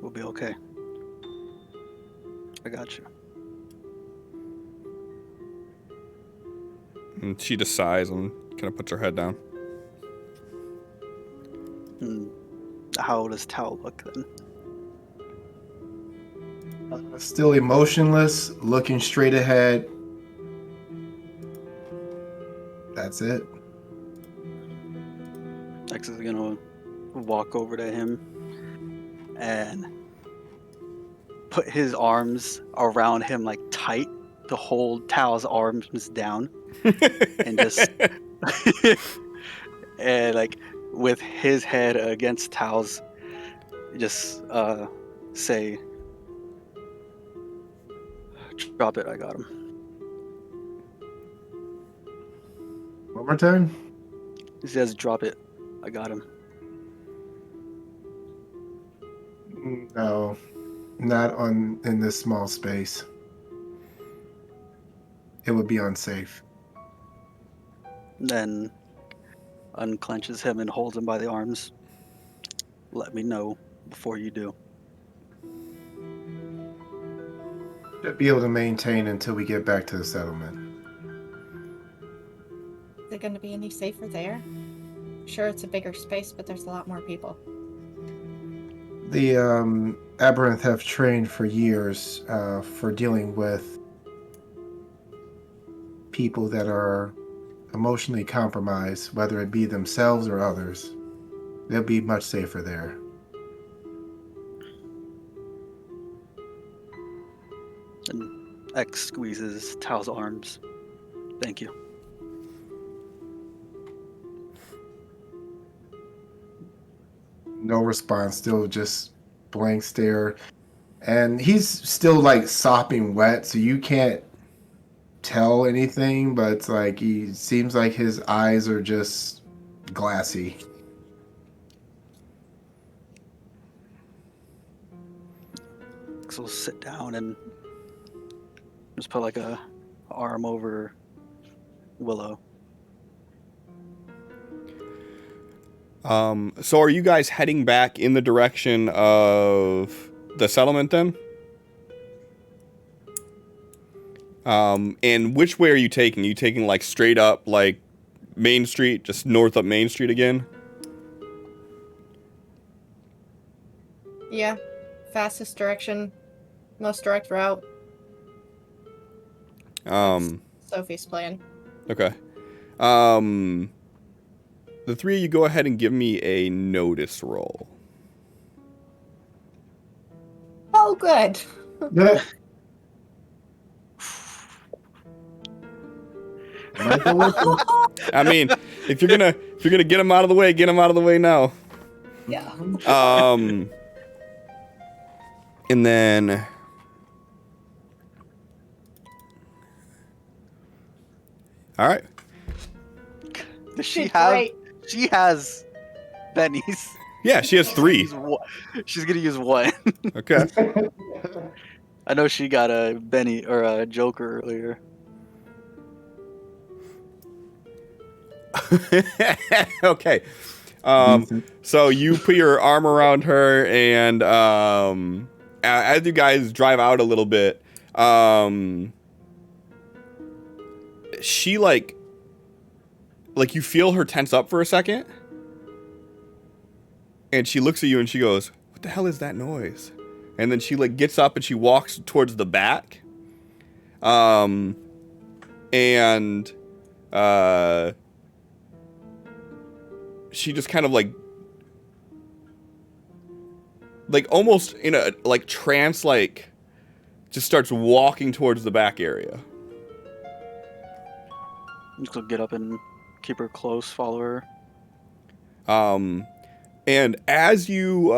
We'll be okay. I got you. And she just sighs and kind of puts her head down. How does Tao look then? Still emotionless, looking straight ahead. That's it. X is gonna walk over to him and put his arms around him like tight to hold Tao's arms down and just and like with his head against Tao's, just say, "Drop it, I got him." One more time. He says, "Drop it, I got him." No, not in this small space. It would be unsafe. Then unclenches him and holds him by the arms. Let me know before you do. Should be able to maintain until we get back to the settlement. is it going to be any safer there? Sure, it's a bigger space, but there's a lot more people. The Aberranth have trained for years for dealing with people that are emotionally compromised, whether it be themselves or others. They'll be much safer there. And X squeezes Tao's arms. Thank you. No response, still just blank stare. And he's still like sopping wet, so you can't tell anything, but it's like he seems like his eyes are just glassy. So we'll sit down and just put like a arm over Willow. So are you guys heading back in the direction of the settlement then? And which way are you taking? Are you taking like straight up like Main Street, just north up Main Street again? Yeah. Fastest direction. Most direct route. Sophie's plan. Okay. The three of you go ahead and give me a notice roll. Oh, good. Yeah. Michael, I mean, if you're gonna get them out of the way, get them out of the way now. Yeah. And then all right. Does she She's have? great. She has bennies. Yeah, she has 3. She's gonna use one. Okay. I know she got a Benny or a Joker earlier. Okay. So you put your arm around her, and as you guys drive out a little bit, she like you feel her tense up for a second, and she looks at you and she goes, "What the hell is that noise?" And then she like gets up and she walks towards the back, and she just kind of like almost in a like trance, like just starts walking towards the back area. I'm just gonna get up and keep her close, follow her. And as you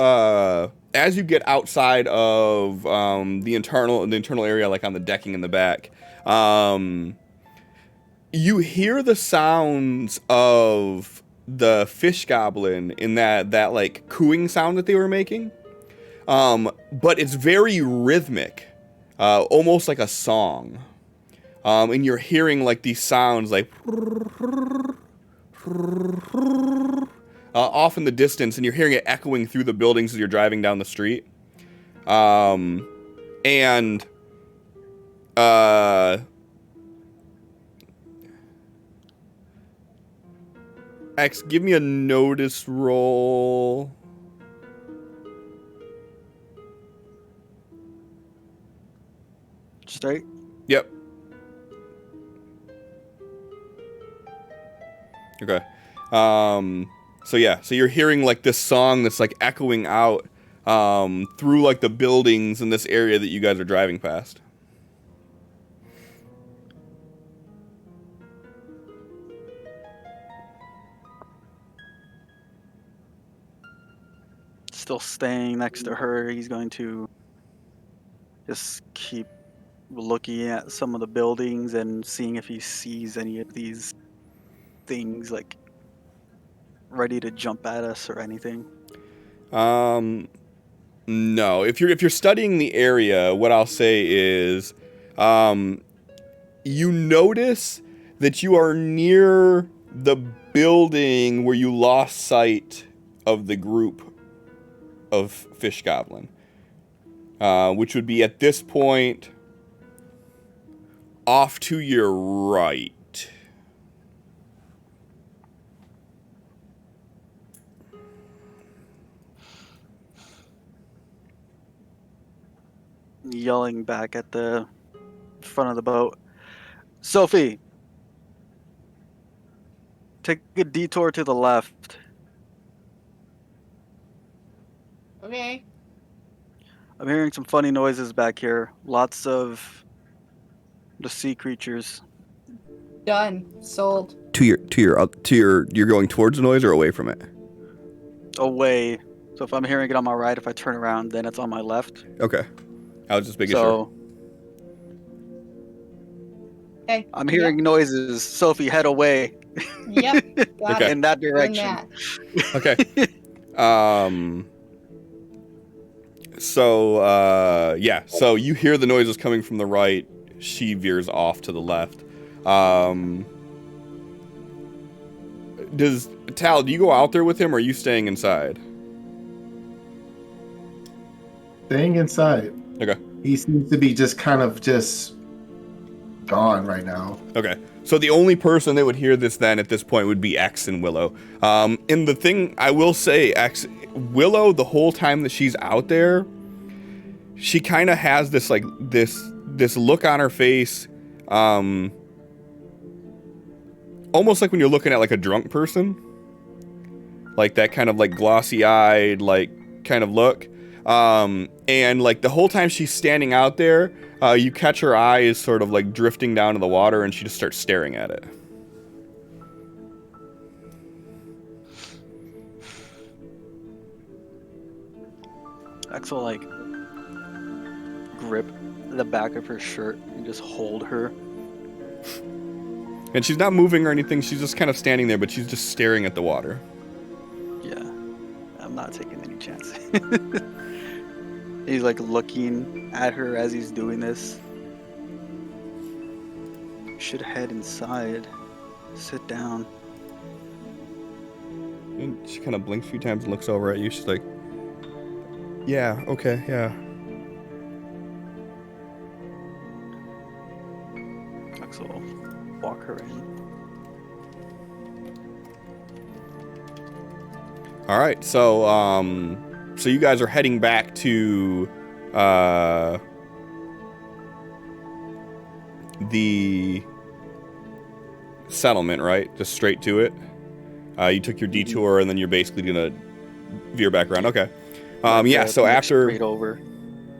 get outside of the internal area, like on the decking in the back, you hear the sounds of the fish goblin in that like cooing sound that they were making, but it's very rhythmic, almost like a song, and you're hearing like these sounds like off in the distance, and you're hearing it echoing through the buildings as you're driving down the street. And X, give me a notice roll. Straight. Yep. Okay. So yeah, so you're hearing like this song that's like echoing out through like the buildings in this area that you guys are driving past. Still staying next to her, he's going to just keep looking at some of the buildings and seeing if he sees any of these things like ready to jump at us or anything. No. If you're studying the area, what I'll say is you notice that you are near the building where you lost sight of the group of fish goblin, which would be at this point off to your right. yelling back at the front of the boat. Sophie, take a detour to the left. Okay. I'm hearing some funny noises back here. Lots of the sea creatures. Done. Sold. You're going towards the noise or away from it? Away. So if I'm hearing it on my right, if I turn around, then it's on my left. Okay. I was just making sure. Okay. I'm hearing noises. Sophie, head away. Yep. Got Okay. it. In that Doing direction. that. Okay. So yeah. So you hear the noises coming from the right. She veers off to the left. Do you go out there with him, or are you staying inside? Staying inside. Okay. He seems to be just kind of just gone right now. Okay. So the only person that would hear this then at this point would be X and Willow. And the thing I will say, Willow, the whole time that she's out there, she kind of has this like this look on her face, almost like when you're looking at like a drunk person, like that kind of like glossy-eyed like kind of look. And like the whole time she's standing out there, you catch her eyes sort of like drifting down to the water, and she just starts staring at it. Axel like grip the back of her shirt and just hold her. And she's not moving or anything. She's just kind of standing there, but she's just staring at the water. Yeah, I'm not taking any chances. He's like looking at her as he's doing this. You should head inside. Sit down. And she kind of blinks a few times and looks over at you. She's like, yeah, okay, yeah. Axel will walk her in. All right, so so you guys are heading back to the settlement, right? Just straight to it. You took your detour, and then you're basically gonna veer back around. Okay. Yeah. So after straight over.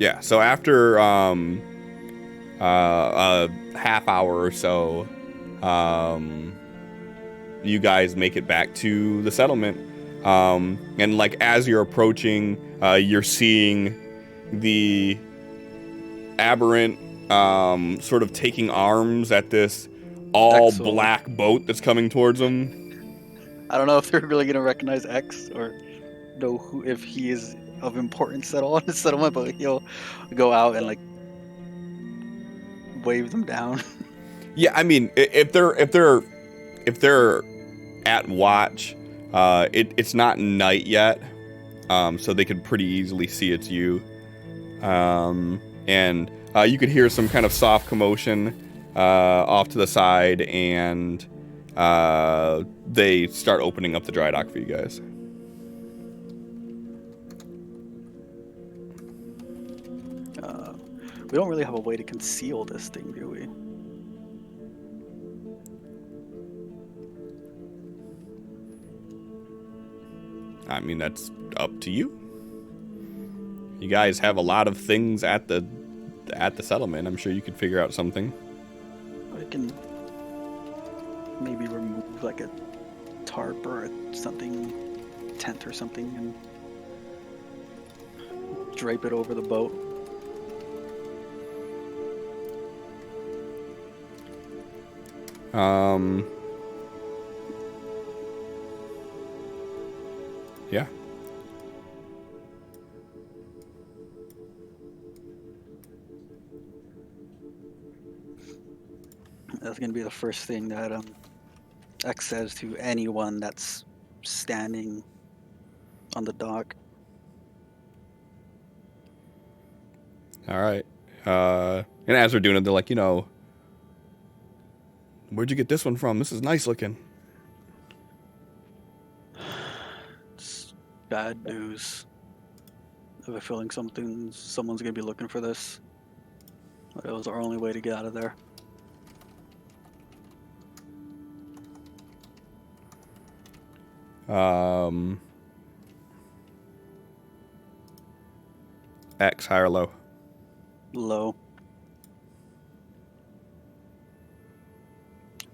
Yeah. So after a half hour or so, you guys make it back to the settlement. And like as you're approaching, you're seeing the aberrant sort of taking arms at this all Excellent. black boat that's coming towards them. I don't know if they're really gonna recognize X or know who, if he is of importance at all in the settlement, but he'll go out and like wave them down. Yeah, I mean, if they're at watch, it's not night yet, so they could pretty easily see it's you. And you could hear some kind of soft commotion off to the side, and they start opening up the dry dock for you guys. We don't really have a way to conceal this thing, do we? I mean, that's up to you. You guys have a lot of things at the settlement. I'm sure you could figure out something. I can maybe remove like a tarp or something, tent or something, and drape it over the boat. Yeah. That's gonna be the first thing that X says to anyone that's standing on the dock. All right. And as they're doing it, they're like, where'd you get this one from? This is nice looking. It's bad news. I have a feeling someone's gonna be looking for this. But it was our only way to get out of there. X, high or low? Low.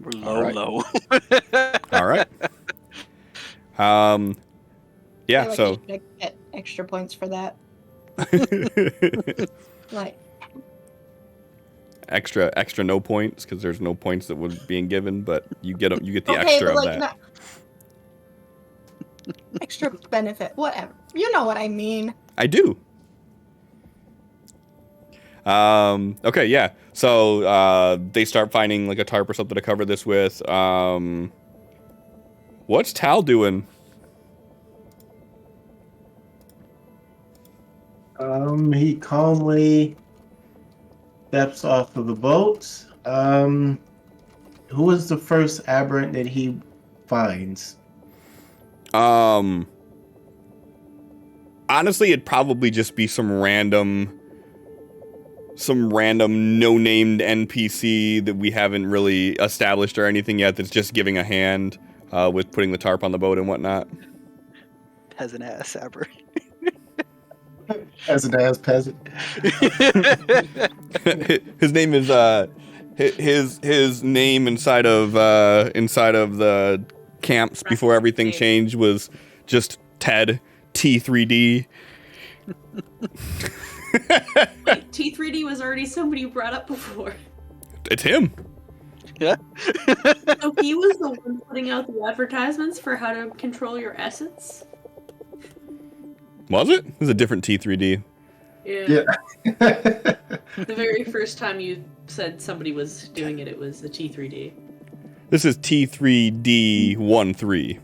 We're low, Alright. low. All right. I Yeah, feel like so you should get extra points for that. Like, extra no points because there's no points that were being given, but you get the okay, extra but of like that. not extra benefit, whatever. You know what I mean. I do. Okay, yeah. So they start finding like a tarp or something to cover this with. What's Tal doing? He calmly steps off of the boat. Who is the first aberrant that he finds? Honestly, it'd probably just be some random no-named NPC that we haven't really established or anything yet that's just giving a hand with putting the tarp on the boat and whatnot. Peasant ass aberrant. Peasant ass peasant. His name is his name inside of the camps before everything changed was just Ted T3D. Wait, T3D was already somebody you brought up before. It's him. Yeah. So he was the one putting out the advertisements for how to control your essence? Was it? It was a different T3D. Yeah. The very first time you said somebody was doing it, it was the T3D. This is T3D13.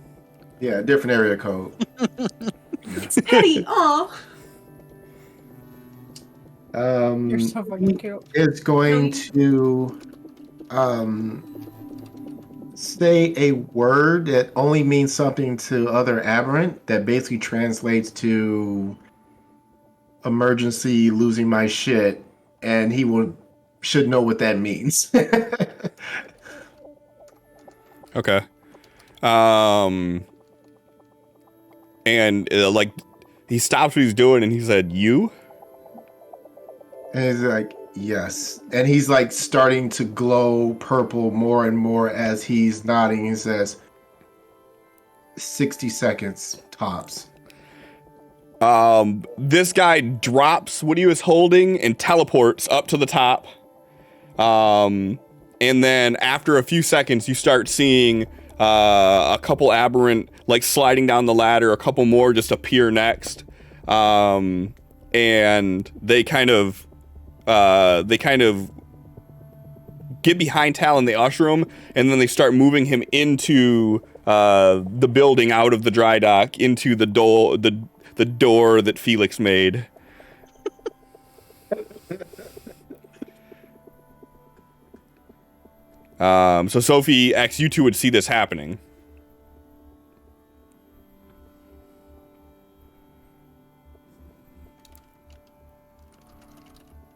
Yeah, different area code. It's Eddie! Aw! You're so fucking cute. It's going to say a word that only means something to other aberrant that basically translates to emergency, losing my shit, and he should know what that means. Okay. And like he stops what he's doing and he said, "You?" And he's like, yes. And he's like starting to glow purple more and more as he's nodding. He says, 60 seconds tops. This guy drops what he was holding and teleports up to the top. And then after a few seconds, you start seeing a couple aberrant like sliding down the ladder. A couple more just appear next. And they kind of get behind Tal and they usher him, and then they start moving him into the building out of the dry dock into the door that Felix made. So Sophie X, you two would see this happening.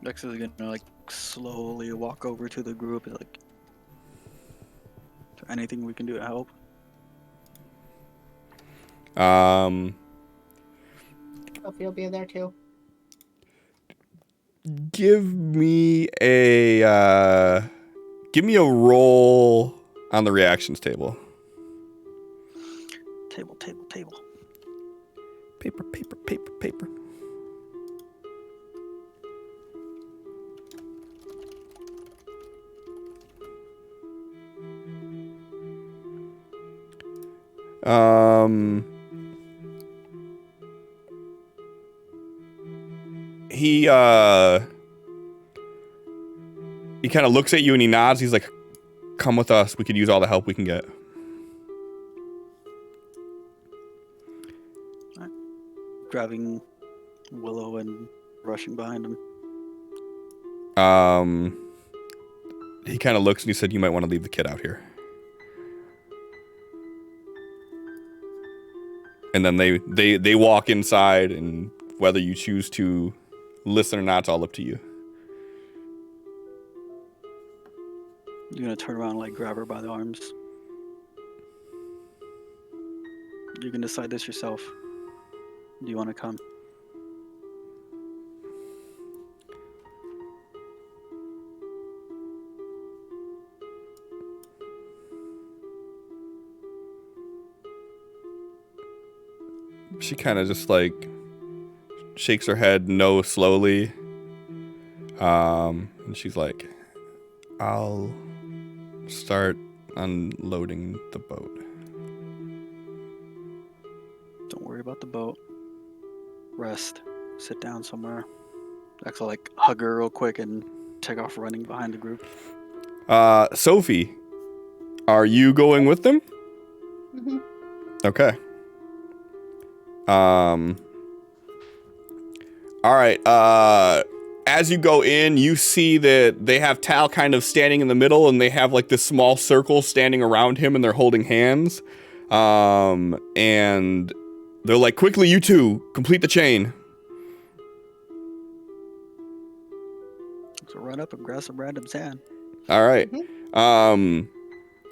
Dex is gonna like slowly walk over to the group and like, is there anything we can do to help? Sophie will be there too. Give me a roll on the reactions table. Table. Paper. He kind of looks at you and he nods. He's like, "Come with us. We could use all the help we can get." Grabbing Willow and rushing behind him. He kind of looks and he said, "You might want to leave the kid out here." And then they walk inside, and whether you choose to listen or not, it's all up to you. You're gonna turn around and like grab her by the arms. You can decide this yourself. Do you want to come? She kind of just like shakes her head no slowly. And she's like, I'll start unloading the boat. Don't worry about the boat. Rest. Sit down somewhere. Actually, like hug her real quick and take off running behind the group. Sophie, are you going with them? Mm-hmm. Okay. All right. As you go in, you see that they have Tal kind of standing in the middle, and they have like this small circle standing around him, and they're holding hands. And they're like, quickly, you two, complete the chain. So run up and grab some random sand. All right. I'm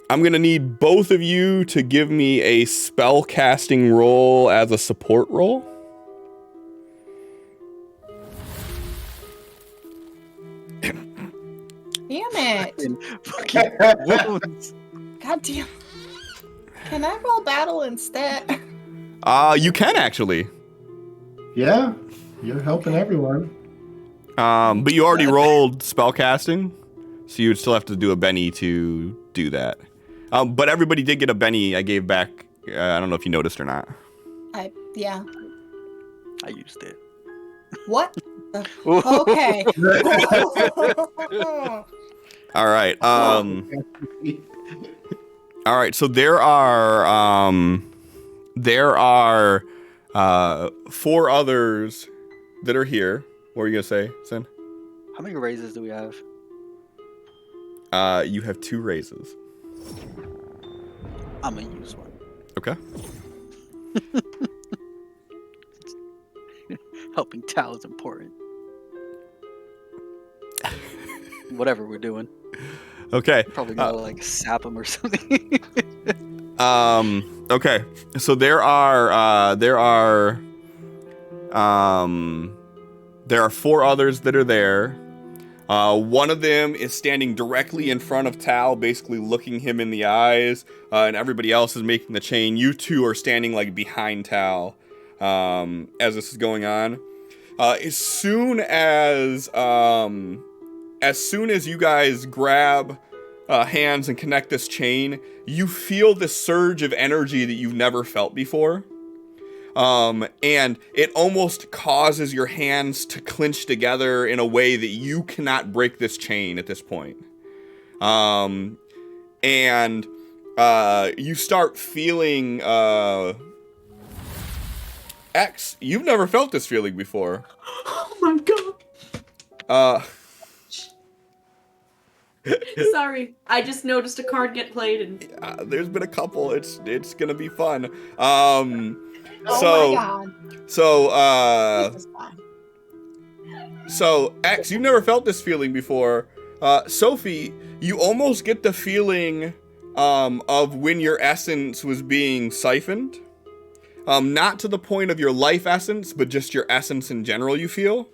going to need both of you to give me a spell casting roll as a support roll. Damn it! Fucking wounds. God damn. Can I roll battle instead? You can actually. Yeah, you're helping everyone. But you already rolled spell casting, so you would still have to do a Benny to do that. But everybody did get a Benny I gave back. I don't know if you noticed or not. Yeah. I used it. What? Okay. All right. All right. So there are 4 others that are here. What were you gonna say, Sin? How many raises do we have? You have 2 raises. I'm gonna use one. Okay. Helping Tal is important. Whatever we're doing. Okay. Probably gotta like sap him or something. Okay. So there are 4 others that are there. One of them is standing directly in front of Tal, basically looking him in the eyes, and everybody else is making the chain. You 2 are standing like behind Tal as this is going on. As soon as you guys grab hands and connect this chain, you feel this surge of energy that you've never felt before. And it almost causes your hands to clench together in a way that you cannot break this chain at this point. And you start feeling, X, you've never felt this feeling before. Oh my god. Sorry, I just noticed a card get played and There's been a couple. It's gonna be fun. Oh my god. This is fun. So, X, you've never felt this feeling before. Sophie, you almost get the feeling of when your essence was being siphoned. Not to the point of your life essence, but just your essence in general, you feel.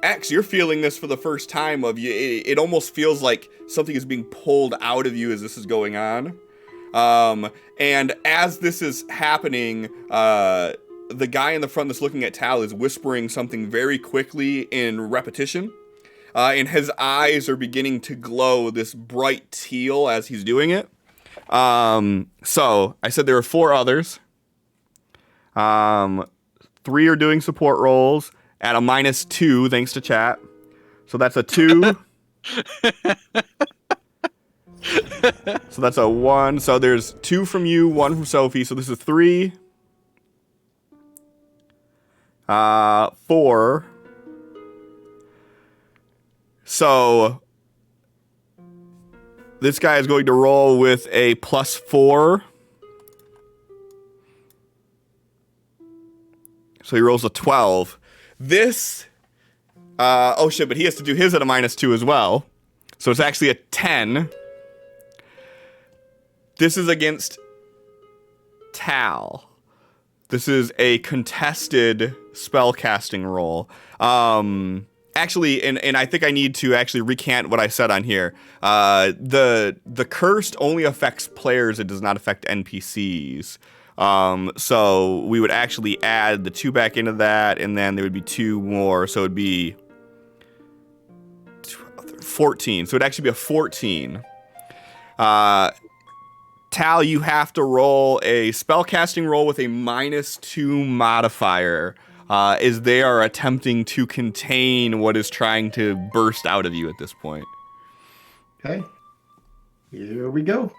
X, you're feeling this for the first time of you. It almost feels like something is being pulled out of you as this is going on. And as this is happening, the guy in the front that's looking at Tal is whispering something very quickly in repetition. And his eyes are beginning to glow this bright teal as he's doing it. So I said there are 4 others. 3 are doing support rolls at a -2 thanks to chat. So that's a 2. So that's a 1. So there's 2 from you, 1 from Sophie. So this is 3. 4. So this guy is going to roll with a +4. So he rolls a 12. This, oh shit, but he has to do his at a -2 as well. So it's actually a 10. This is against Tal. This is a contested spellcasting roll. Actually, and I think I need to actually recant what I said on here. The cursed only affects players; it does not affect NPCs. So we would actually add the 2 back into that, and then there would be 2 more, so it would be 14. So it'd actually be a 14. Tal, you have to roll a spellcasting roll with a -2 modifier, as they are attempting to contain what is trying to burst out of you at this point. Okay. Here we go.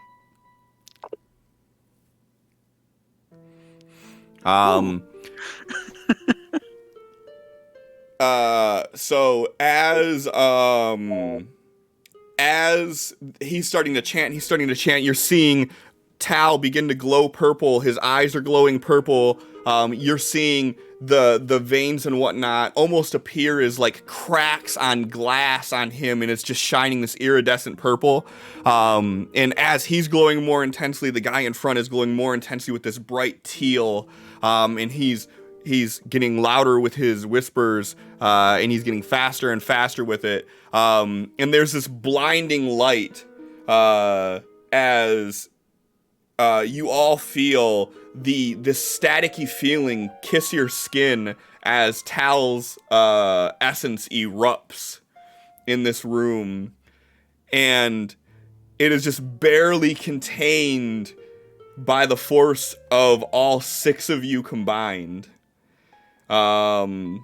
So as he's starting to chant, you're seeing Tal begin to glow purple. His eyes are glowing purple. You're seeing the veins and whatnot almost appear as like cracks on glass on him, and it's just shining this iridescent purple. And as he's glowing more intensely, the guy in front is glowing more intensely with this bright teal. And he's getting louder with his whispers, and he's getting faster and faster with it. And there's this blinding light as you all feel this staticky feeling kiss your skin as Tal's essence erupts in this room, and it is just barely contained by the force of all 6 of you combined. And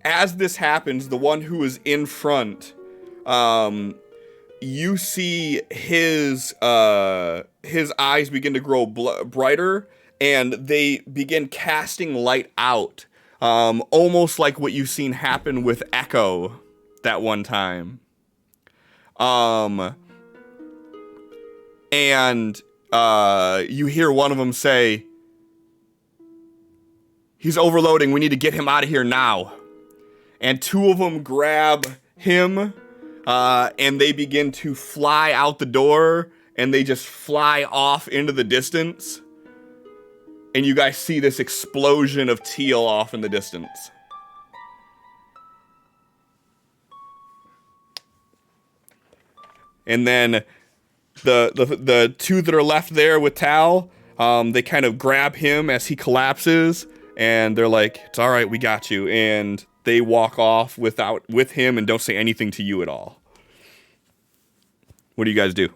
as this happens, the one who is in front, you see his eyes begin to grow brighter, and they begin casting light out, almost like what you've seen happen with Echo that one time. And you hear one of them say, "He's overloading. We need to get him out of here now." And 2 of them grab him, and they begin to fly out the door, and they just fly off into the distance. And you guys see this explosion of teal off in the distance. And then the 2 that are left there with Tal, they kind of grab him as he collapses, and they're like, "It's all right, we got you." And they walk off with him and don't say anything to you at all. What do you guys do?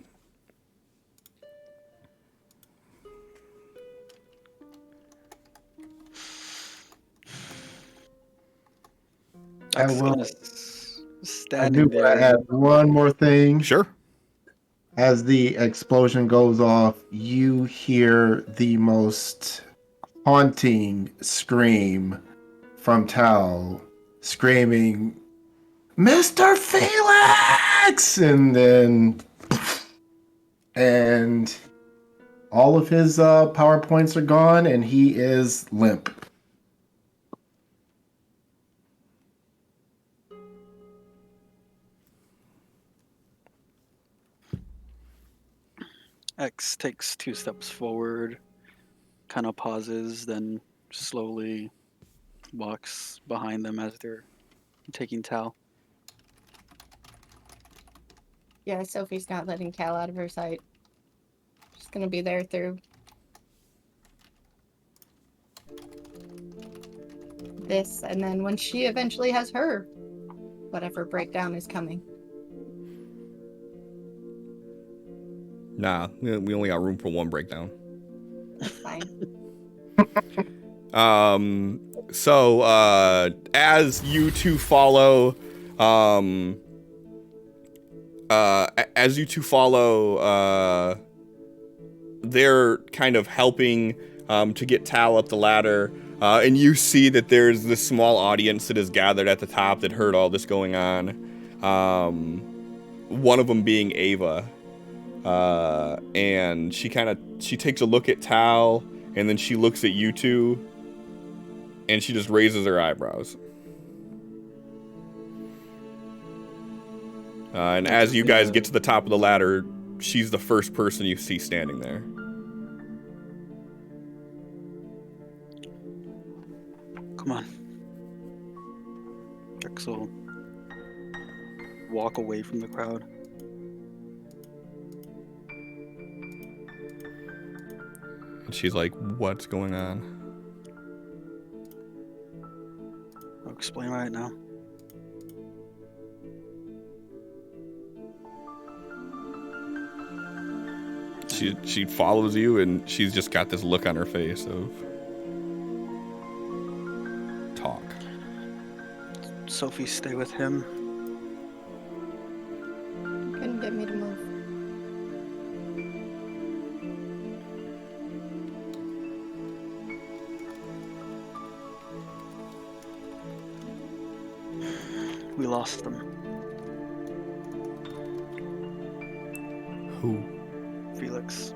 I will. I Standing knew I there. had one more thing. Sure. As the explosion goes off, you hear the most haunting scream from Tal, screaming, "Mr. Felix!" And all of his power points are gone, and he is limp. X takes 2 steps forward, kind of pauses, then slowly walks behind them as they're taking Tal. Yeah, Sophie's not letting Tal out of her sight. She's gonna be there through this, and then when she eventually has her, whatever breakdown is coming. Nah, we only got room for 1 breakdown. That's fine. So as you 2 follow, they're kind of helping to get Tal up the ladder, and you see that there's this small audience that is gathered at the top that heard all this going on. One of them being Ava, and she takes a look at Tal, and then she looks at you 2, and she just raises her eyebrows. And as you guys get to the top of the ladder, she's the first person you see standing there. Come on. Rex will walk away from the crowd. And she's like, what's going on? I'll explain right now. She follows you, and she's just got this look on her face of talk. Sophie, stay with him. Couldn't get me to move. We lost them. Who? Felix.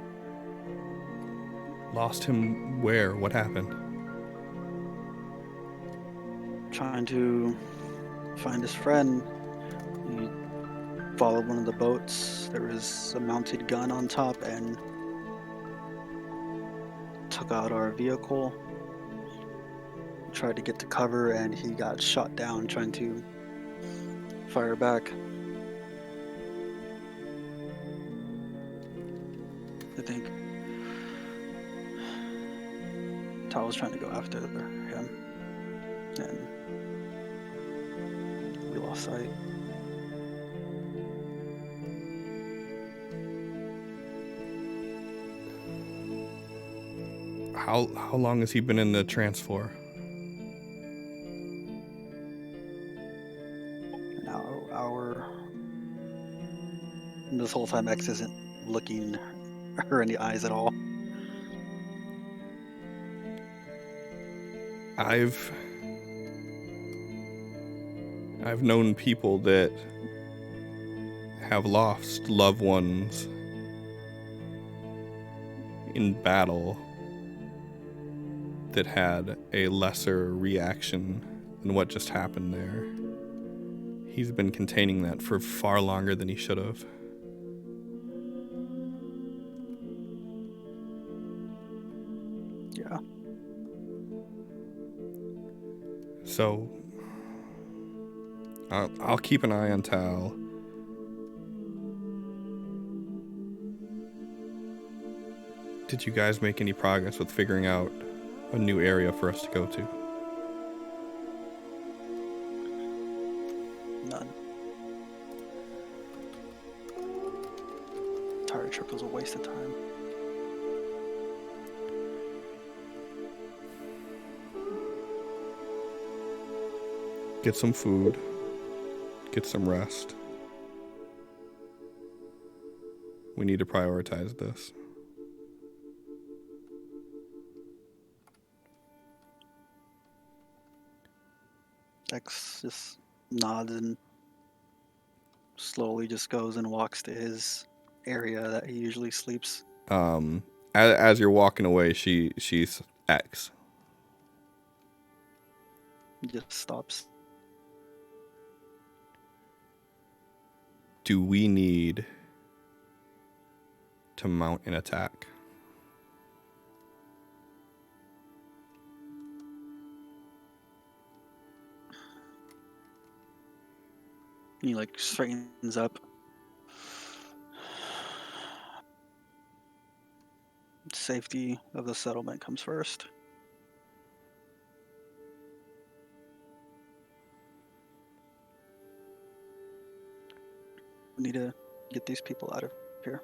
Lost him where? What happened? Trying to find his friend. He followed one of the boats. There was a mounted gun on top and took out our vehicle. Tried to get to cover and he got shot down trying to fire back. I think Tal was trying to go after him and we lost sight. How long has he been in the trance for? An hour. And this whole time X isn't looking her in the eyes at all. I've known people that have lost loved ones in battle that had a lesser reaction than what just happened there. He's been containing that for far longer than he should have. Yeah. So I'll keep an eye on Tal. Did you guys make any progress with figuring out a new area for us to go to? None. Entire trip was a waste of time. Get some food. Get some rest. We need to prioritize this. X just nods and slowly just goes and walks to his area that he usually sleeps. As you're walking away, she's X. He just stops. Do we need to mount an attack? He like straightens up. Safety of the settlement comes first. We need to get these people out of here.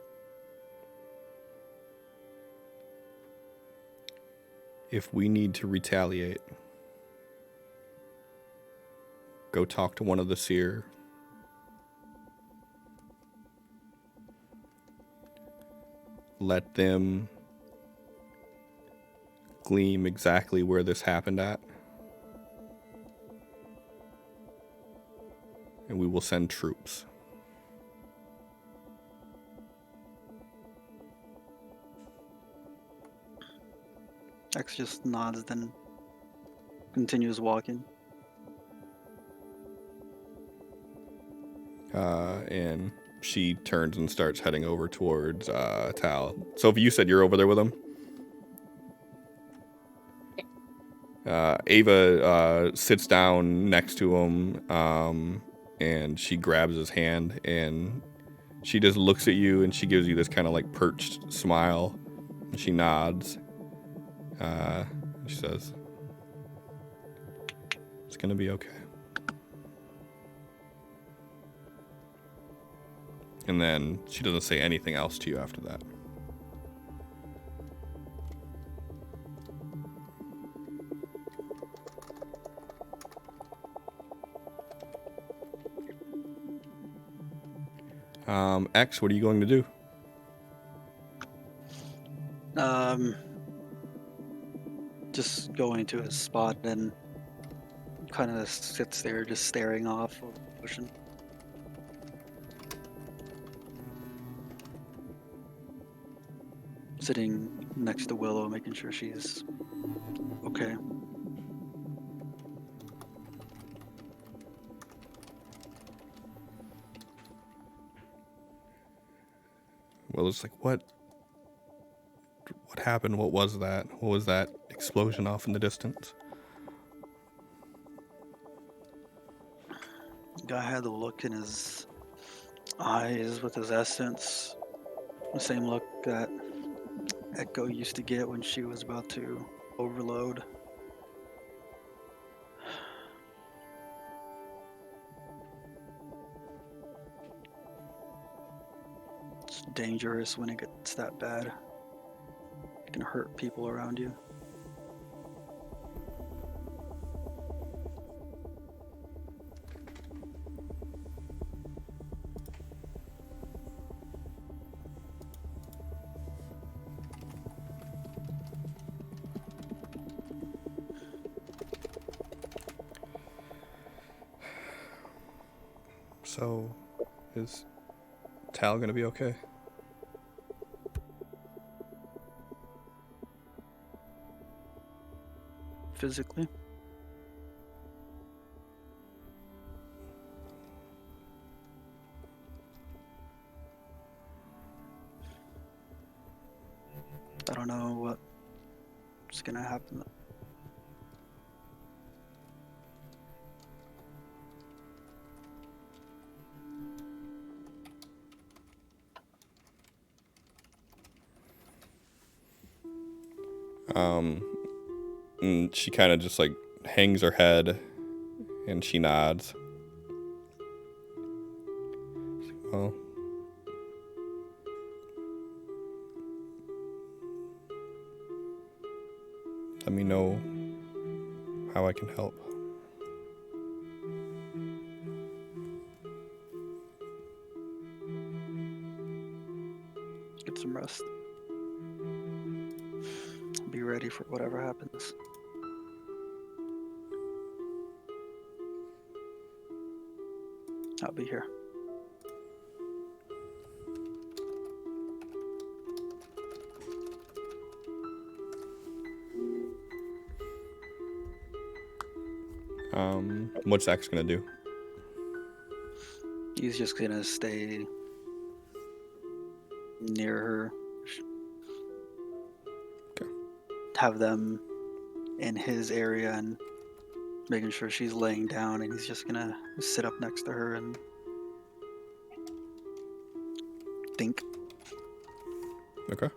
If we need to retaliate, go talk to one of the seer. Let them gleam exactly where this happened at. And we will send troops. X just nods, then continues walking. and she turns and starts heading over towards Tal. Sophie, you said you're over there with him? Ava sits down next to him, and she grabs his hand, and she just looks at you, and she gives you this kind of like perched smile, and she nods. She says, "It's gonna be okay." And then she doesn't say anything else to you after that. X, what are you going to do? Just going to his spot and kind of sits there just staring off of the ocean. Sitting next to Willow, making sure she's okay. Well, it's like, what happened? What was that? What was that explosion off in the distance? The guy had the look in his eyes with his essence. The same look that Echo used to get when she was about to overload. It's dangerous when it gets that bad. It can hurt people around you. So, is Tal gonna be okay? Physically? I don't know what's gonna happen. And she kind of just like hangs her head and she nods. Well, let me know how I can help. Get some rest. Be ready for whatever happens. I'll be here. What's X gonna do? He's just gonna stay near her. Okay. Have them in his area and making sure she's laying down, and he's just gonna sit up next to her and think. Okay.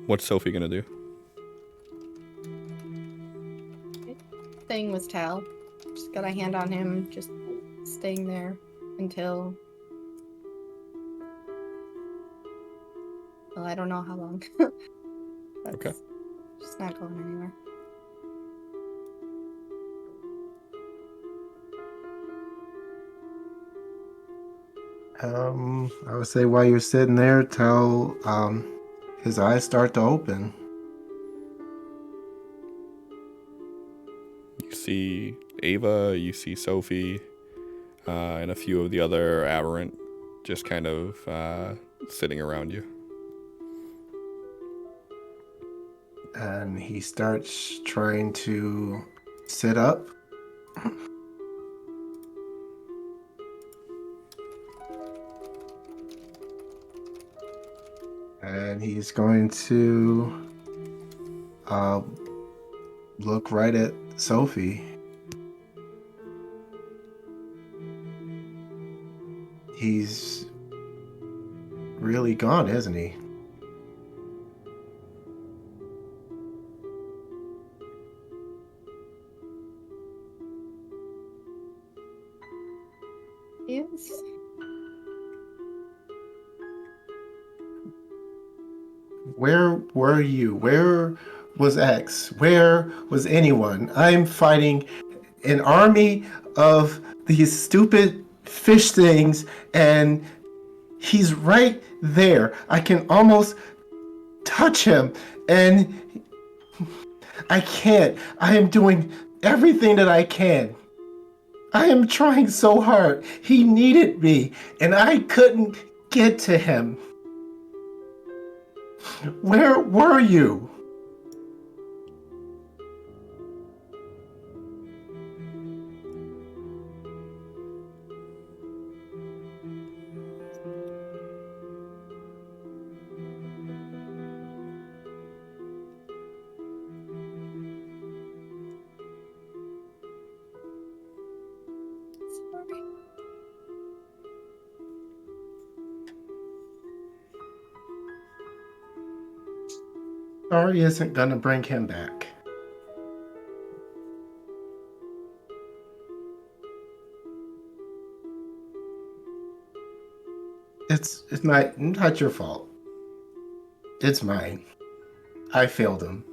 What's Sophie gonna do? Staying with Tal. Just got a hand on him, just staying there until. Well, I don't know how long. That's Okay. just not going anywhere. I would say while you're sitting there, tell his eyes start to open. You see Ava, you see Sophie, and a few of the other aberrant just kind of sitting around you. And he starts trying to sit up. And he's going to look right at Sophie. He's really gone, isn't he? Yes. Where were you? Where was X? Where was anyone? I'm fighting an army of these stupid fish things, and he's right there. I can almost touch him, and I can't. I am doing everything that I can. I am trying so hard. He needed me, and I couldn't get to him. Where were you? Sorry. Sorry isn't gonna bring him back. It's not your fault. It's mine. I failed him.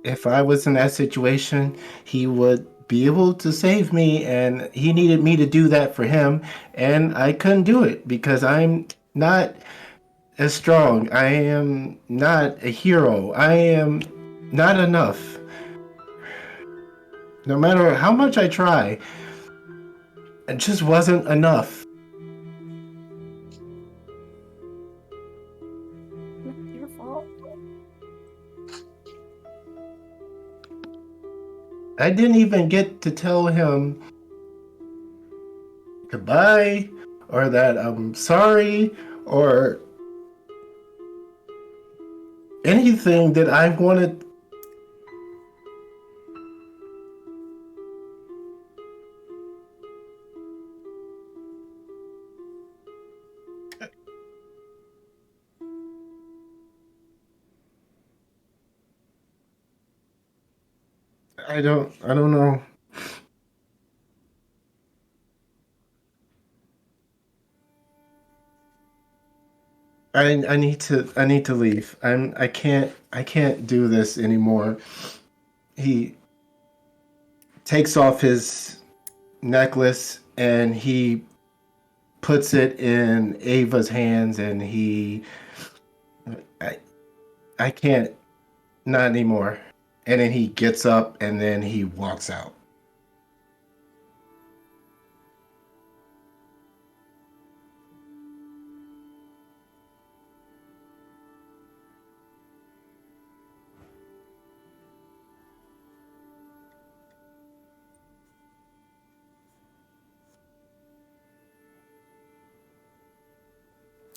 If I was in that situation, he would be able to save me, and he needed me to do that for him, and I couldn't do it because I'm not as strong. I am not a hero. I am not enough. No matter how much I try, it just wasn't enough. Not your fault. I didn't even get to tell him goodbye or that I'm sorry or anything that I wanted. I don't know. I need to leave. I can't do this anymore. He takes off his necklace and he puts it in Ava's hands, and I can't, not anymore. And then he gets up and then he walks out.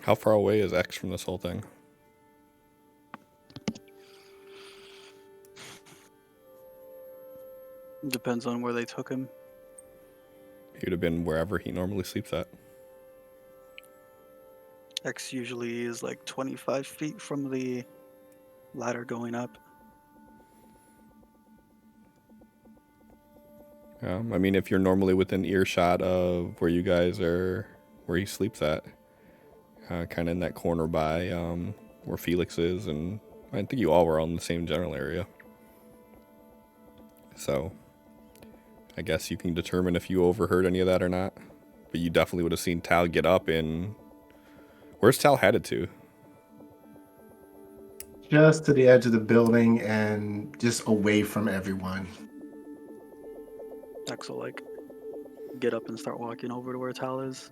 How far away is X from this whole thing? Depends on where they took him. He would have been wherever he normally sleeps at. X usually is like 25 feet from the ladder going up. I mean, if you're normally within earshot of where you guys are, where he sleeps at, kind of in that corner by where Felix is, and I think you all were all in the same general area. So, I guess you can determine if you overheard any of that or not. But you definitely would have seen Tal get up and... Where's Tal headed to? Just to the edge of the building and just away from everyone. X will like get up and start walking over to where Tal is.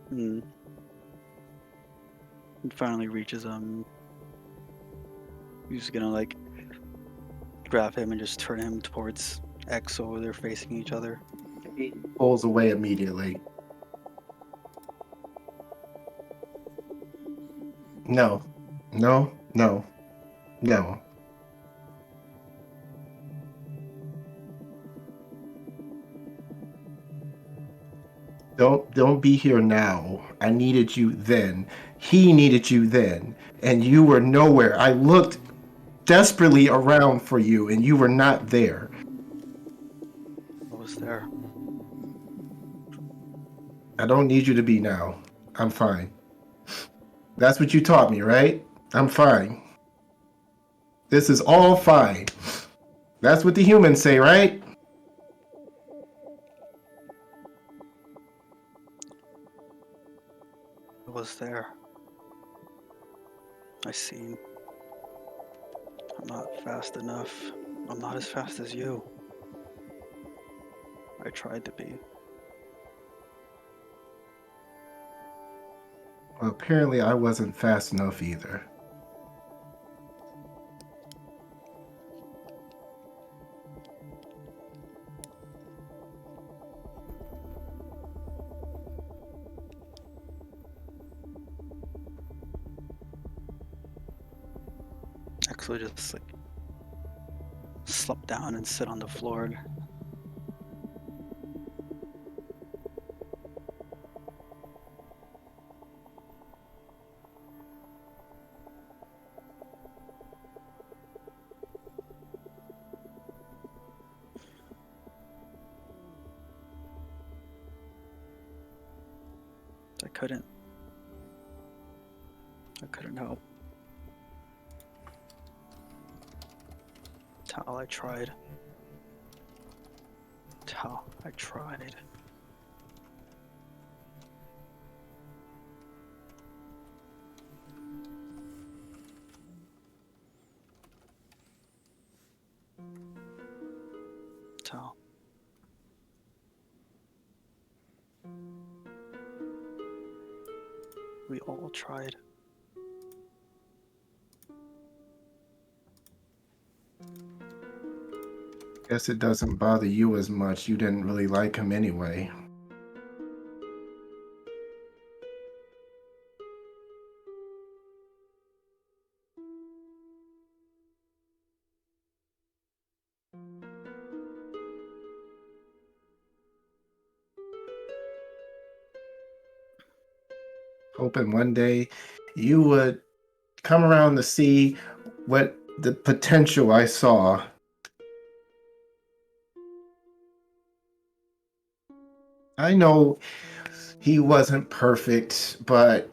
Hmm. It finally reaches him. He's gonna like grab him and just turn him towards X over there facing each other. He pulls away immediately. No, no, no, no. Don't be here now. I needed you then. He needed you then. And you were nowhere. I looked desperately around for you and you were not there. I was there. I don't need you to be now. I'm fine. That's what you taught me, right? I'm fine. This is all fine. That's what the humans say, right? I was there. I seen. I'm not fast enough. I'm not as fast as you. I tried to be. Well, apparently I wasn't fast enough either. Actually, just like slump down and sit on the floor. I couldn't help. Tal, I tried. Tal, I tried. Tal. We all tried. Guess it doesn't bother you as much. You didn't really like him anyway. Hoping one day you would come around to see what the potential I saw. I know he wasn't perfect, but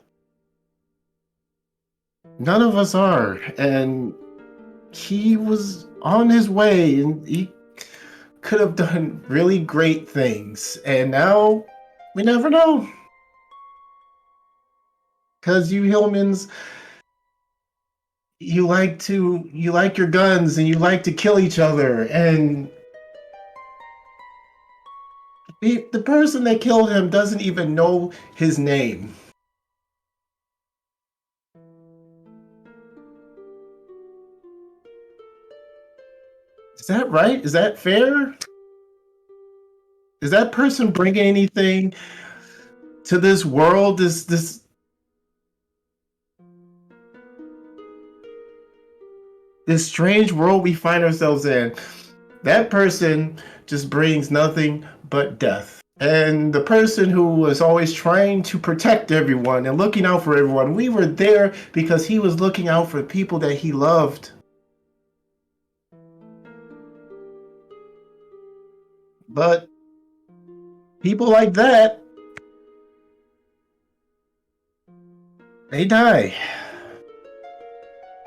none of us are. And he was on his way and he could have done really great things. And now we never know. Because you humans, you like your guns and you like to kill each other. And the person that killed him doesn't even know his name. Is that right? Is that fair? Is that person bringing anything to this world? This strange world we find ourselves in? That person just brings nothing but death. And the person who was always trying to protect everyone and looking out for everyone, we were there because he was looking out for people that he loved. But people like that, they die.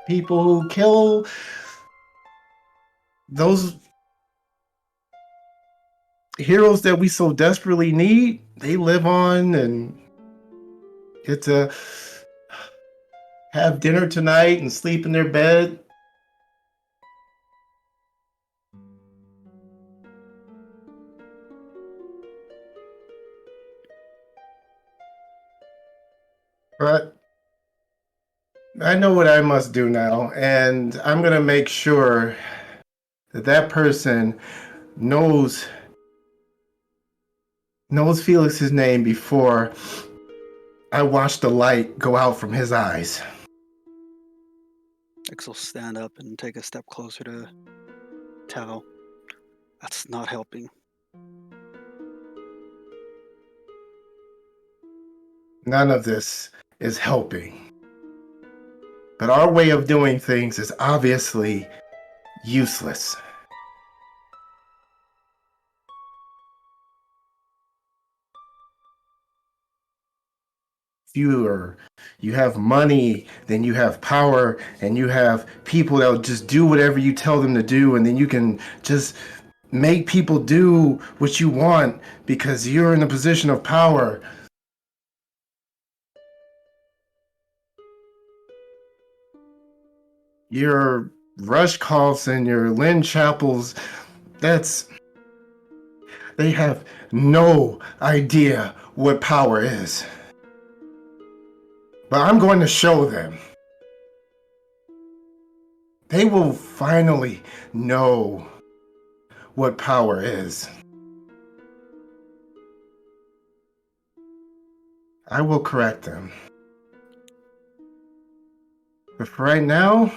People who kill those heroes that we so desperately need, they live on and get to have dinner tonight and sleep in their bed. But I know what I must do now, and I'm gonna make sure that that person knows Felix's name before I watch the light go out from his eyes. X will stand up and take a step closer to Tal. That's not helping. None of this is helping. But our way of doing things is obviously useless. You have money, then you have power, and you have people that will just do whatever you tell them to do, and then you can just make people do what you want because you're in a position of power. Your Rushkoffs and your Lynn Chapels, they have no idea what power is. But I'm going to show them. They will finally know what power is. I will correct them. But for right now,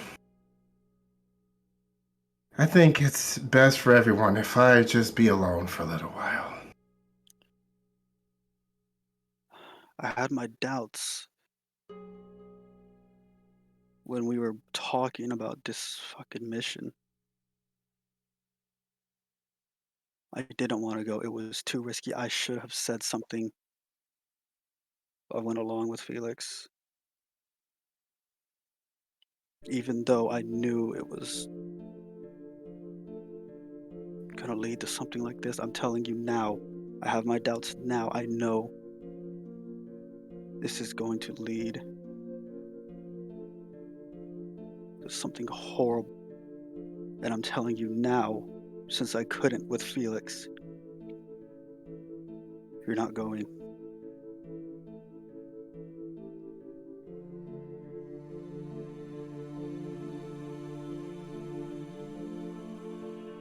I think it's best for everyone if I just be alone for a little while. I had my doubts when we were talking about this fucking mission. I didn't want to go. It was too risky. I should have said something. I went along with Felix. Even though I knew it was gonna lead to something like this, I'm telling you now. I have my doubts now. I know this is going to lead to something horrible. And I'm telling you now, since I couldn't with Felix, you're not going.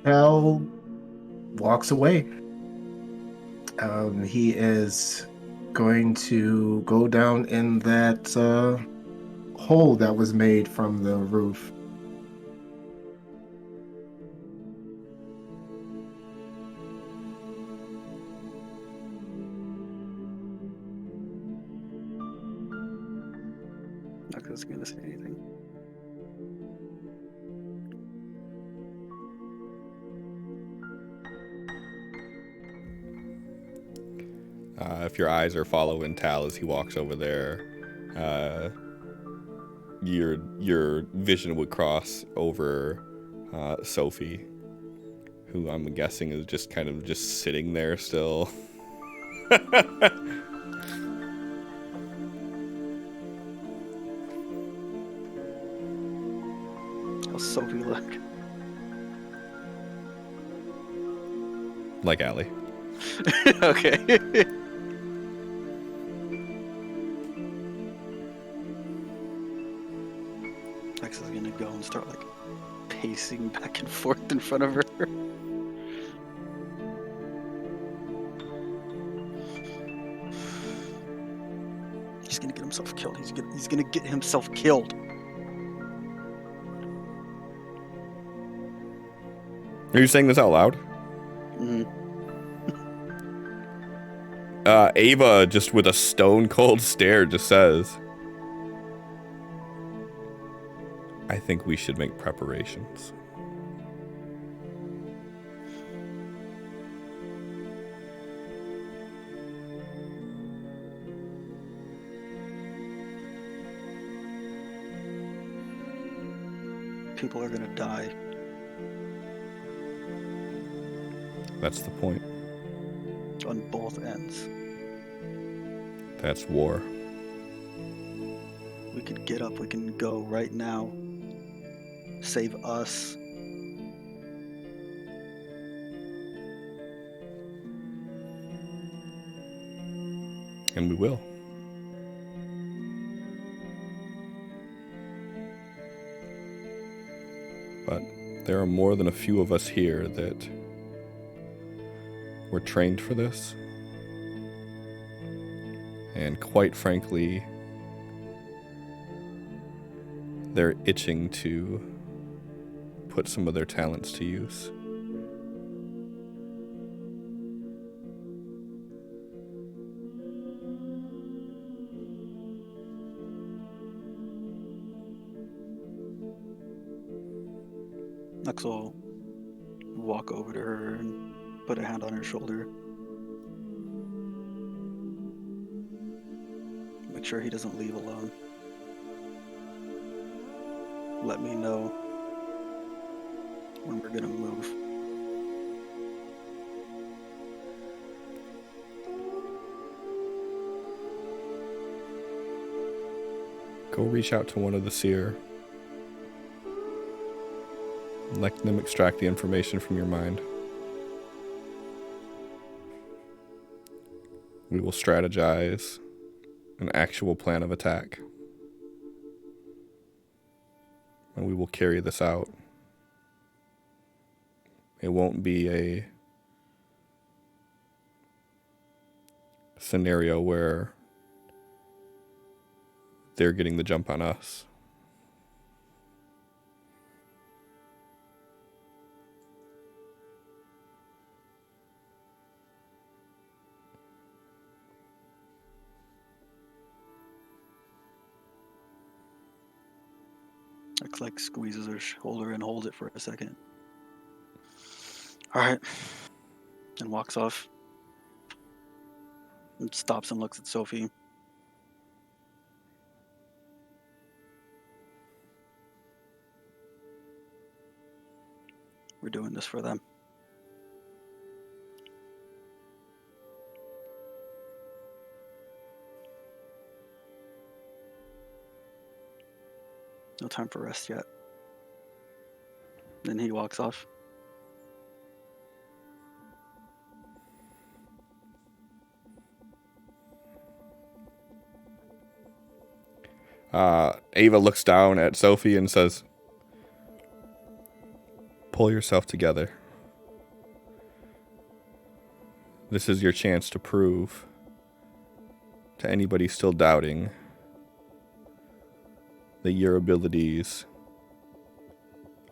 Hal walks away. He is going to go down in that hole that was made from the roof. Not gonna say anything. If your eyes are following Tal as he walks over there, your vision would cross over Sophie, who I'm guessing is just kind of just sitting there still. How's Sophie look? Like Allie. Okay. X is gonna go and start like pacing back and forth in front of her. He's gonna get himself killed. He's gonna get himself killed. Are you saying this out loud? Mm-hmm. Ava, just with a stone cold stare, just says, I think we should make preparations. People are gonna die. That's the point. on both ends. That's war. We could get up, we can go right now. Save us. And we will. But there are more than a few of us here that were trained for this. And quite frankly, they're itching to put some of their talents to use. Nux will walk over to her and put a hand on her shoulder. Make sure he doesn't leave alone. Let me know when we're gonna move. Go reach out to one of the seer. Let them extract the information from your mind. We will strategize an actual plan of attack. And we will carry this out. It won't be a scenario where they're getting the jump on us. Nux like squeezes her shoulder and holds it for a second. Alright. And walks off. And stops and looks at Sophie. We're doing this for them. No time for rest yet. Then he walks off. Ava looks down at Sophie and says, "Pull yourself together. This is your chance to prove to anybody still doubting that your abilities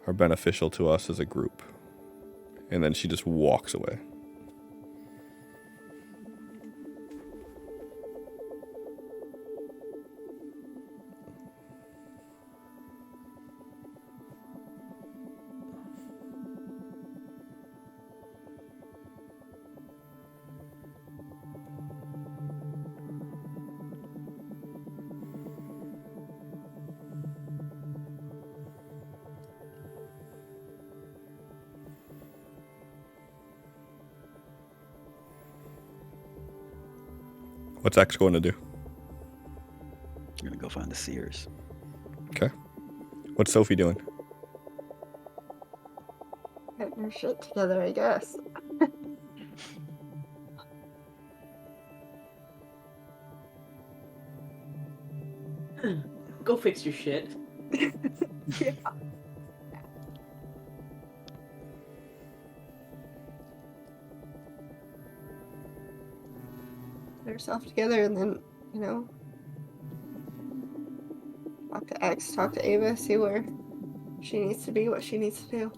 are beneficial to us as a group." And then she just walks away. What's X going to do? You're gonna go find the seers. Okay. What's Sophie doing? Getting her shit together, I guess. Go fix your shit. Yeah. Get herself together and then, you know, talk to X, talk to Ava, see where she needs to be, what she needs to do.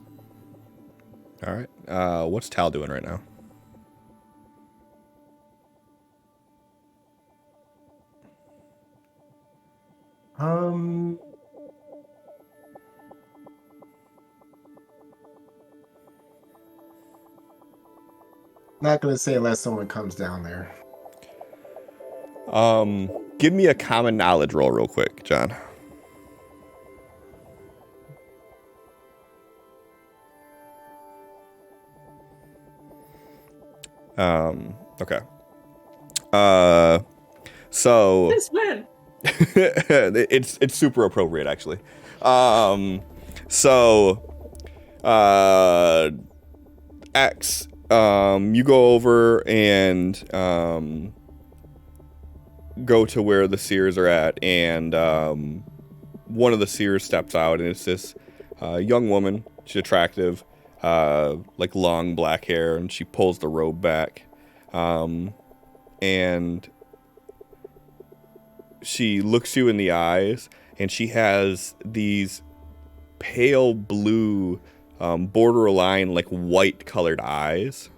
All right. What's Tal doing right now? Not gonna say unless someone comes down there. Give me a common knowledge roll real quick, John. Okay. So This man. it's super appropriate actually. So X, you go over and go to where the seers are at, and one of the seers steps out, and it's this young woman. She's attractive, like long black hair, and she pulls the robe back, and she looks you in the eyes, and she has these pale blue, borderline like white colored eyes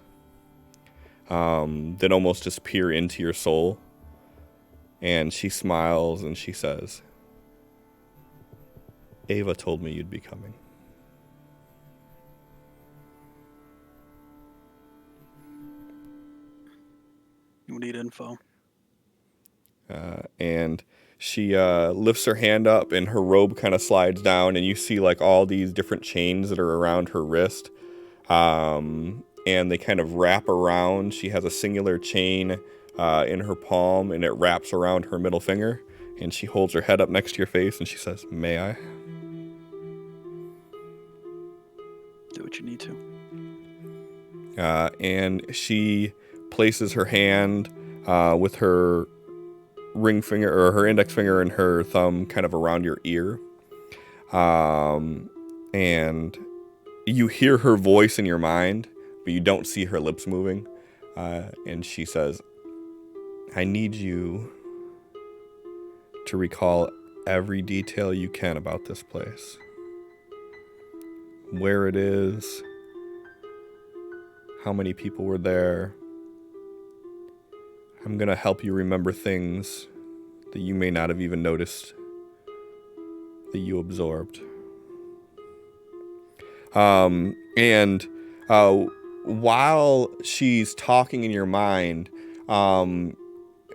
that almost just peer into your soul. And she smiles and she says, Ava told me you'd be coming. You need info. And she lifts her hand up and her robe kind of slides down, and you see like all these different chains that are around her wrist. And they kind of wrap around. She has a singular chain in her palm, and it wraps around her middle finger. And she holds her head up next to your face and she says, may I? Do what you need to. And she places her hand with her ring finger, or her index finger and her thumb, kind of around your ear. And you hear her voice in your mind, but you don't see her lips moving. And she says, I need you to recall every detail you can about this place. Where it is, how many people were there. I'm going to help you remember things that you may not have even noticed that you absorbed. And while she's talking in your mind,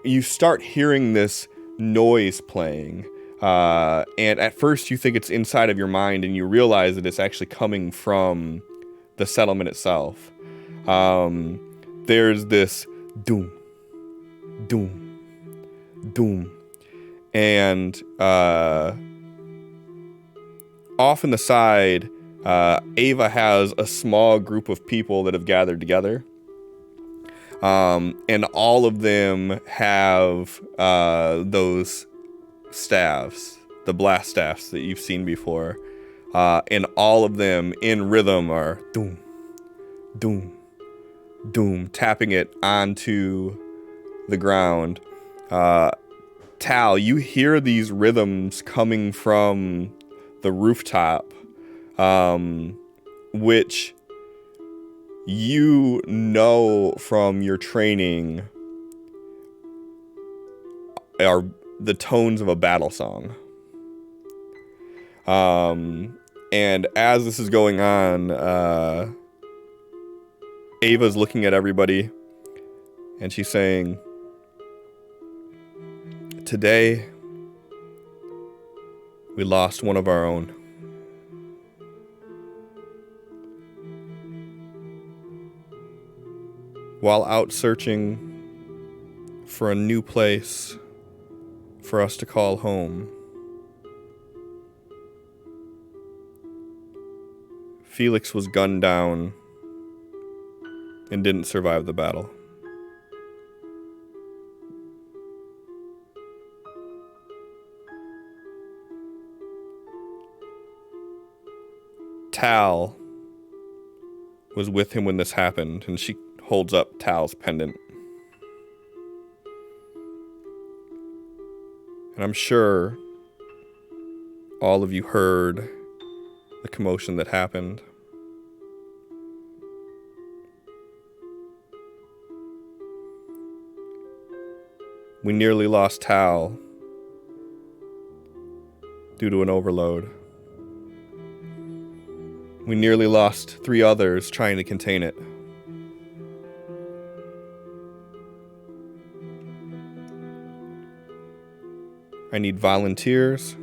you start hearing this noise playing. And at first you think it's inside of your mind, and you realize that it's actually coming from the settlement itself. There's this doom, doom, doom. And off in the side, Ava has a small group of people that have gathered together. And all of them have those staffs, the blast staffs that you've seen before. And all of them in rhythm are doom, doom, doom, tapping it onto the ground. Tal, you hear these rhythms coming from the rooftop, which you know from your training are the tones of a battle song. And as this is going on, Ava's looking at everybody and she's saying, today we lost one of our own. While out searching for a new place for us to call home, Felix was gunned down and didn't survive the battle. Tal was with him when this happened, and she holds up Tal's pendant. And I'm sure all of you heard the commotion that happened. We nearly lost Tal due to an overload. We nearly lost 3 others trying to contain it. I need volunteers.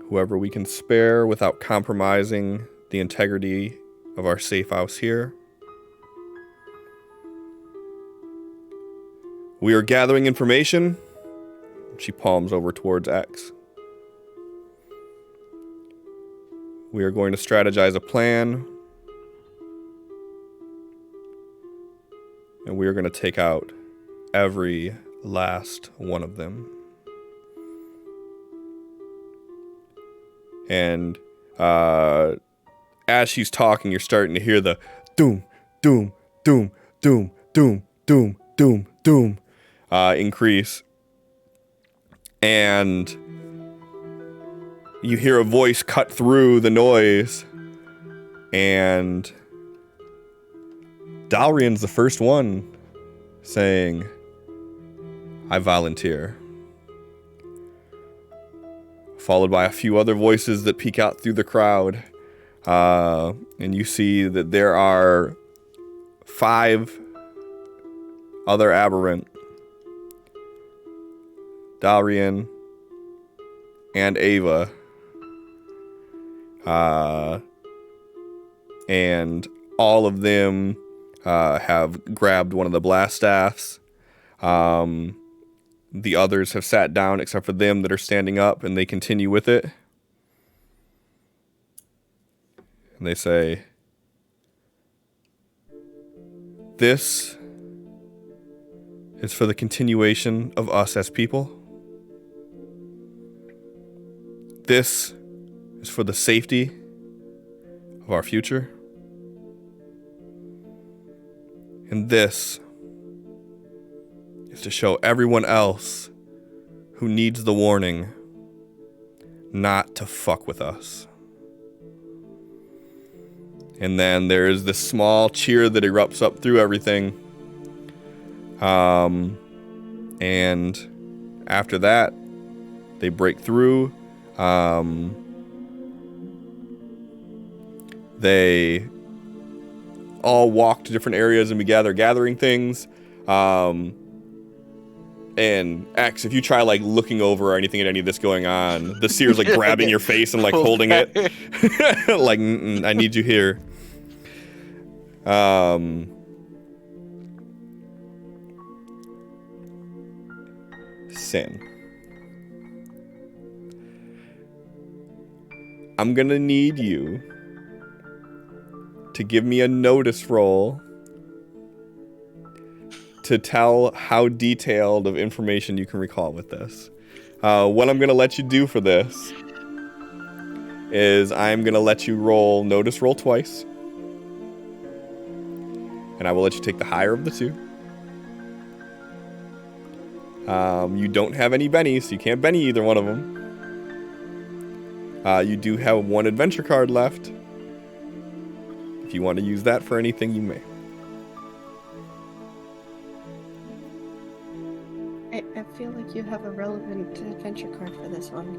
Whoever we can spare without compromising the integrity of our safe house here. We are gathering information. She palms over towards X. We are going to strategize a plan. And we are going to take out every last one of them. And as she's talking, you're starting to hear the doom, doom, doom, doom, doom, doom, doom, doom increase. And you hear a voice cut through the noise. And Dalrian's the first one saying, I volunteer. Followed by a few other voices that peek out through the crowd. And you see that there are 5 other aberrant. Dalrian and Ava. And all of them have grabbed one of the blast staffs. The others have sat down except for them that are standing up, and they continue with it. And they say, this is for the continuation of us as people. This is for the safety of our future. And this is to show everyone else who needs the warning not to fuck with us. And then there is this small cheer that erupts up through everything. And after that, they break through. They all walk to different areas and we gathering things. And X, if you try like looking over or anything at any of this going on, the seer's like grabbing your face and like holding it. Like, I need you here. Sin. I'm gonna need you to give me a notice roll to tell how detailed of information you can recall with this. What I'm gonna let you do for this is I'm gonna let you roll notice roll twice. And I will let you take the higher of the 2. You don't have any bennies, so you can't benny either one of them. You do have 1 adventure card left. If you want to use that for anything, you may. I feel like you have a relevant adventure card for this one.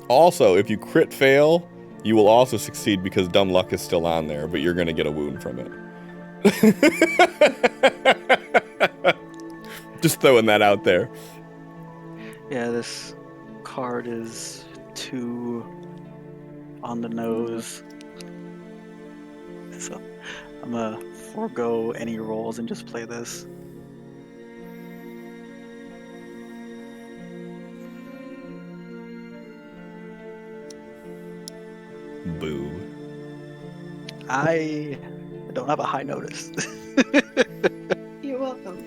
Also, if you crit fail, you will also succeed because dumb luck is still on there, but you're going to get a wound from it. Just throwing that out there. Yeah, this card is too on the nose. So I'm gonna forego any rolls and just play this. Boo. I don't have a high notice. You're welcome.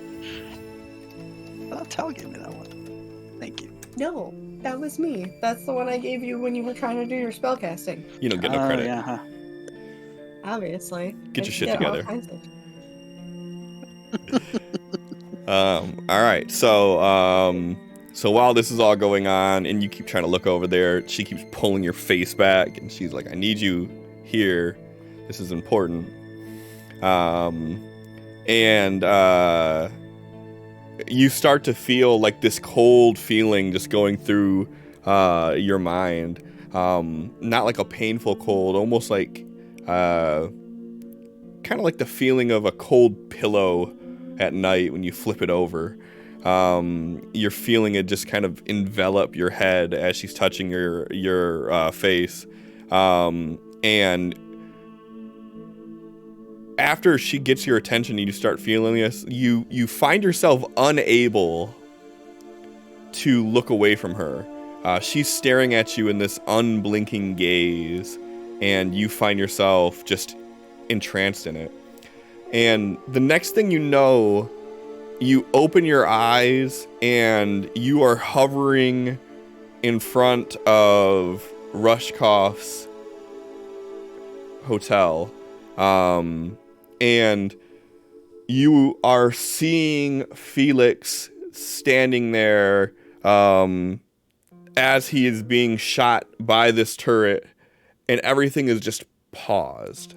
I thought Tal gave me that one. Thank you. No, that was me. That's the one I gave you when you were trying to do your spellcasting. You don't get no credit. Yeah, huh. Obviously. Get I your shit get all together. kinds of- All right. So while this is all going on and you keep trying to look over there, she keeps pulling your face back and she's like, I need you here. This is important. You start to feel like this cold feeling just going through your mind. Not like a painful cold, almost like kind of like the feeling of a cold pillow at night when you flip it over. You're feeling it just kind of envelop your head as she's touching your face. And after she gets your attention and you start feeling this, you find yourself unable to look away from her. She's staring at you in this unblinking gaze, and you find yourself just entranced in it. And the next thing you know, you open your eyes and you are hovering in front of Rushkoff's hotel. And you are seeing Felix standing there as he is being shot by this turret, and everything is just paused.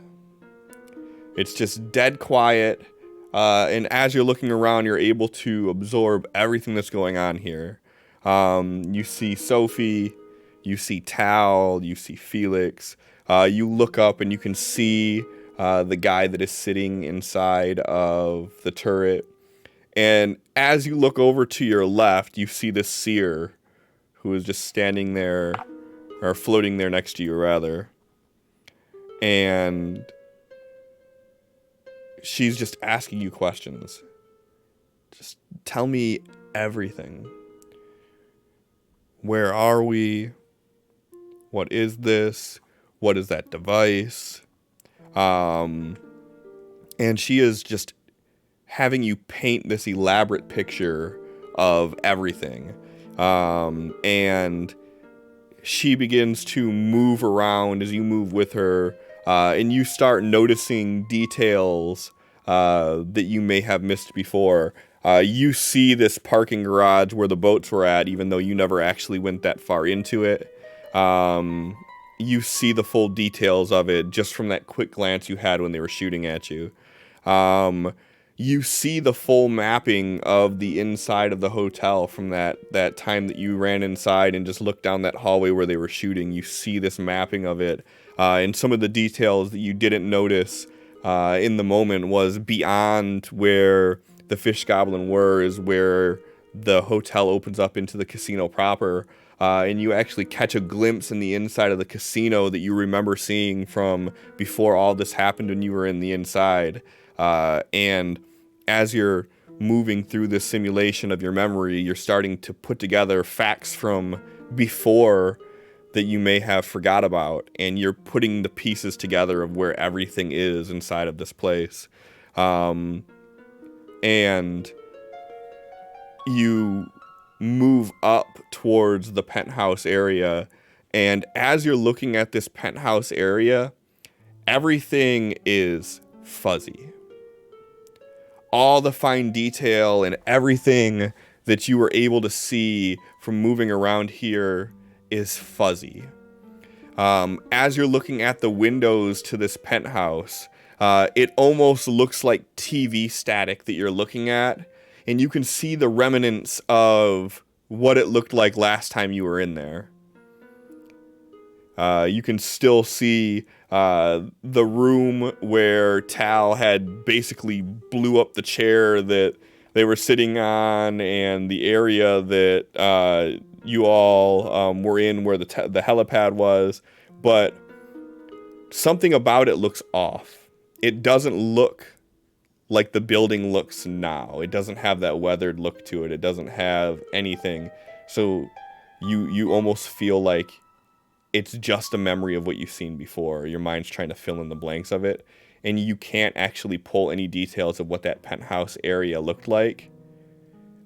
It's just dead quiet, and as you're looking around, you're able to absorb everything that's going on here. You see Sophie, you see Tal, you see Felix. You look up and you can see the guy that is sitting inside of the turret. And as you look over to your left, you see this seer who is just standing there, or floating there next to you, rather. And she's just asking you questions. Just tell me everything. Where are we? What is this? What is that device? And she is just having you paint this elaborate picture of everything. And she begins to move around as you move with her, and you start noticing details that you may have missed before. You see this parking garage where the boats were at, even though you never actually went that far into it. You see the full details of it just from that quick glance you had when they were shooting at you. You see the full mapping of the inside of the hotel from that time that you ran inside and just looked down that hallway where they were shooting. You see this mapping of it. And some of the details that you didn't notice in the moment was beyond where the Fish Goblin were, is where the hotel opens up into the casino proper. And you actually catch a glimpse in the inside of the casino that you remember seeing from before all this happened when you were in the inside. And as you're moving through this simulation of your memory, you're starting to put together facts from before that you may have forgot about, and you're putting the pieces together of where everything is inside of this place. And you move up towards the penthouse area, and as you're looking at this penthouse area, everything is fuzzy. All the fine detail and everything that you were able to see from moving around here is fuzzy. As you're looking at the windows to this penthouse, it almost looks like TV static that you're looking at, and you can see the remnants of what it looked like last time you were in there. You can still see the room where Tal had basically blew up the chair that they were sitting on, and the area that you all were in where the helipad was. But something about it looks off. It doesn't look like the building looks now. It doesn't have that weathered look to it. It doesn't have anything. So you almost feel like it's just a memory of what you've seen before. Your mind's trying to fill in the blanks of it, and you can't actually pull any details of what that penthouse area looked like,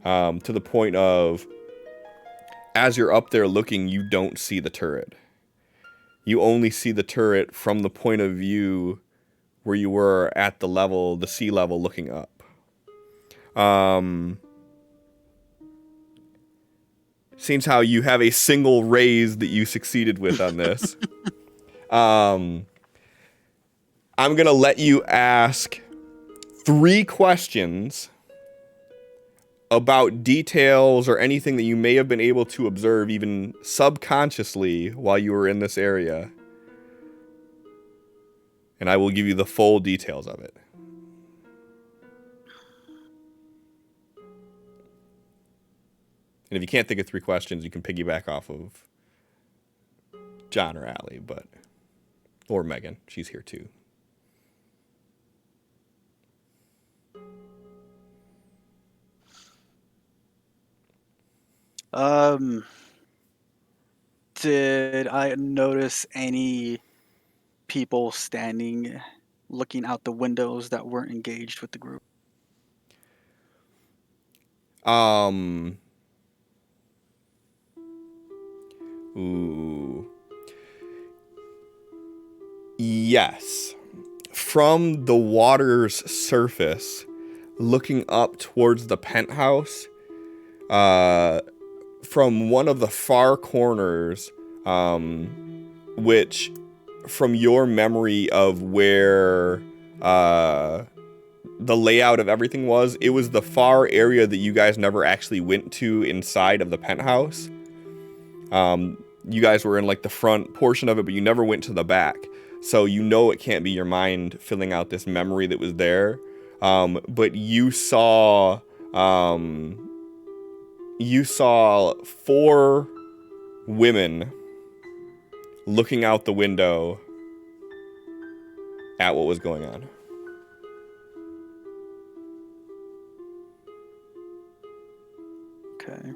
to the point of, as you're up there looking, you don't see the turret. You only see the turret from the point of view where you were at the sea level looking up. Seems how you have a single raise that you succeeded with on this. I'm going to let you ask 3 questions about details or anything that you may have been able to observe even subconsciously while you were in this area. And I will give you the full details of it. And if you can't think of 3 questions, you can piggyback off of John or Allie, but Or Megan. She's here too. Did I notice any people standing, looking out the windows that weren't engaged with the group? Ooh. Yes. From the water's surface, looking up towards the penthouse, from one of the far corners, which, from your memory of where the layout of everything was, it was the far area that you guys never actually went to inside of the penthouse. You guys were in like the front portion of it, but you never went to the back. So you know it can't be your mind filling out this memory that was there. But you saw 4 women looking out the window at what was going on. Okay.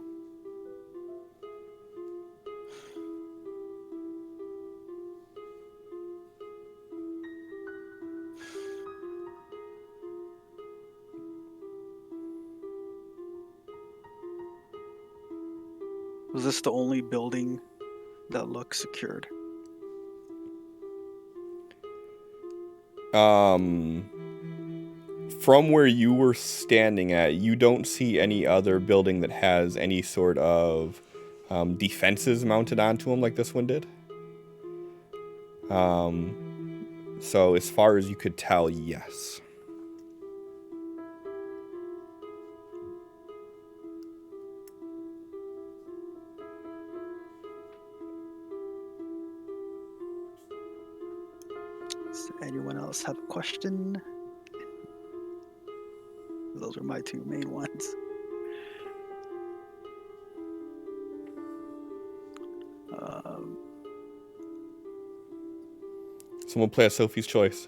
Was this the only building that looked secured? From where you were standing at, you don't see any other building that has any sort of defenses mounted onto them like this one did. So as far as you could tell, yes. Does anyone else have a question? Those are my 2 main ones. Someone play a Sophie's Choice.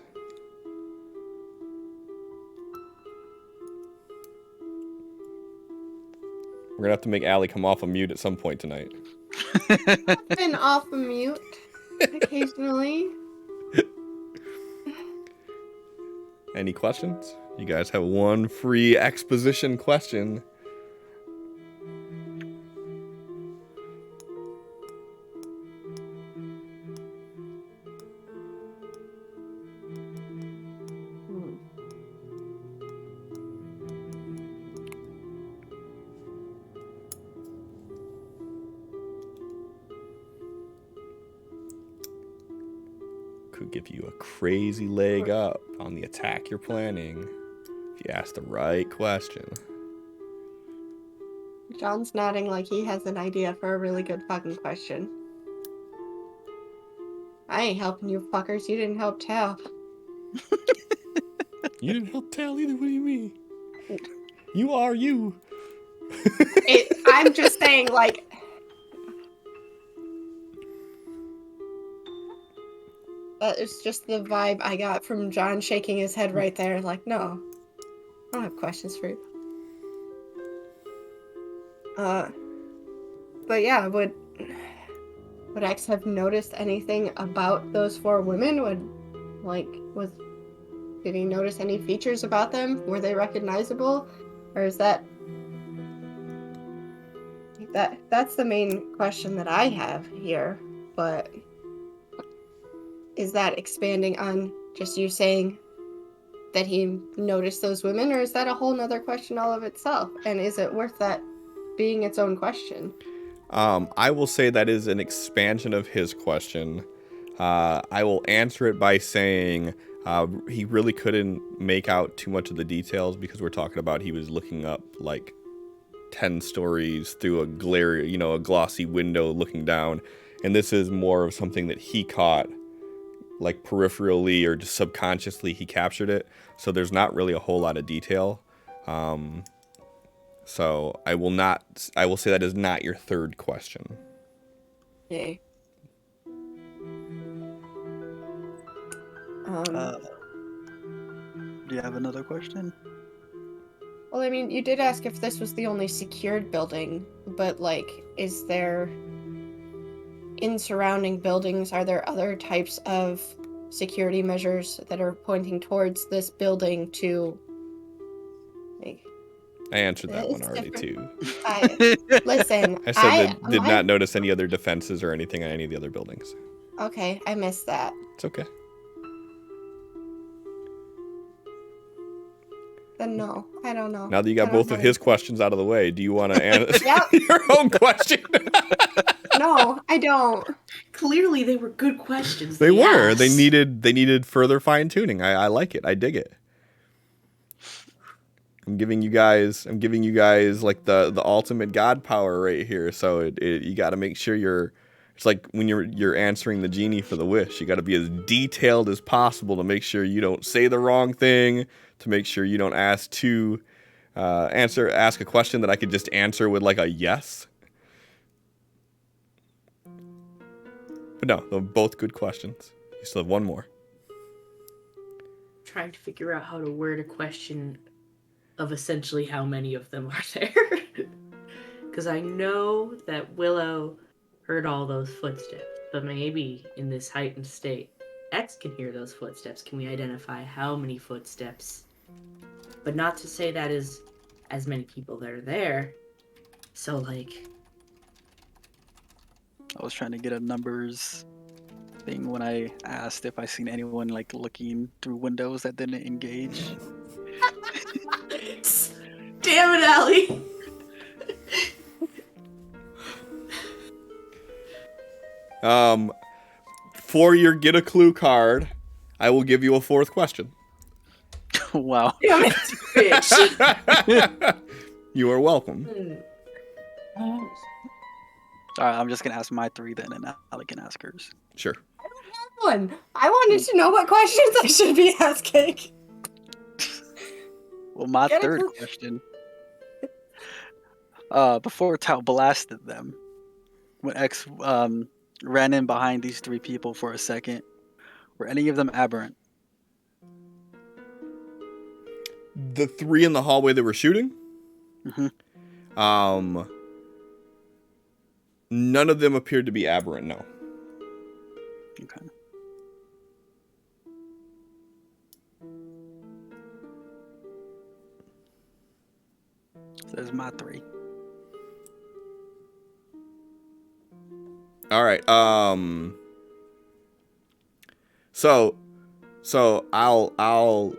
We're gonna have to make Allie come off of mute at some point tonight. I've been off of mute occasionally. Any questions? You guys have one free exposition question. Could give you a crazy leg up on the attack you're planning if you ask the right question. John's nodding like he has an idea for a really good fucking question. I ain't helping you fuckers. You didn't help Tal. You didn't help Tal either. What do you mean? You are you. I'm just saying, like... That is just the vibe I got from John shaking his head right there. Like, no. I don't have questions for you. But yeah, would X have noticed anything about those 4 women? Did he notice any features about them? Were they recognizable? Or is that's the main question that I have here, but is that expanding on just you saying that he noticed those women, or is that a whole nother question all of itself? And is it worth that being its own question? I will say that is an expansion of his question. I will answer it by saying he really couldn't make out too much of the details because we're talking about he was looking up like 10 stories through a glossy window looking down. And this is more of something that he caught like peripherally or just subconsciously he captured it. So there's not really a whole lot of detail. So I will say that is not your third question. Yay. Do you have another question? Well, I mean, you did ask if this was the only secured building, but, like, is there... In surrounding buildings, are there other types of security measures that are pointing towards this building to... Like, I answered that one it's already, different. too. Listen, I said that did my... not notice any other defenses or anything on any of the other buildings. Okay, I missed that. It's okay. Then no, I don't know. Now that you got both of his questions out of the way, do you want to answer Yep. your own question? No, I don't. Clearly, they were good questions. They were. asked. They needed further fine tuning. I like it. I dig it. I'm giving you guys like the ultimate god power right here. So you got to make sure it's like when you're answering the genie for the wish. You got to be as detailed as possible to make sure you don't say the wrong thing, to make sure you don't ask a question that I could just answer with like a yes. But no, they're both good questions. You still have one more. Trying to figure out how to word a question of essentially how many of them are there. Because I know that Willow heard all those footsteps, but maybe in this heightened state, X can hear those footsteps. Can we identify how many footsteps? But not to say that is as many people that are there. So, like... I was trying to get a numbers thing when I asked if I seen anyone like looking through windows that didn't engage. Damn it, Allie! For your get a clue card, I will give you a fourth question. Wow. Damn it, bitch! You are welcome. Alright, I'm just gonna ask my three then, and Allie can ask hers. Sure. One. I wanted to know what questions I should be asking. Well, my Get a third clue. question. Before Tao blasted them, when X ran in behind these three people for a second, were any of them aberrant? The three in the hallway that were shooting? Mm-hmm. None of them appeared to be aberrant, no. Okay. So there's my three. All right. So I'll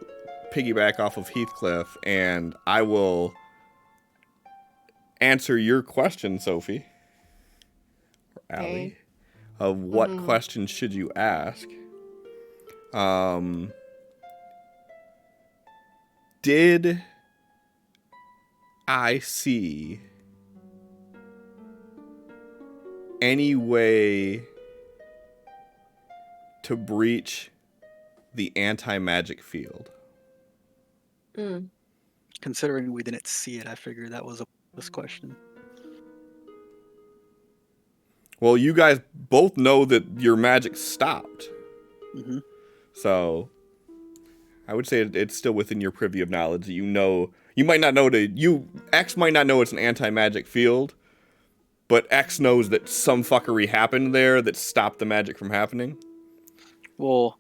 piggyback off of Heathcliff, and I will answer your question, Sophie or Allie, Okay. of what question should you ask. Did I see any way to breach the anti-magic field? Considering we didn't see it, I figured that was this question. Well, you guys both know that your magic stopped. Mm-hmm. So I would say it's still within your privy of knowledge that you know. You might not know X might not know it's an anti-magic field, but X knows that some fuckery happened there that stopped the magic from happening. Well,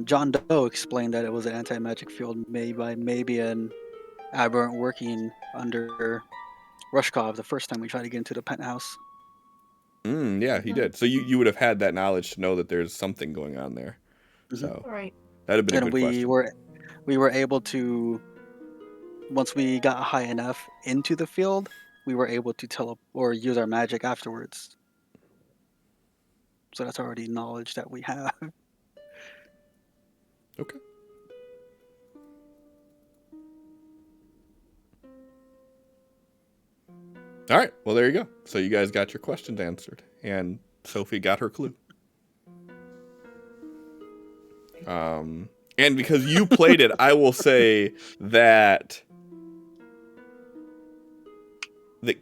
John Doe explained that it was an anti-magic field made by maybe an aberrant working under Rushkov the first time we tried to get into the penthouse. Yeah, he did. So you would have had that knowledge to know that there's something going on there. So Right. that'd have been a good question. We were able to, once we got high enough into the field, we were able to use our magic afterwards. So that's already knowledge that we have. Okay. All right. Well, there you go. So you guys got your questions answered, and Sophie got her clue. And because you played it, I will say that the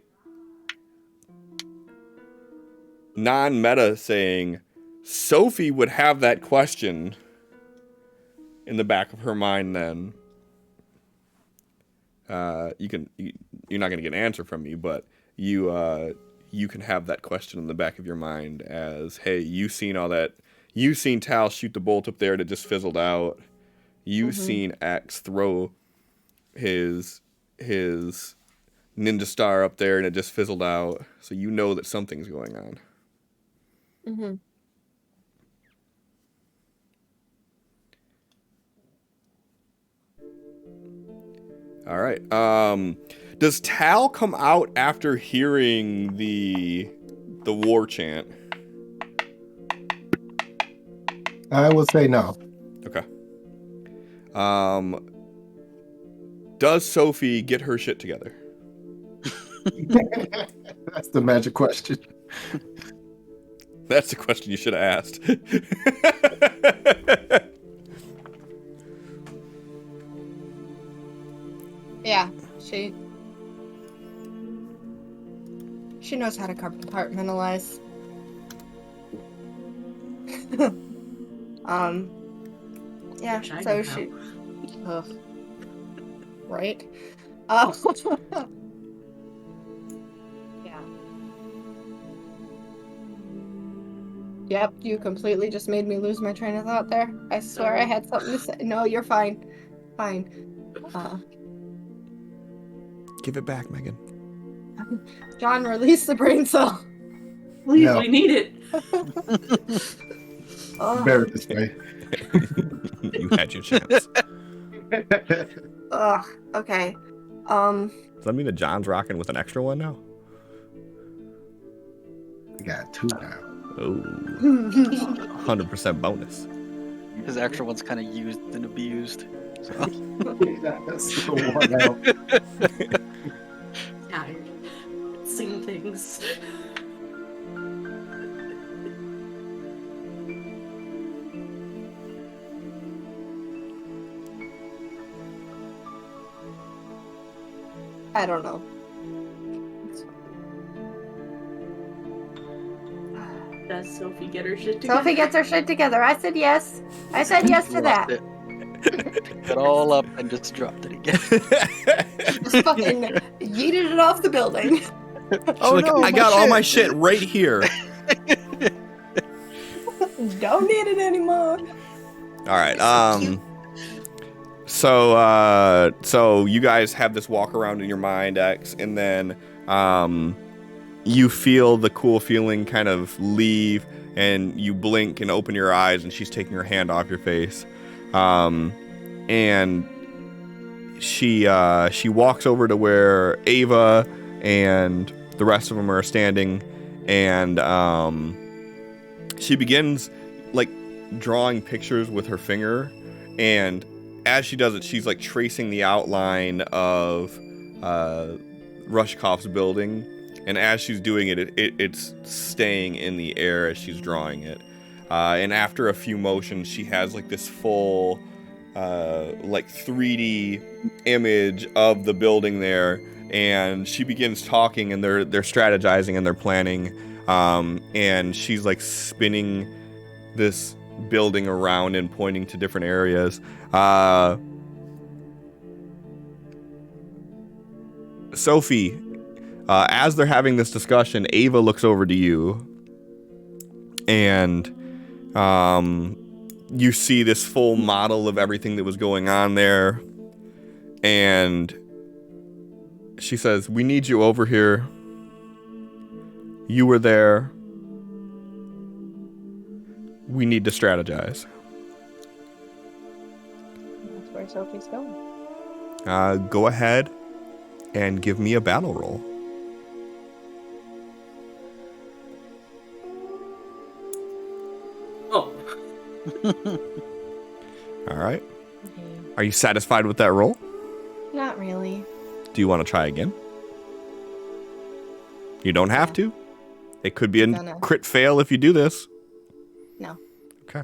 non-meta saying Sophie would have that question in the back of her mind, then you're not going to get an answer from me, but you can have that question in the back of your mind as, hey, you seen all that. You seen Tal shoot the bolt up there and it just fizzled out. You seen X throw his ninja star up there and it just fizzled out. So you know that something's going on. Mm-hmm. All right. Does Tal come out after hearing the war chant? I would say no. Okay. Does Sophie get her shit together? That's the magic question. That's the question you should have asked. Yeah, she knows how to compartmentalize. Yeah, Wish I so knew she... how. Ugh. Right? Yeah. Yep, you completely just made me lose my train of thought there. I swear I had something to say. No, you're fine. Fine. Give it back, Megan. John, release the brain cell. Please, No. we need it. Bear this way. You had your chance. Ugh. Okay. Does that mean that John's rocking with an extra one now? We got 2 now. Oh, 100% bonus. His extra one's kind of used and abused. So. That's the one out. Tired. Sing things. I don't know. Does Sophie get her shit together? Sophie gets her shit together. I said yes. I said yes to that. It. Picked it all up and just dropped it again. Just fucking yeeted it off the building. She's I got all my shit right here. Don't need it anymore. All right. So you guys have this walk around in your mind, X, and then you feel the cool feeling kind of leave, and you blink and open your eyes, and she's taking her hand off your face, and she walks over to where Ava and the rest of them are standing, and she begins like drawing pictures with her finger, and as she does it, she's like tracing the outline of Rushkoff's building, and as she's doing it, it's staying in the air as she's drawing it. And after a few motions, she has like this full like 3D image of the building there, and she begins talking, and they're strategizing and they're planning, and she's like spinning this building around and pointing to different areas. Sophie, as they're having this discussion, Ava looks over to you, and you see this full model of everything that was going on there, and she says, "We need you over here. You were there. We need to strategize." That's where Sophie's going. Go ahead and give me a battle roll. Oh. All right. Are you satisfied with that roll? Not really. Do you want to try again? You don't have to. It could be a crit fail if you do this. No. Okay.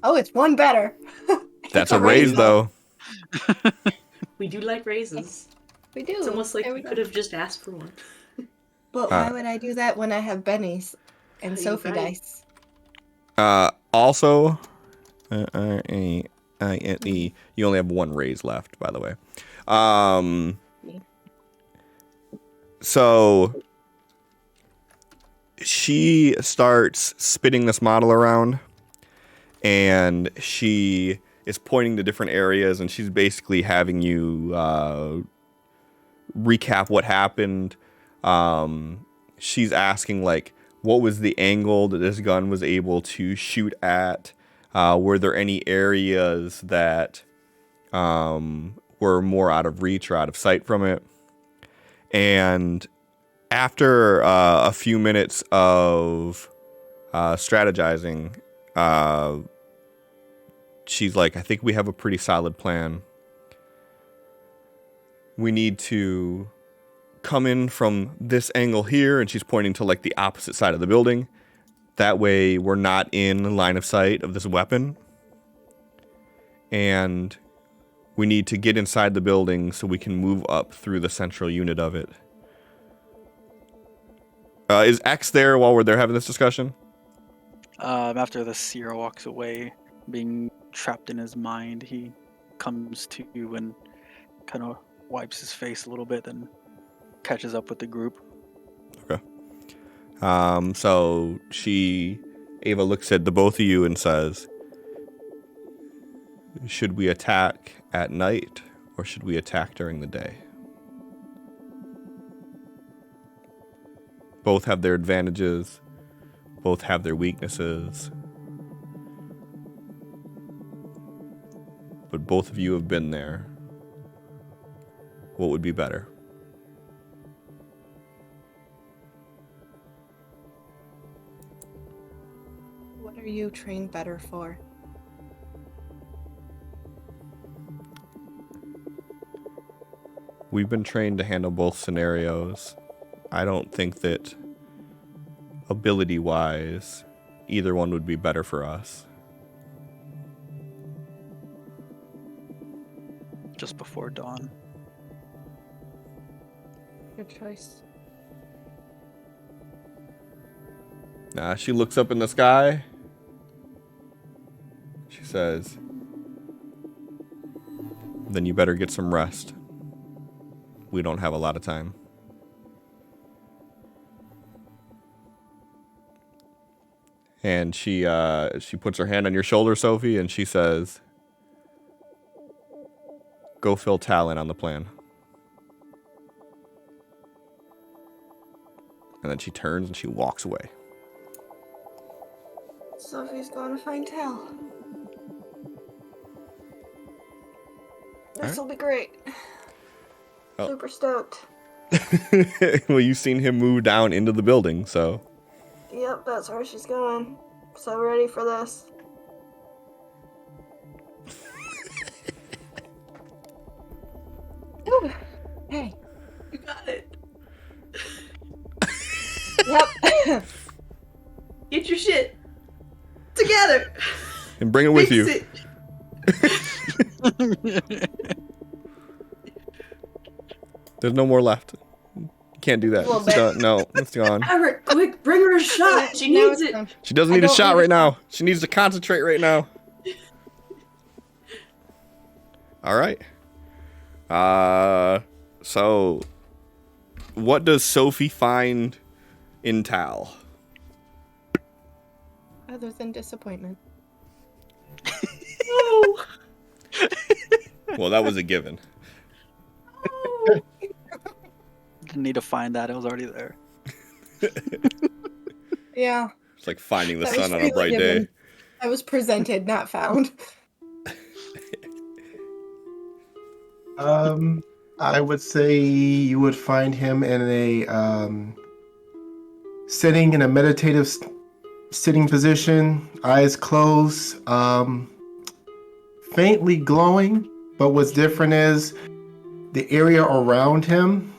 Oh, it's one better. That's a raise, though. We do like raises. We do. It's almost like There we go. could have just asked for one. But why would I do that when I have Benny's and You're Sophie right. dice? Also, You only have one raise left, by the way. So she starts spinning this model around, and she is pointing to different areas, and she's basically having you recap what happened. She's asking, like, what was the angle that this gun was able to shoot at? Were there any areas that were more out of reach or out of sight from it? And after a few minutes of strategizing, she's like, I think we have a pretty solid plan. We need to come in from this angle here, and she's pointing to like the opposite side of the building. That way we're not in line of sight of this weapon. And we need to get inside the building so we can move up through the central unit of it. Is X there while we're there having this discussion? After the seer walks away, being trapped in his mind, he comes to you and kind of wipes his face a little bit, then catches up with the group. Okay. So Ava looks at the both of you and says, should we attack at night or should we attack during the day? Both have their advantages. Both have their weaknesses. But both of you have been there. What would be better? What are you trained better for? We've been trained to handle both scenarios. I don't think that ability-wise, either one would be better for us. Just before dawn. Good choice. She looks up in the sky. She says, then you better get some rest. We don't have a lot of time. And she puts her hand on your shoulder, Sophie, and she says, go fill Talon on the plan. And then she turns and she walks away. Sophie's going to find Tal. This will be great. Oh. Super stoked. Well, you've seen him move down into the building, so. Yep, that's where she's going. So ready for this. Ooh. Hey. You got it. Yep. Get your shit together. And bring it with you. Fix it. There's no more left. You can't do that. Well, It's done. No, it's gone. Maverick, quick, bring her a shot. She Now needs it's it. done. She doesn't I need a don't shot need right a now. She needs to concentrate right now. All right. So what does Sophie find in Tal? Other than disappointment. Oh. Well, that was a given. Didn't need to find that, it was already there. Yeah. It's like finding the That was sun on a really bright given. day. I was presented, not found. I would say you would find him in a sitting in a meditative sitting position, eyes closed, faintly glowing. But what's different is the area around him.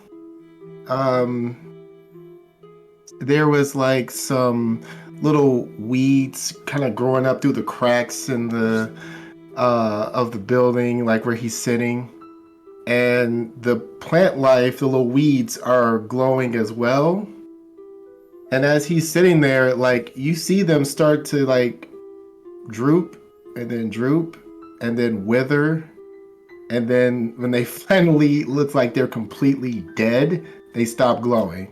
There was like some little weeds kind of growing up through the cracks in the of the building, like where he's sitting. And the plant life, the little weeds are glowing as well. And as he's sitting there, like you see them start to like droop and then droop and then wither. And then when they finally look like they're completely dead, they stop glowing.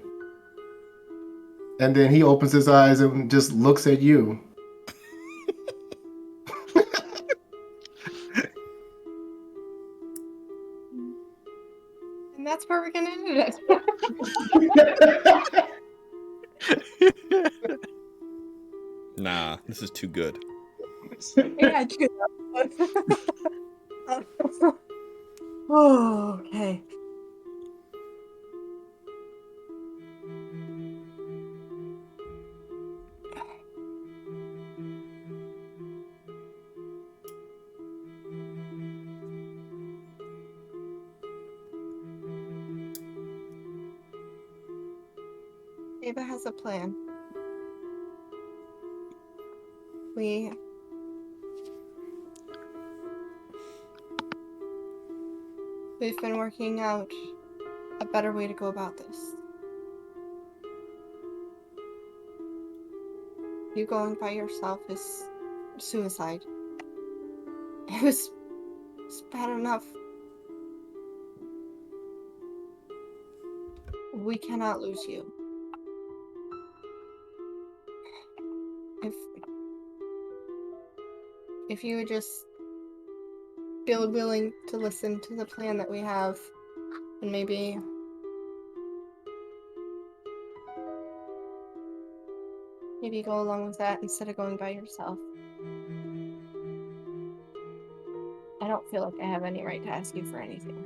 And then he opens his eyes and just looks at you. And that's where we're gonna end it. Nah, this is too good. Yeah, true. Oh, okay. Ava has a plan. We've been working out a better way to go about this. You going by yourself is suicide. It's bad enough. We cannot lose you. If you would just be willing to listen to the plan that we have, and maybe go along with that instead of going by yourself. I don't feel like I have any right to ask you for anything.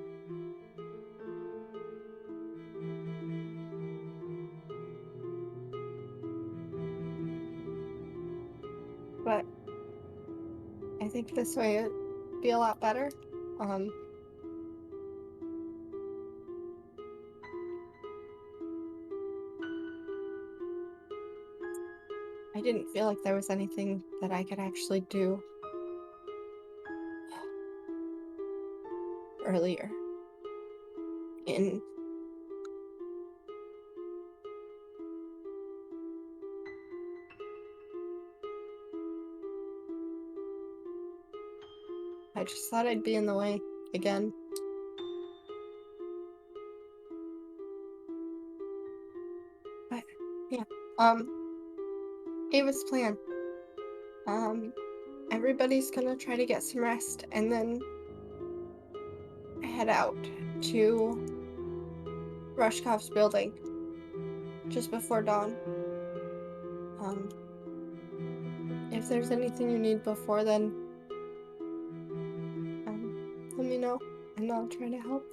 But I think this way it'd be a lot better. I didn't feel like there was anything that I could actually do earlier. I just thought I'd be in the way again. But yeah, Ava's plan. Everybody's gonna try to get some rest and then head out to Rushkoff's building just before dawn. If there's anything you need before then, let me know and I'll try to help.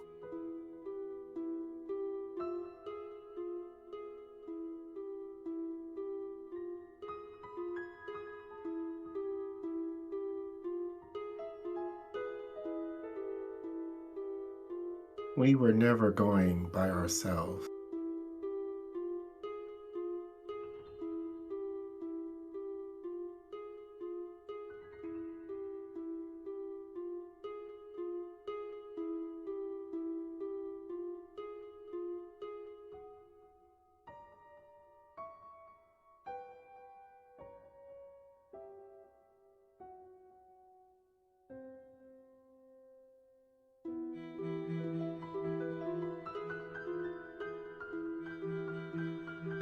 We were never going by ourselves.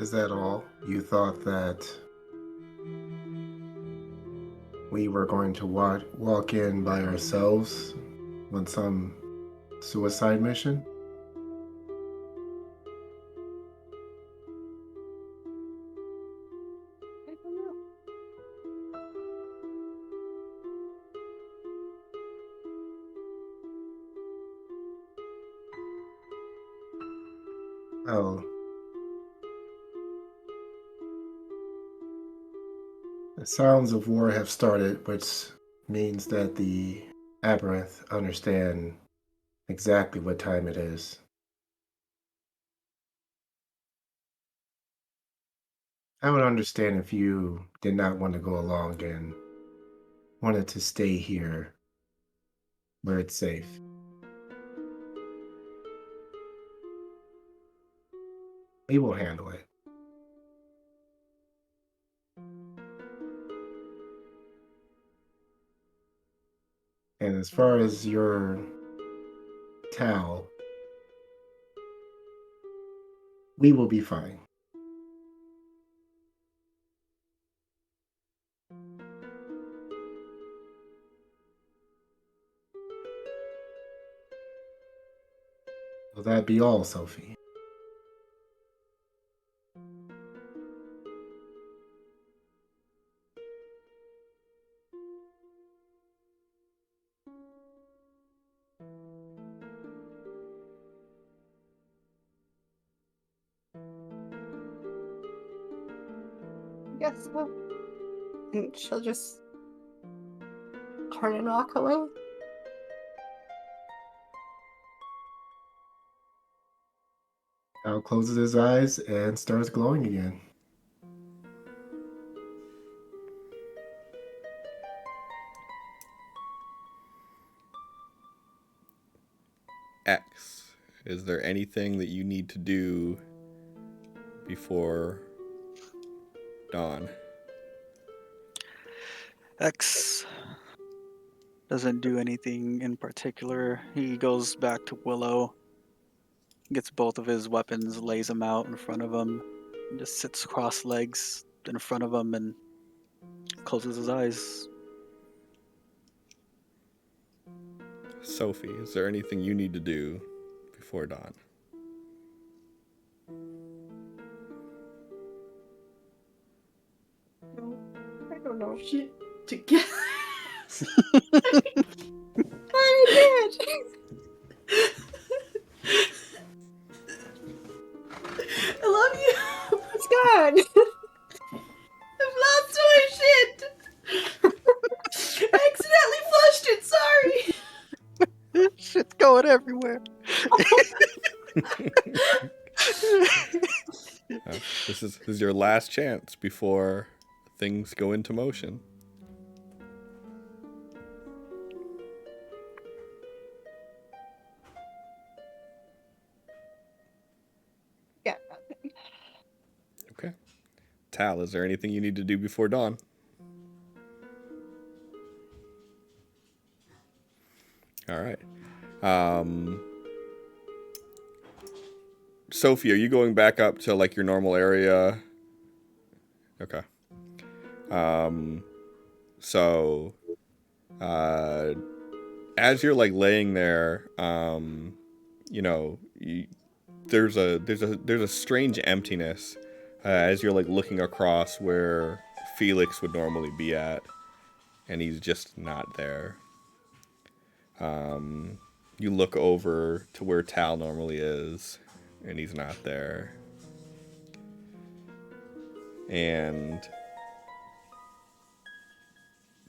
Is that all? You thought that we were going to walk in by ourselves on some suicide mission? I don't know. Oh. The sounds of war have started, which means that the Aberrath understand exactly what time it is. I would understand if you did not want to go along and wanted to stay here where it's safe. We will handle it. as far as your towel, we will be fine. Will that be all, Sophie? Yes, so. And she'll just turn and walk away. Al closes his eyes and starts glowing again. X, is there anything that you need to do before dawn? X doesn't do anything in particular. He goes back to Willow, gets both of his weapons, lays them out in front of him, and just sits cross legs in front of him and closes his eyes. Sophie, is there anything you need to do before dawn? No, I don't know. Shit together. I did. I love you. It's gone. I've lost my shit. I accidentally flushed it. Sorry. Shit's going everywhere. This is your last chance before things go into motion. Yeah. Okay. Tal, is there anything you need to do before dawn? All right. Sophie, are you going back up to like your normal area? Okay. So as you're like laying there, you know, there's a strange emptiness as you're like looking across where Felix would normally be at, and he's just not there. You look over to where Tal normally is, and he's not there. And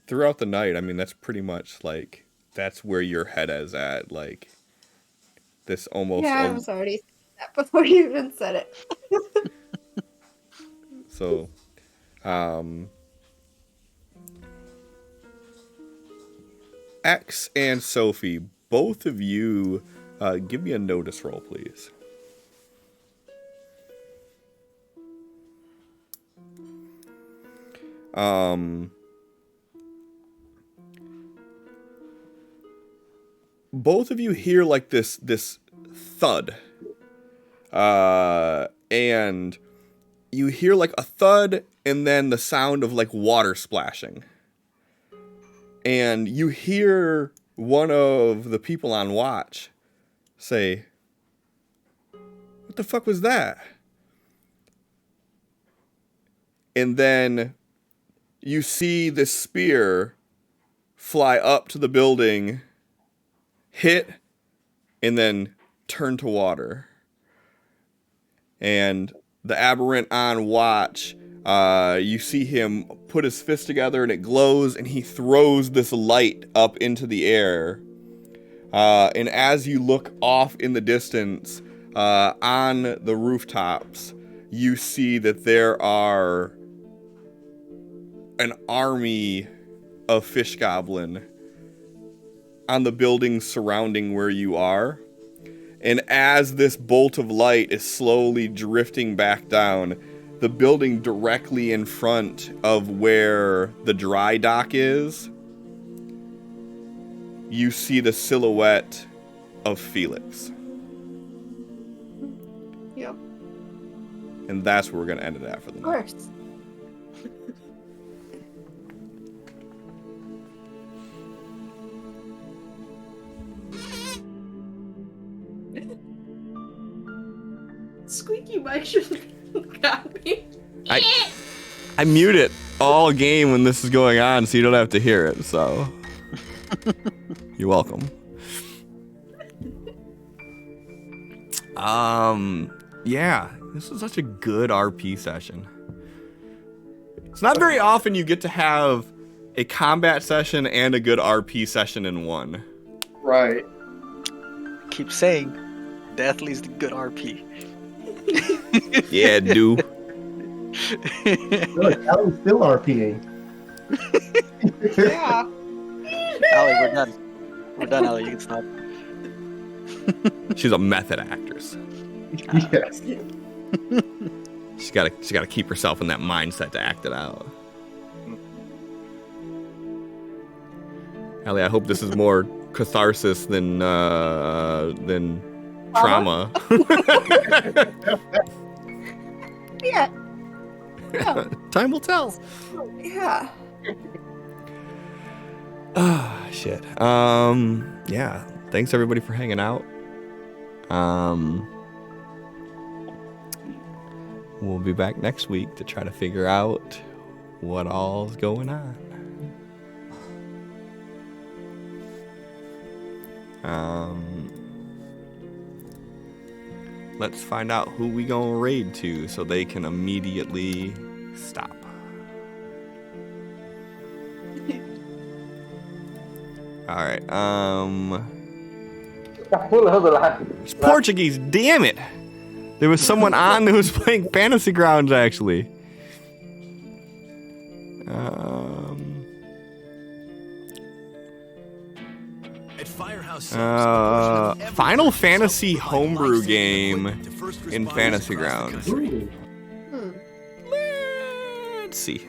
throughout the night, I mean, that's pretty much like, that's where your head is at. Like, this almost... Yeah, I was already saying that before you even said it. So, X and Sophie, both of you, give me a notice roll, please. Both of you hear like this thud, and you hear like a thud and then the sound of like water splashing. And you hear one of the people on watch say, "What the fuck was that?" And then you see this spear fly up to the building, hit, and then turn to water. And the aberrant on watch, you see him put his fist together and it glows, and he throws this light up into the air. And as you look off in the distance, on the rooftops, you see that there are an army of fish goblin on the buildings surrounding where you are. And as this bolt of light is slowly drifting back down, the building directly in front of where the dry dock is, you see the silhouette of Felix. Yep. And that's where we're going to end it at for the Of night. course. Squeaky Mike should have got me. I mute it all game when this is going on so you don't have to hear it, so. You're welcome. Yeah, this is such a good RP session. It's not very often you get to have a combat session and a good RP session in one. Right. Keep saying, death leads to good RP. Yeah, dude. Look, Allie's still RPing. Yeah. Allie, we're done. We're done, Allie. You can stop. She's a method actress. Yes. She's gotta keep herself in that mindset to act it out. Allie, I hope this is more catharsis than trauma. Yeah. Yeah. Time will tell. Yeah. Ah, shit. Yeah. Thanks everybody for hanging out. We'll be back next week to try to figure out what all's going on. Let's find out who we gonna raid to so they can immediately stop. All right. It's Portuguese. Damn it! There was someone on who was playing Fantasy Grounds actually. Final Fantasy homebrew game in Fantasy Grounds. Let's see.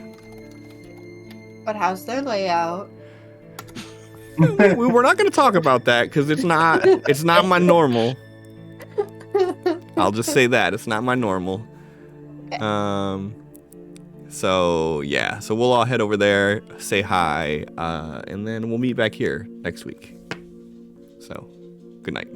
But how's their layout? We're not going to talk about that because it's not my normal. I'll just say that it's not my normal. So yeah, so we'll all head over there, say hi, and then we'll meet back here next week. So, good night.